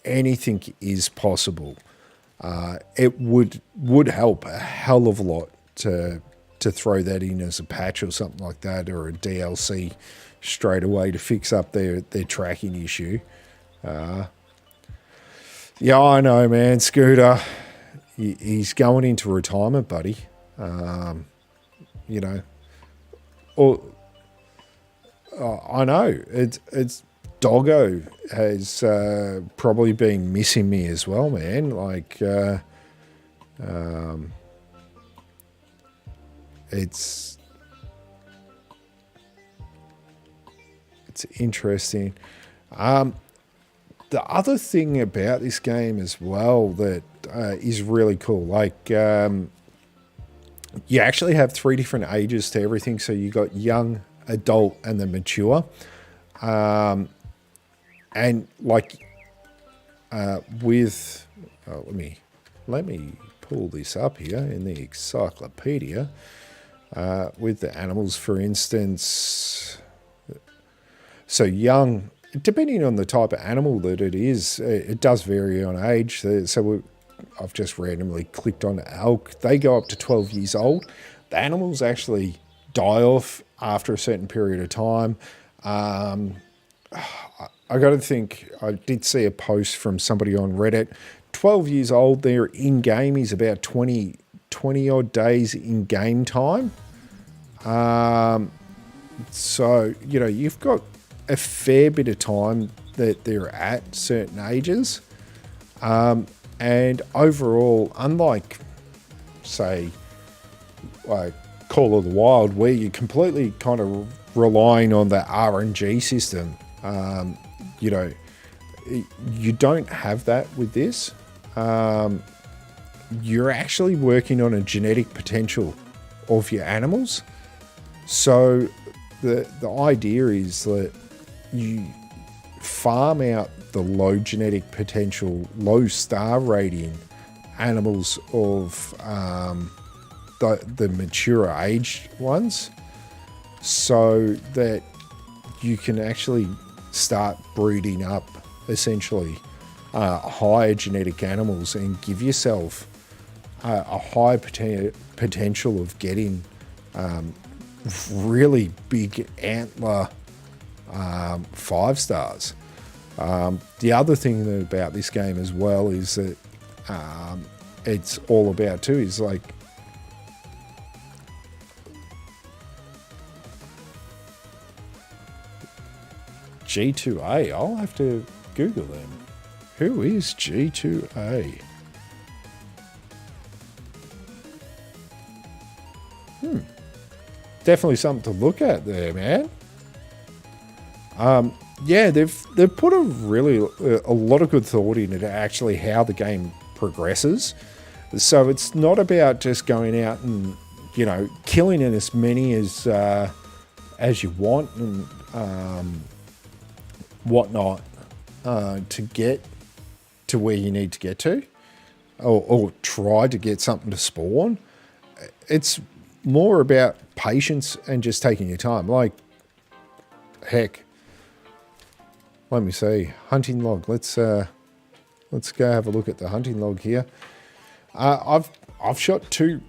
anything is possible. It would help a hell of a lot to throw that in as a patch or something like that, or a DLC straight away to fix up their tracking issue. Yeah, I know, man. Scooter, he's going into retirement, buddy. You know, or I know it's Doggo has probably been missing me as well, man. Like, it's interesting. The other thing about this game as well that is really cool, like you actually have 3 different ages to everything. So you got young, adult, and the mature. And like with let me pull this up here in the encyclopedia. With the animals, for instance, so young, depending on the type of animal that it is, it does vary on age. So I've just randomly clicked on elk. They go up to 12 years old. The animals actually die off after a certain period of time. I got to think, I did see a post from somebody on Reddit. 12 years old, their in-game is about 20 odd days in game time. So, you know, you've got a fair bit of time that they're at certain ages. And overall, unlike, say, like Call of the Wild, where you're completely kind of relying on the RNG system, you know, you don't have that with this. You're actually working on a genetic potential of your animals. So the idea is that you farm out the low genetic potential, low star rating animals of the mature aged ones, so that you can actually start breeding up essentially higher genetic animals and give yourself a high potential of getting really big antler 5 stars. The other thing about this game as well is that it's all about too is like G2A. I'll have to Google them. Who is G2A? Definitely something to look at there, man. Yeah, they've put a lot of good thought into actually how the game progresses. So it's not about just going out and, you know, killing in as many as you want and whatnot to get to where you need to get to, or try to get something to spawn. It's more about patience and just taking your time. Like, heck, let me see, hunting log. Let's go have a look at the hunting log here. I've shot two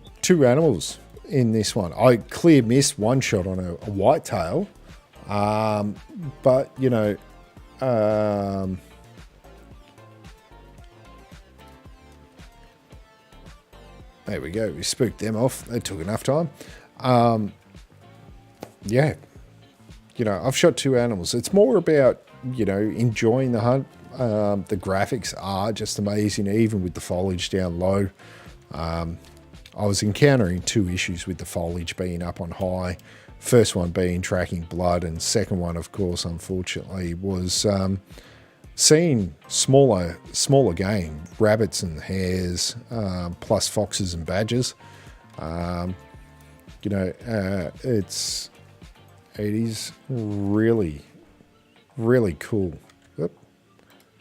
animals in this one. I clear missed one shot on a whitetail, but you know, there we go. We spooked them off. That took enough time. Yeah, you know, I've shot 2 animals. It's more about, you know, enjoying the hunt. The graphics are just amazing, even with the foliage down low. I was encountering 2 issues with the foliage being up on high. First one being tracking blood, and second one, of course, unfortunately, was seeing smaller game, rabbits and hares, plus foxes and badgers. You know, it is really, really cool. Oop,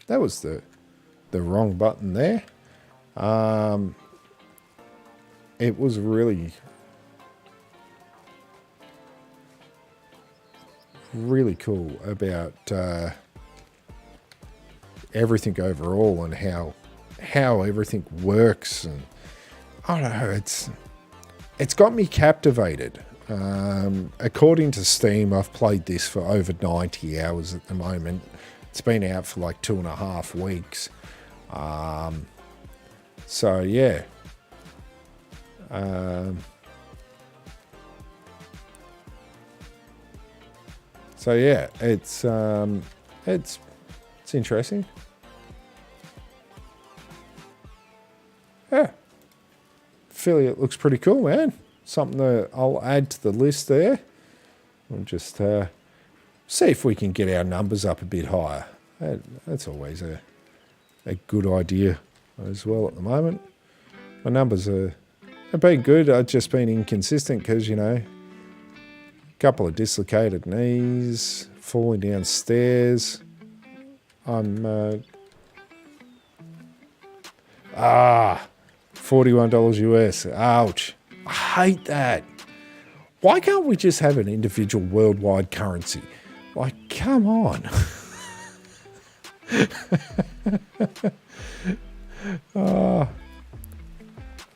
that was the wrong button there. It was really, really cool about everything overall and how everything works. And I don't know, it's got me captivated. According to Steam, I've played this for over 90 hours at the moment. It's been out for like 2.5 weeks. So yeah. So yeah, it's interesting. Yeah, affiliate looks pretty cool, man. Something that I'll add to the list there. We'll just see if we can get our numbers up a bit higher. That's always a good idea as well at the moment. My numbers have been good. I've just been inconsistent because, you know, a couple of dislocated knees, falling downstairs. I'm $41 US. Ouch. I hate that. Why can't we just have an individual worldwide currency? Like, come on.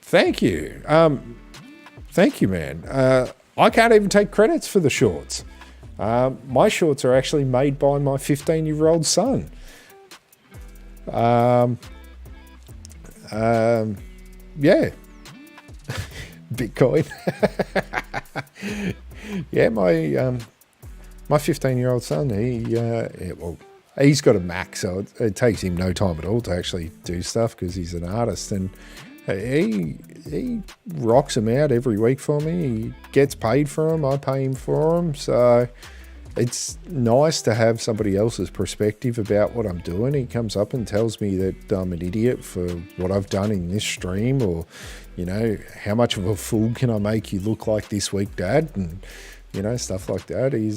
Thank you. Thank you, man. I can't even take credits for the shorts. My shorts are actually made by my 15-year-old son. Yeah. Bitcoin. Yeah, my 15-year-old son, he's got a Mac, so it takes him no time at all to actually do stuff because he's an artist, and he rocks them out every week for me. He gets paid for them. I pay him for them. So it's nice to have somebody else's perspective about what I'm doing. He comes up and tells me that I'm an idiot for what I've done in this stream, or, you know, how much of a fool can I make you look like this week, Dad? And, you know, stuff like that. He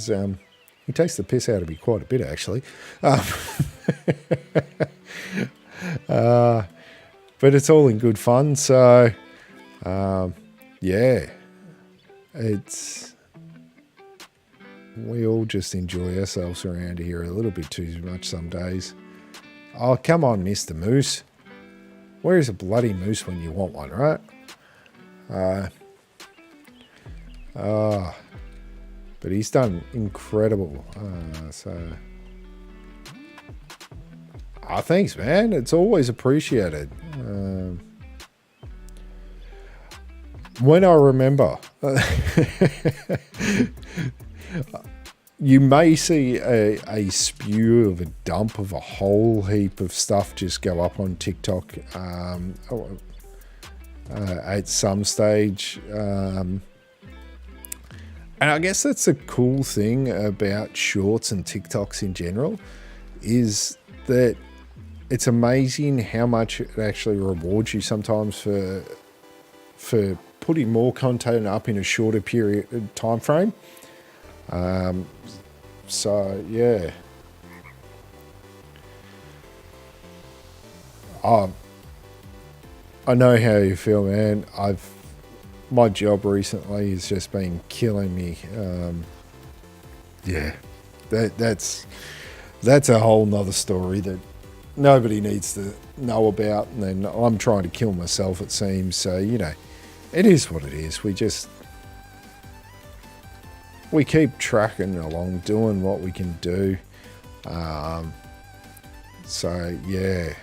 takes the piss out of me quite a bit, actually. But it's all in good fun. So, yeah, we all just enjoy ourselves around here a little bit too much some days. Oh, come on, Mr. Moose. Where's a bloody moose when you want one, right? But he's done incredible. Thanks, man. It's always appreciated. When I remember, you may see a spew of a dump of a whole heap of stuff just go up on TikTok at some stage. And I guess that's the cool thing about shorts and TikToks in general, is that it's amazing how much it actually rewards you sometimes for putting more content up in a shorter period time frame. So yeah, I know how you feel, man. My job recently has just been killing me. Yeah, that's a whole nother story that nobody needs to know about, and then I'm trying to kill myself, it seems. So, you know, it is what it is. We just we keep tracking along, doing what we can do. So yeah,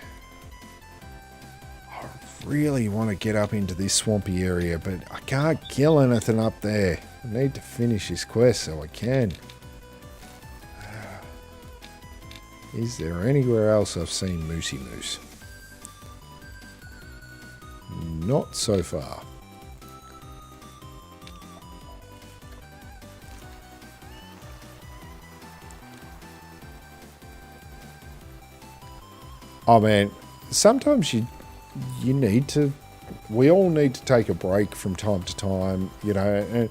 I really want to get up into this swampy area, but I can't kill anything up there. I need to finish this quest so I can. Is there anywhere else I've seen Moosey Moose? Not so far. Oh man, sometimes you need to, we all need to take a break from time to time, you know, and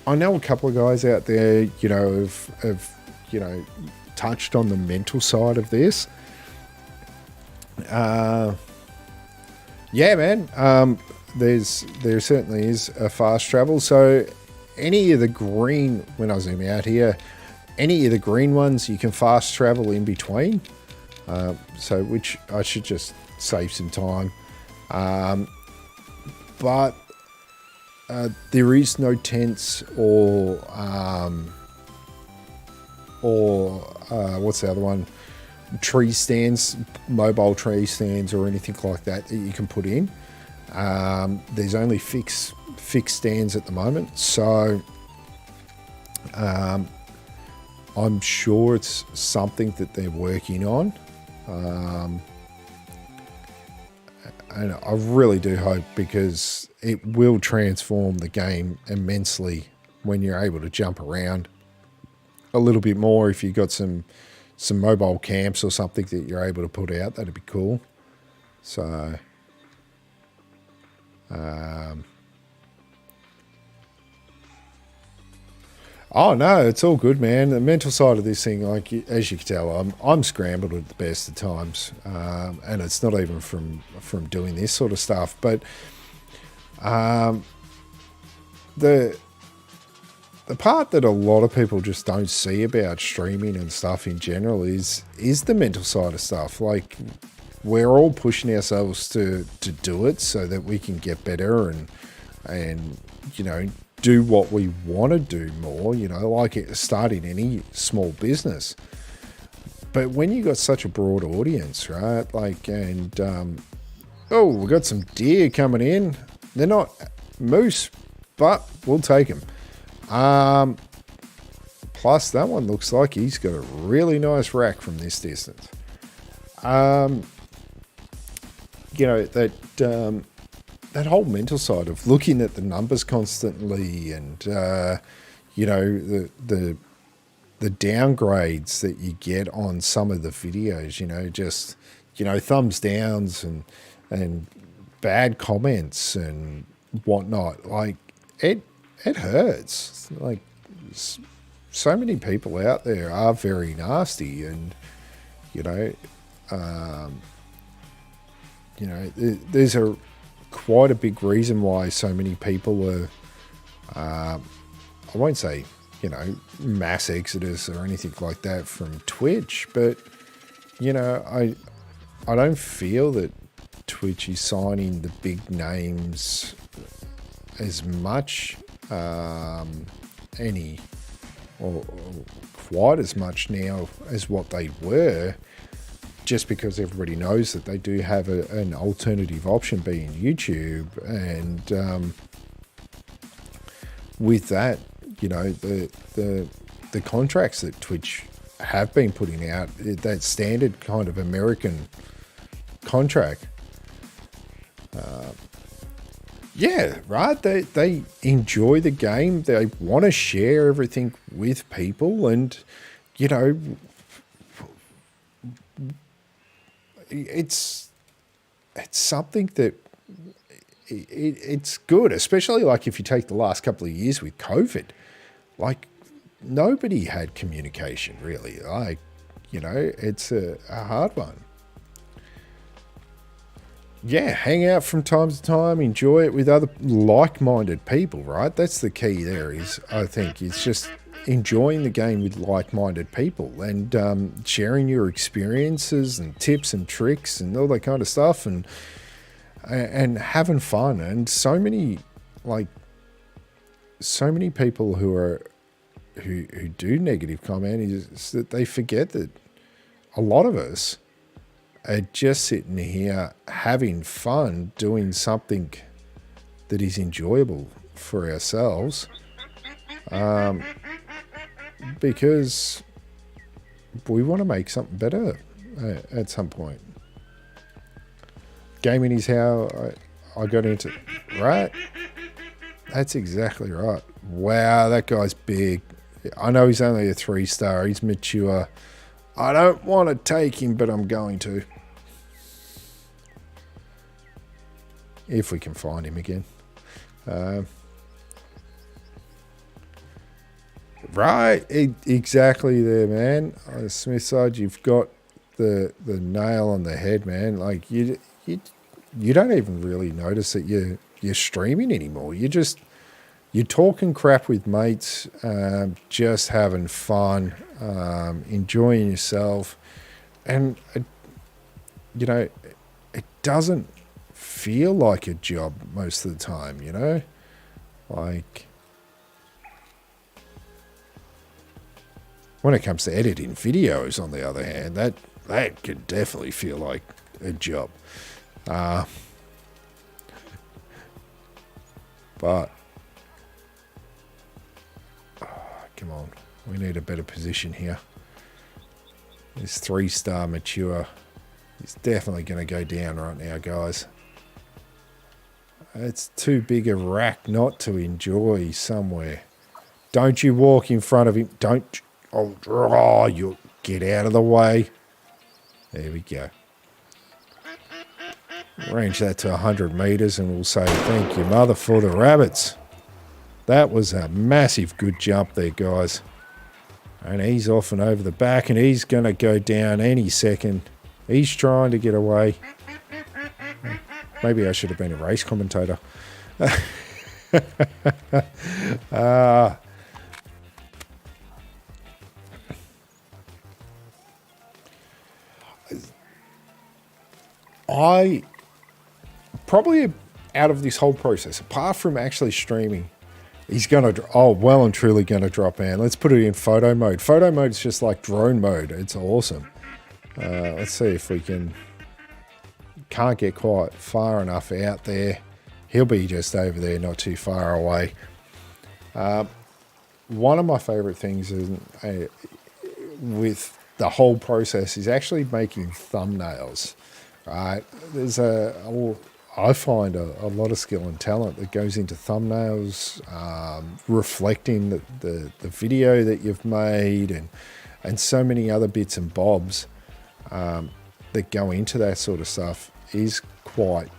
I know a couple of guys out there, you know, have you know, touched on the mental side of this. Yeah, man, there certainly is a fast travel. So any of the green, when I zoom out here, any of the green ones you can fast travel in between. So which I should just save some time. But there is no tents or what's the other one? Tree stands, mobile tree stands, or anything like that you can put in. There's only fixed stands at the moment, so I'm sure it's something that they're working on. And I really do hope, because it will transform the game immensely when you're able to jump around a little bit more. If you've got some mobile camps or something that you're able to put out, that'd be cool. So, oh no, it's all good, man. The mental side of this thing, like as you can tell, I'm scrambled at the best of times, and it's not even from doing this sort of stuff. But the part that a lot of people just don't see about streaming and stuff in general is the mental side of stuff. Like, we're all pushing ourselves to do it so that we can get better and you know, do what we want to do more, you know, like starting any small business. But when you got such a broad audience, right? Like, and oh, we got some deer coming in. They're not moose, but we'll take them. Plus that one looks like he's got a really nice rack from this distance. You know, that whole mental side of looking at the numbers constantly, and you know, the downgrades that you get on some of the videos, you know, just, you know, thumbs downs and bad comments and whatnot, like it hurts. Like, so many people out there are very nasty, and you know, there's quite a big reason why so many people are, I won't say, you know, mass exodus or anything like that from Twitch, but you know, I don't feel that Twitch is signing the big names as much, or quite as much now as what they were, just because everybody knows that they do have an alternative option being YouTube. And with that, you know, the contracts that Twitch have been putting out, that standard kind of American contract, yeah, right. They enjoy the game. They want to share everything with people, and you know, it's something that it's good, especially like if you take the last couple of years with COVID, like nobody had communication really. Like, you know, it's a hard one. Yeah, hang out from time to time, enjoy it with other like-minded people, right? That's the key there, is, I think, it's just enjoying the game with like-minded people, and sharing your experiences and tips and tricks and all that kind of stuff, and having fun. And so many, like, so many people who do negative comment is that they forget that a lot of us are just sitting here having fun doing something that is enjoyable for ourselves, because we want to make something better at some point. Gaming is how I got into, right? That's exactly right. Wow, that guy's big. I know he's only a 3-star. He's mature. I don't want to take him, but I'm going to. If we can find him again. Right, exactly there, man. On the Smith side, you've got the nail on the head, man. Like you don't even really notice that you're streaming anymore. You're talking crap with mates, just having fun, enjoying yourself, and it doesn't feel like a job most of the time. Like when it comes to editing videos, on the other hand, that can definitely feel like a job. But come on, we need a better position here. This 3-star mature is definitely going to go down right now, guys. It's too big a rack not to enjoy somewhere. Don't you walk in front of him. Don't. Oh, you get out of the way. There we go. Range that to 100 meters and we'll say thank you, mother, for the rabbits. That was a massive good jump there, guys. And he's off and over the back, and he's going to go down any second. He's trying to get away. Maybe I should have been a race commentator. I probably, out of this whole process, apart from actually streaming, he's going to, well and truly going to drop in. Let's put it in photo mode. Photo mode is just like drone mode. It's awesome. Let's see if we can't get quite far enough out there. He'll be just over there, not too far away. One of my favorite things with the whole process is actually making thumbnails. Right, there's I find a lot of skill and talent that goes into thumbnails, reflecting the video that you've made, and so many other bits and bobs that go into that sort of stuff is quite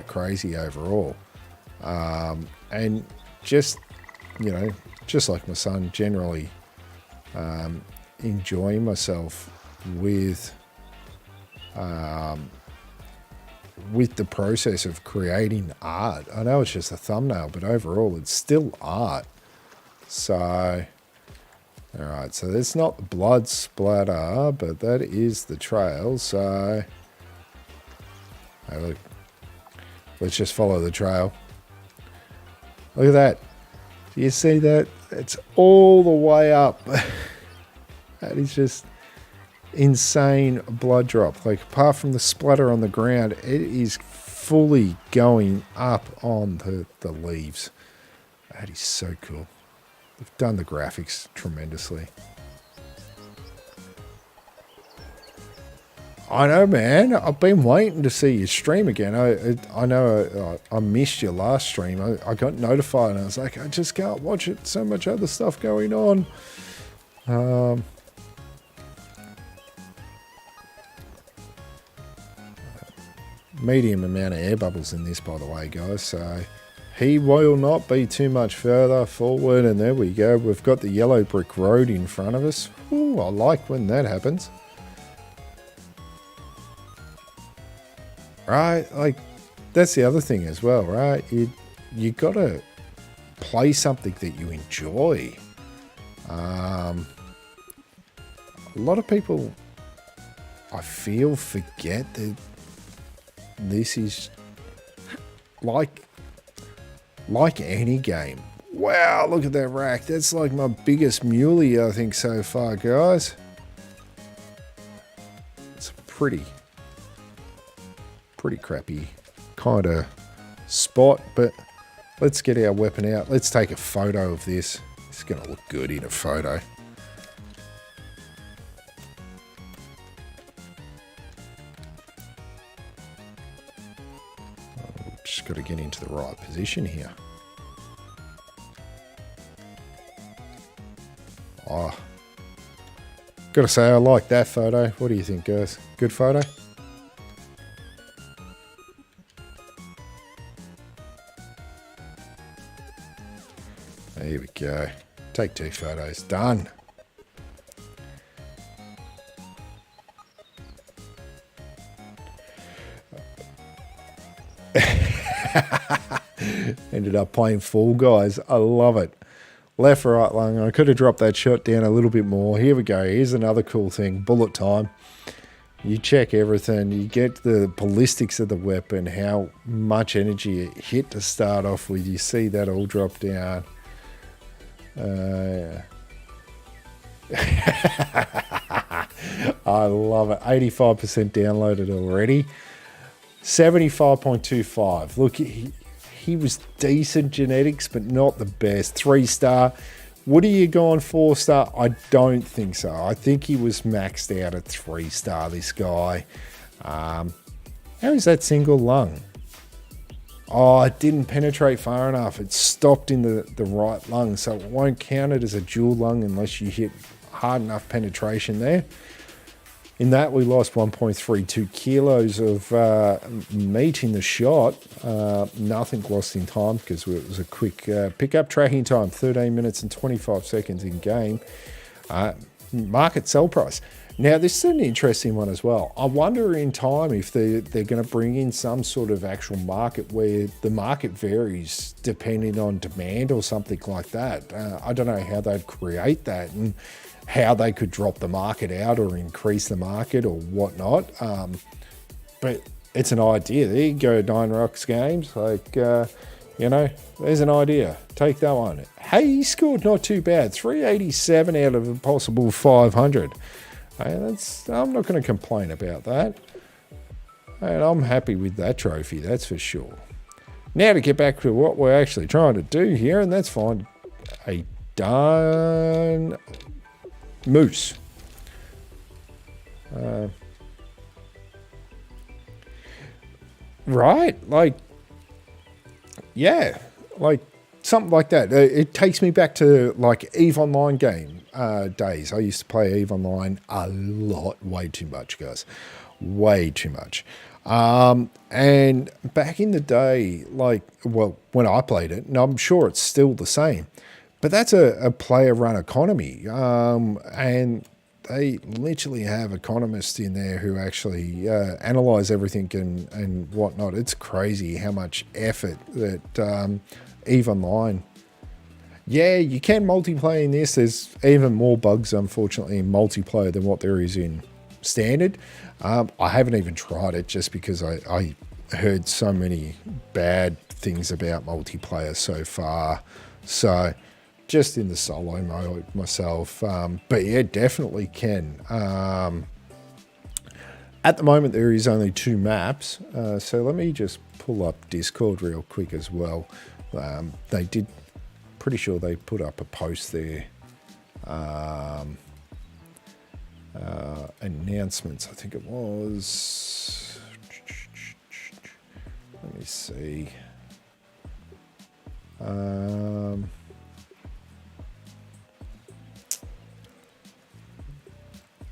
crazy overall. And just like my son, generally enjoying myself with the process of creating art. I know it's just a thumbnail, but overall it's still art. So, all right, so that's not the blood splatter, but that is the trail. So, hey, look, let's just follow the trail. Look at that. Do you see that? It's all the way up. That is just insane blood drop. Like, apart from the splatter on the ground, it is fully going up on the leaves. That is so cool. They've done the graphics tremendously. I know, man. I've been waiting to see you stream again. I know I missed your last stream. I got notified and I was like, I just can't watch it. So much other stuff going on. Medium amount of air bubbles in this, by the way, guys. So he will not be too much further forward. And there we go. We've got the yellow brick road in front of us. Ooh, I like when that happens. Right, like that's the other thing as well, right? You got to play something that you enjoy. A lot of people, I feel, forget that this is like any game. Wow, look at that rack. That's like my biggest muley, I think, so far, guys. It's pretty crappy kind of spot, but let's get our weapon out. Let's take a photo of this. It's going to look good in a photo. Just got to get into the right position here. Oh, got to say I like that photo. What do you think, guys? Good photo? There we go. Take 2 photos. Done. Ended up playing Fall Guys. I love it. Left, right lung. I could have dropped that shot down a little bit more. Here we go. Here's another cool thing. Bullet time. You check everything. You get the ballistics of the weapon, how much energy it hit to start off with. You see that all drop down. I love it. 85% downloaded already. 75.25. Look, he was decent genetics, but not the best. 3-star. Would he have gone 4-star? I don't think so. I think he was maxed out at 3-star, this guy. How is that single lung? Oh, it didn't penetrate far enough. It stopped in the right lung, so it won't count it as a dual lung unless you hit hard enough penetration there. In that, we lost 1.32 kilos of meat in the shot. Nothing lost in time because it was a quick pickup. Tracking time, 13 minutes and 25 seconds in game. Market sell price. Now, this is an interesting one as well. I wonder in time if they're going to bring in some sort of actual market where the market varies depending on demand or something like that. I don't know how they'd create that and how they could drop the market out or increase the market or whatnot. But it's an idea. There you go, Nine Games. Like, there's an idea. Take that one. Hey, he scored not too bad. 387 out of a possible 500. Hey, I'm not going to complain about that. And I'm happy with that trophy, that's for sure. Now to get back to what we're actually trying to do here, and that's find a darn moose. Right? Like, yeah, like something like that. It takes me back to like EVE Online game days. I used to play EVE Online a lot, way too much, guys. Way too much. And back in the day, like, well, when I played it, and I'm sure it's still the same, but that's a player-run economy. And they literally have economists in there who actually analyze everything and whatnot. It's crazy how much effort that EVE Online. Yeah, you can multiplayer in this. There's even more bugs, unfortunately, in multiplayer than what there is in standard. I haven't even tried it just because I heard so many bad things about multiplayer so far. So just in the solo mode myself. But yeah, definitely can. At the moment, there is only 2 maps. So let me just pull up Discord real quick as well. They did, pretty sure they put up a post there. Announcements, I think it was. Let me see.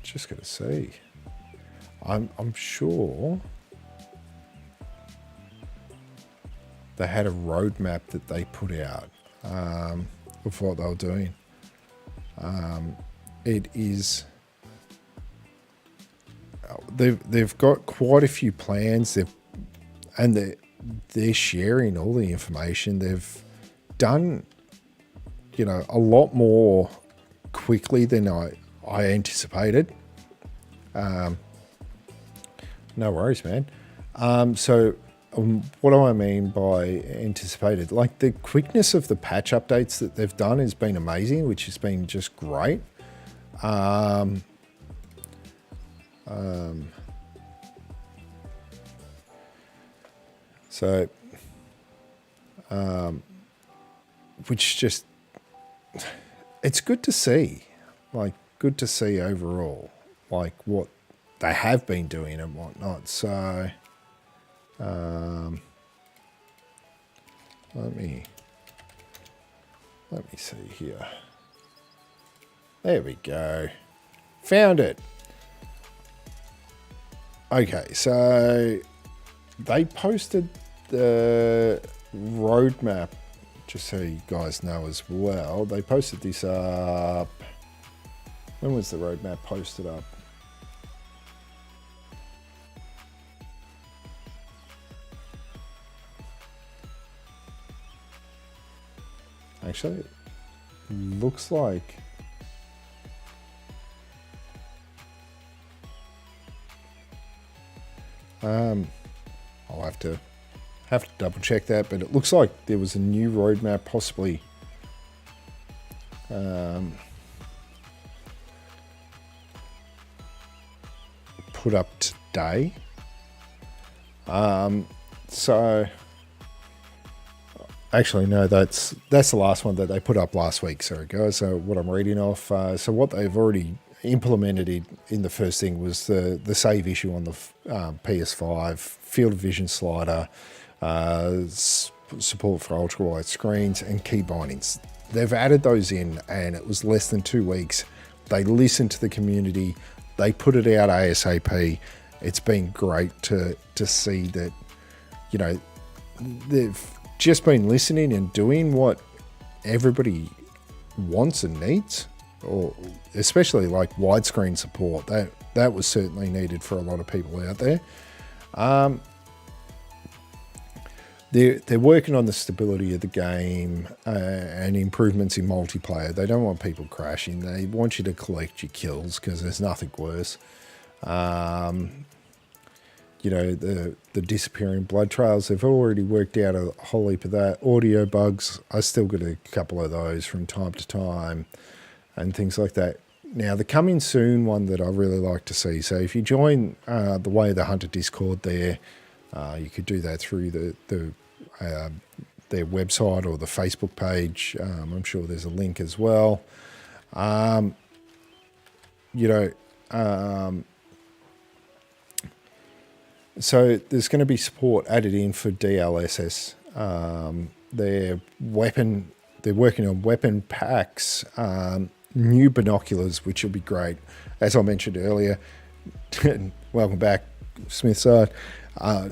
Just gotta see. I'm sure they had a roadmap that they put out of what they were doing. It is. They've got quite a few plans. They're sharing all the information. They've done, a lot more quickly than I anticipated. No worries, man. So what do I mean by anticipated? Like the quickness of the patch updates that they've done has been amazing, which has been just great. So, which just, it's good to see, like good to see overall, like what they have been doing and whatnot. So, let me see here. There we go. Found it. Okay, so they posted the roadmap, just so you guys know as well. They posted this up. When was the roadmap posted up? Actually, it looks like I'll have to double check that, but it looks like there was a new roadmap possibly put up today. So actually no, that's the last one that they put up last week. Sorry guys. So what I'm reading off, so what they've already implemented in the first thing was the save issue on the PS5, field of vision slider, support for ultra wide screens, and key bindings. They've added those in, and it was less than 2 weeks. They listened to the community. They put it out ASAP. It's been great to see that, you know, they've just been listening and doing what everybody wants and needs, or especially like widescreen support. That was certainly needed for a lot of people out there. They're working on the stability of the game and improvements in multiplayer. They don't want people crashing. They want you to collect your kills because there's nothing worse. You know, the disappearing blood trails, they've already worked out a whole heap of that. Audio bugs, I still get a couple of those from time to time and things like that. Now, the coming soon one that I really like to see. So if you join the Way of the Hunter Discord there, you could do that through their website or the Facebook page. I'm sure there's a link as well. So there's going to be support added in for DLSS. They're working on weapon packs, new binoculars, which will be great. As I mentioned earlier, welcome back, Smithside.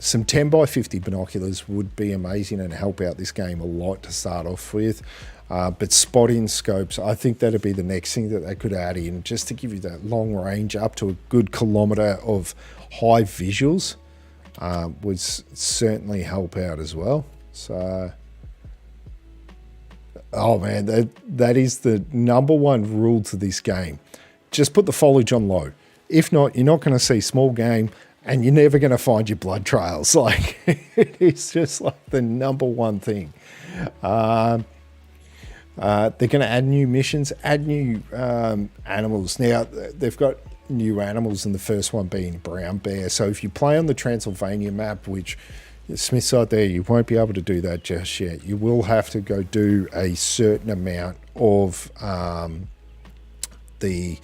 Some 10x50 binoculars would be amazing and help out this game a lot to start off with. But spotting scopes, I think that'd be the next thing that they could add in, just to give you that long range up to a good kilometre of high visuals. Would certainly help out as well. So, oh man, that is the number one rule to this game. Just put the foliage on low. If not, you're not going to see small game, and you're never going to find your blood trails. Like, it's just like the number one thing. They're going to add new missions, add new animals. Now, they've got new animals, and the first one being brown bear. So if you play on the Transylvania map, which Smithside there, you won't be able to do that just yet. You will have to go do a certain amount of the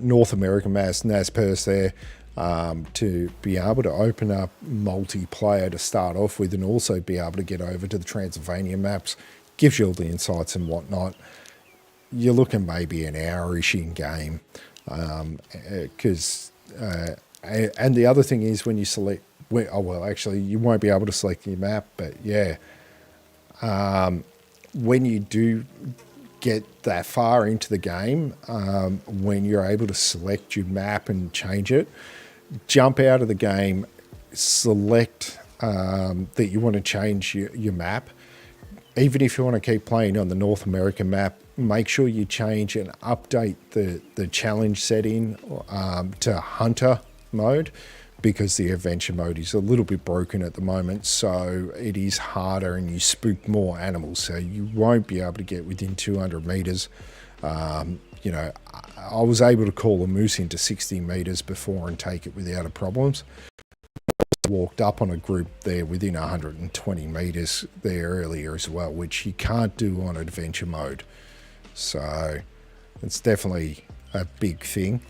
North American maps, NASPERS there, to be able to open up multiplayer to start off with, and also be able to get over to the Transylvania maps. Gives you all the insights and whatnot. You're looking maybe an hour-ish in game, because and the other thing is when you select, actually you won't be able to select your map, but yeah, when you do get that far into the game, when you're able to select your map and change it, jump out of the game, select that you want to change your map. Even if you want to keep playing on the North American map, make sure you change and update the challenge setting to hunter mode, because the adventure mode is a little bit broken at the moment, so it is harder and you spook more animals, so you won't be able to get within 200 meters. You know, I was able to call a moose into 60 meters before and take it without a problems. Walked up on a group there within 120 meters there earlier as well, which you can't do on adventure mode. So it's definitely a big thing.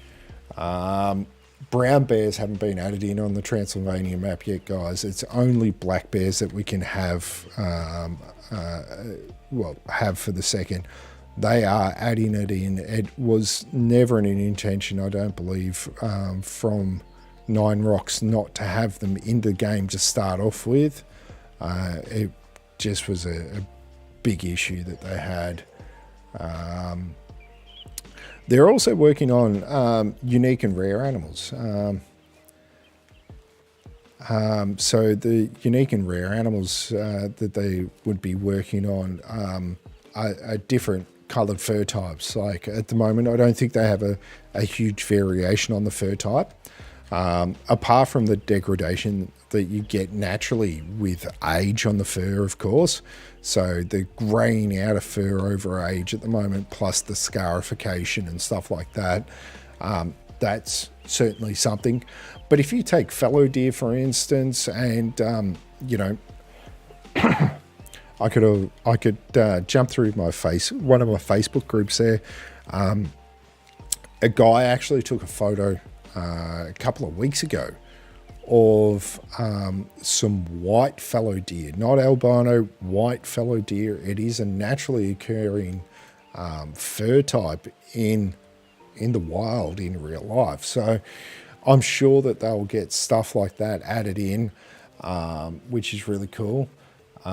Brown bears haven't been added in on the Transylvania map yet, guys. It's only black bears that we can have, have for the second. They are adding it in. It was never an intention, I don't believe, from Nine Rocks not to have them in the game to start off with. It just was a big issue that they had. They're also working on unique and rare animals. So the unique and rare animals that they would be working on are different coloured fur types. Like at the moment, I don't think they have a huge variation on the fur type. Apart from the degradation that you get naturally with age on the fur, of course. So the graying out of fur over age at the moment, plus the scarification and stuff like that, that's certainly something. But if you take fallow deer, for instance, and, you know, I could jump through one of my Facebook groups there. A guy actually took a photo a couple of weeks ago of some white fallow deer, not albino, white fallow deer. It is a naturally occurring fur type in the wild, in real life. So I'm sure that they'll get stuff like that added in, which is really cool. You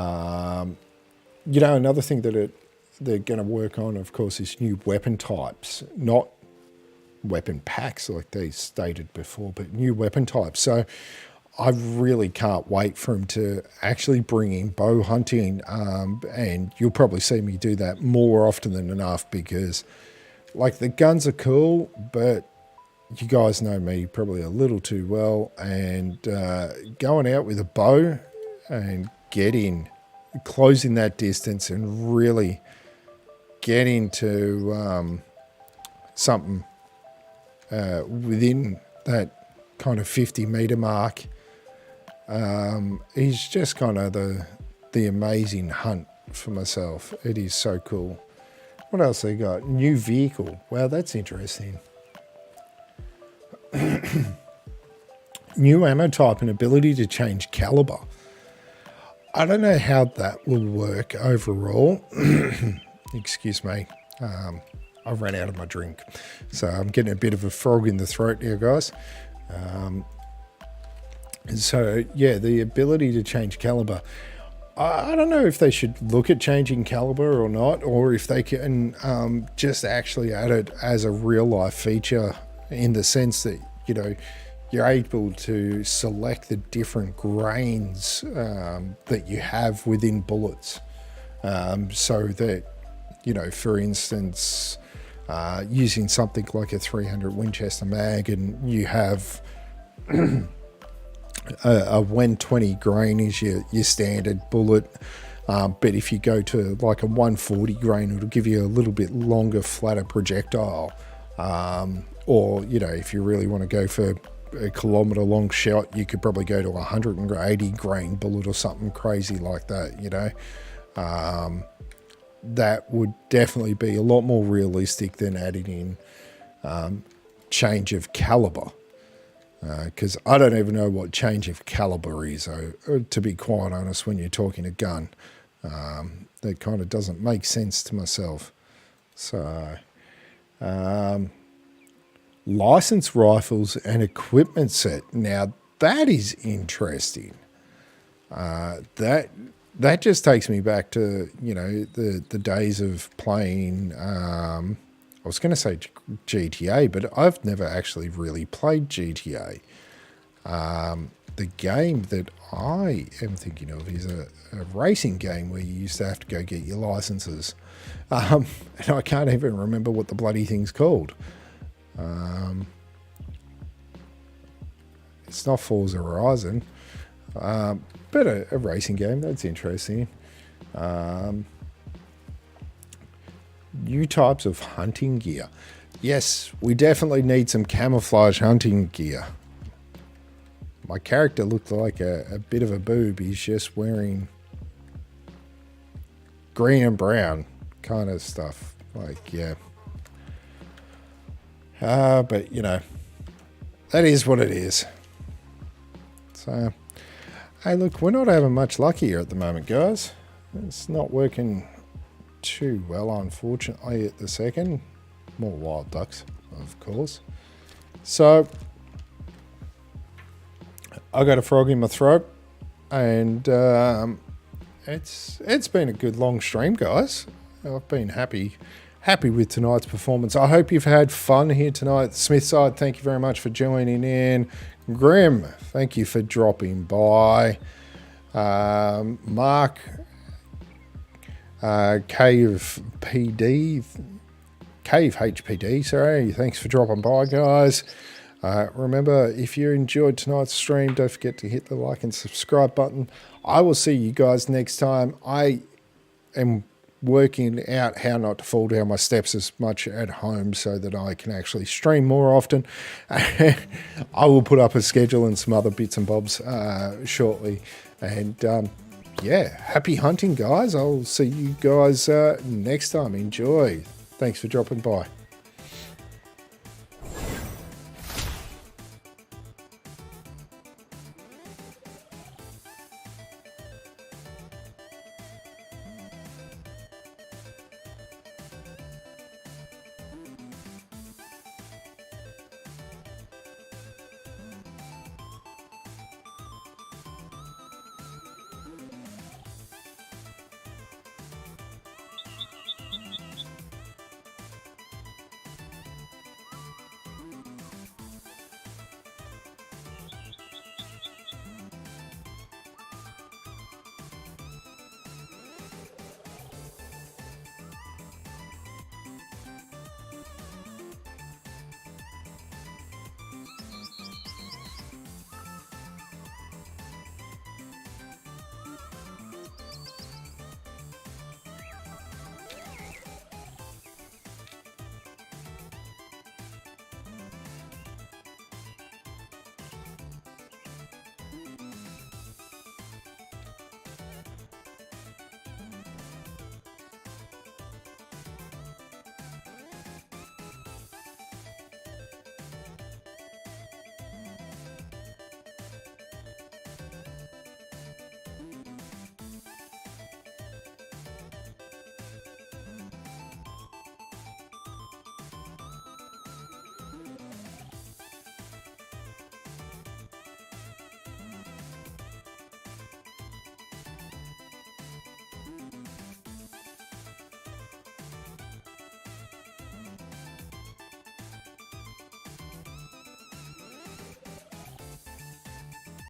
know, another thing that they're going to work on, of course, is new weapon types, not weapon packs like they stated before, but new weapon types. So I really can't wait for them to actually bring in bow hunting, and you'll probably see me do that more often than enough, because like the guns are cool, but you guys know me probably a little too well, and going out with a bow and closing that distance and really get into something within that kind of 50 meter mark is just kind of the amazing hunt for myself. It is so cool. What else they got? New vehicle. Wow, that's interesting. New ammo type and ability to change caliber. I don't know how that will work overall. Excuse me. I ran out of my drink, so I'm getting a bit of a frog in the throat here, guys. So yeah, the ability to change caliber. I don't know if they should look at changing caliber or not, or if they can just actually add it as a real life feature, in the sense that, you know, you're able to select the different grains that you have within bullets, so that, you know, for instance, using something like a 300 Winchester mag, and you have a 120 grain is your standard bullet, but if you go to like a 140 grain, it'll give you a little bit longer, flatter projectile, or, you know, if you really want to go for a kilometer long shot, you could probably go to 180 grain bullet or something crazy like that, you know. That would definitely be a lot more realistic than adding in change of caliber, because I don't even know what change of caliber is, to be quite honest. When you're talking a gun, that kind of doesn't make sense to myself. So license rifles and equipment set. Now that is interesting. That just takes me back to, you know, the days of playing, I was going to say GTA, but I've never actually really played GTA. The game that I am thinking of is a racing game where you used to have to go get your licenses. And I can't even remember what the bloody thing's called. It's not Forza Horizon, but a racing game. That's interesting. New types of hunting gear. Yes, we definitely need some camouflage hunting gear. My character looked like a bit of a boob. He's just wearing green and brown kind of stuff. Like, yeah. But, you know, that is what it is. So, hey, look, we're not having much luck here at the moment, guys. It's not working too well, unfortunately, at the second. More wild ducks, of course. So, I got a frog in my throat, and it's been a good long stream, guys. I've been happy with tonight's performance. I hope you've had fun here tonight. Smithside, thank you very much for joining in. Grim, thank you for dropping by. Mark, Cave HPD, sorry, thanks for dropping by, guys. Remember, if you enjoyed tonight's stream, don't forget to hit the like and subscribe button. I will see you guys next time. I am working out how not to fall down my steps as much at home so that I can actually stream more often. I will put up a schedule and some other bits and bobs shortly. And yeah, happy hunting, guys. I'll see you guys next time. Enjoy. Thanks for dropping by.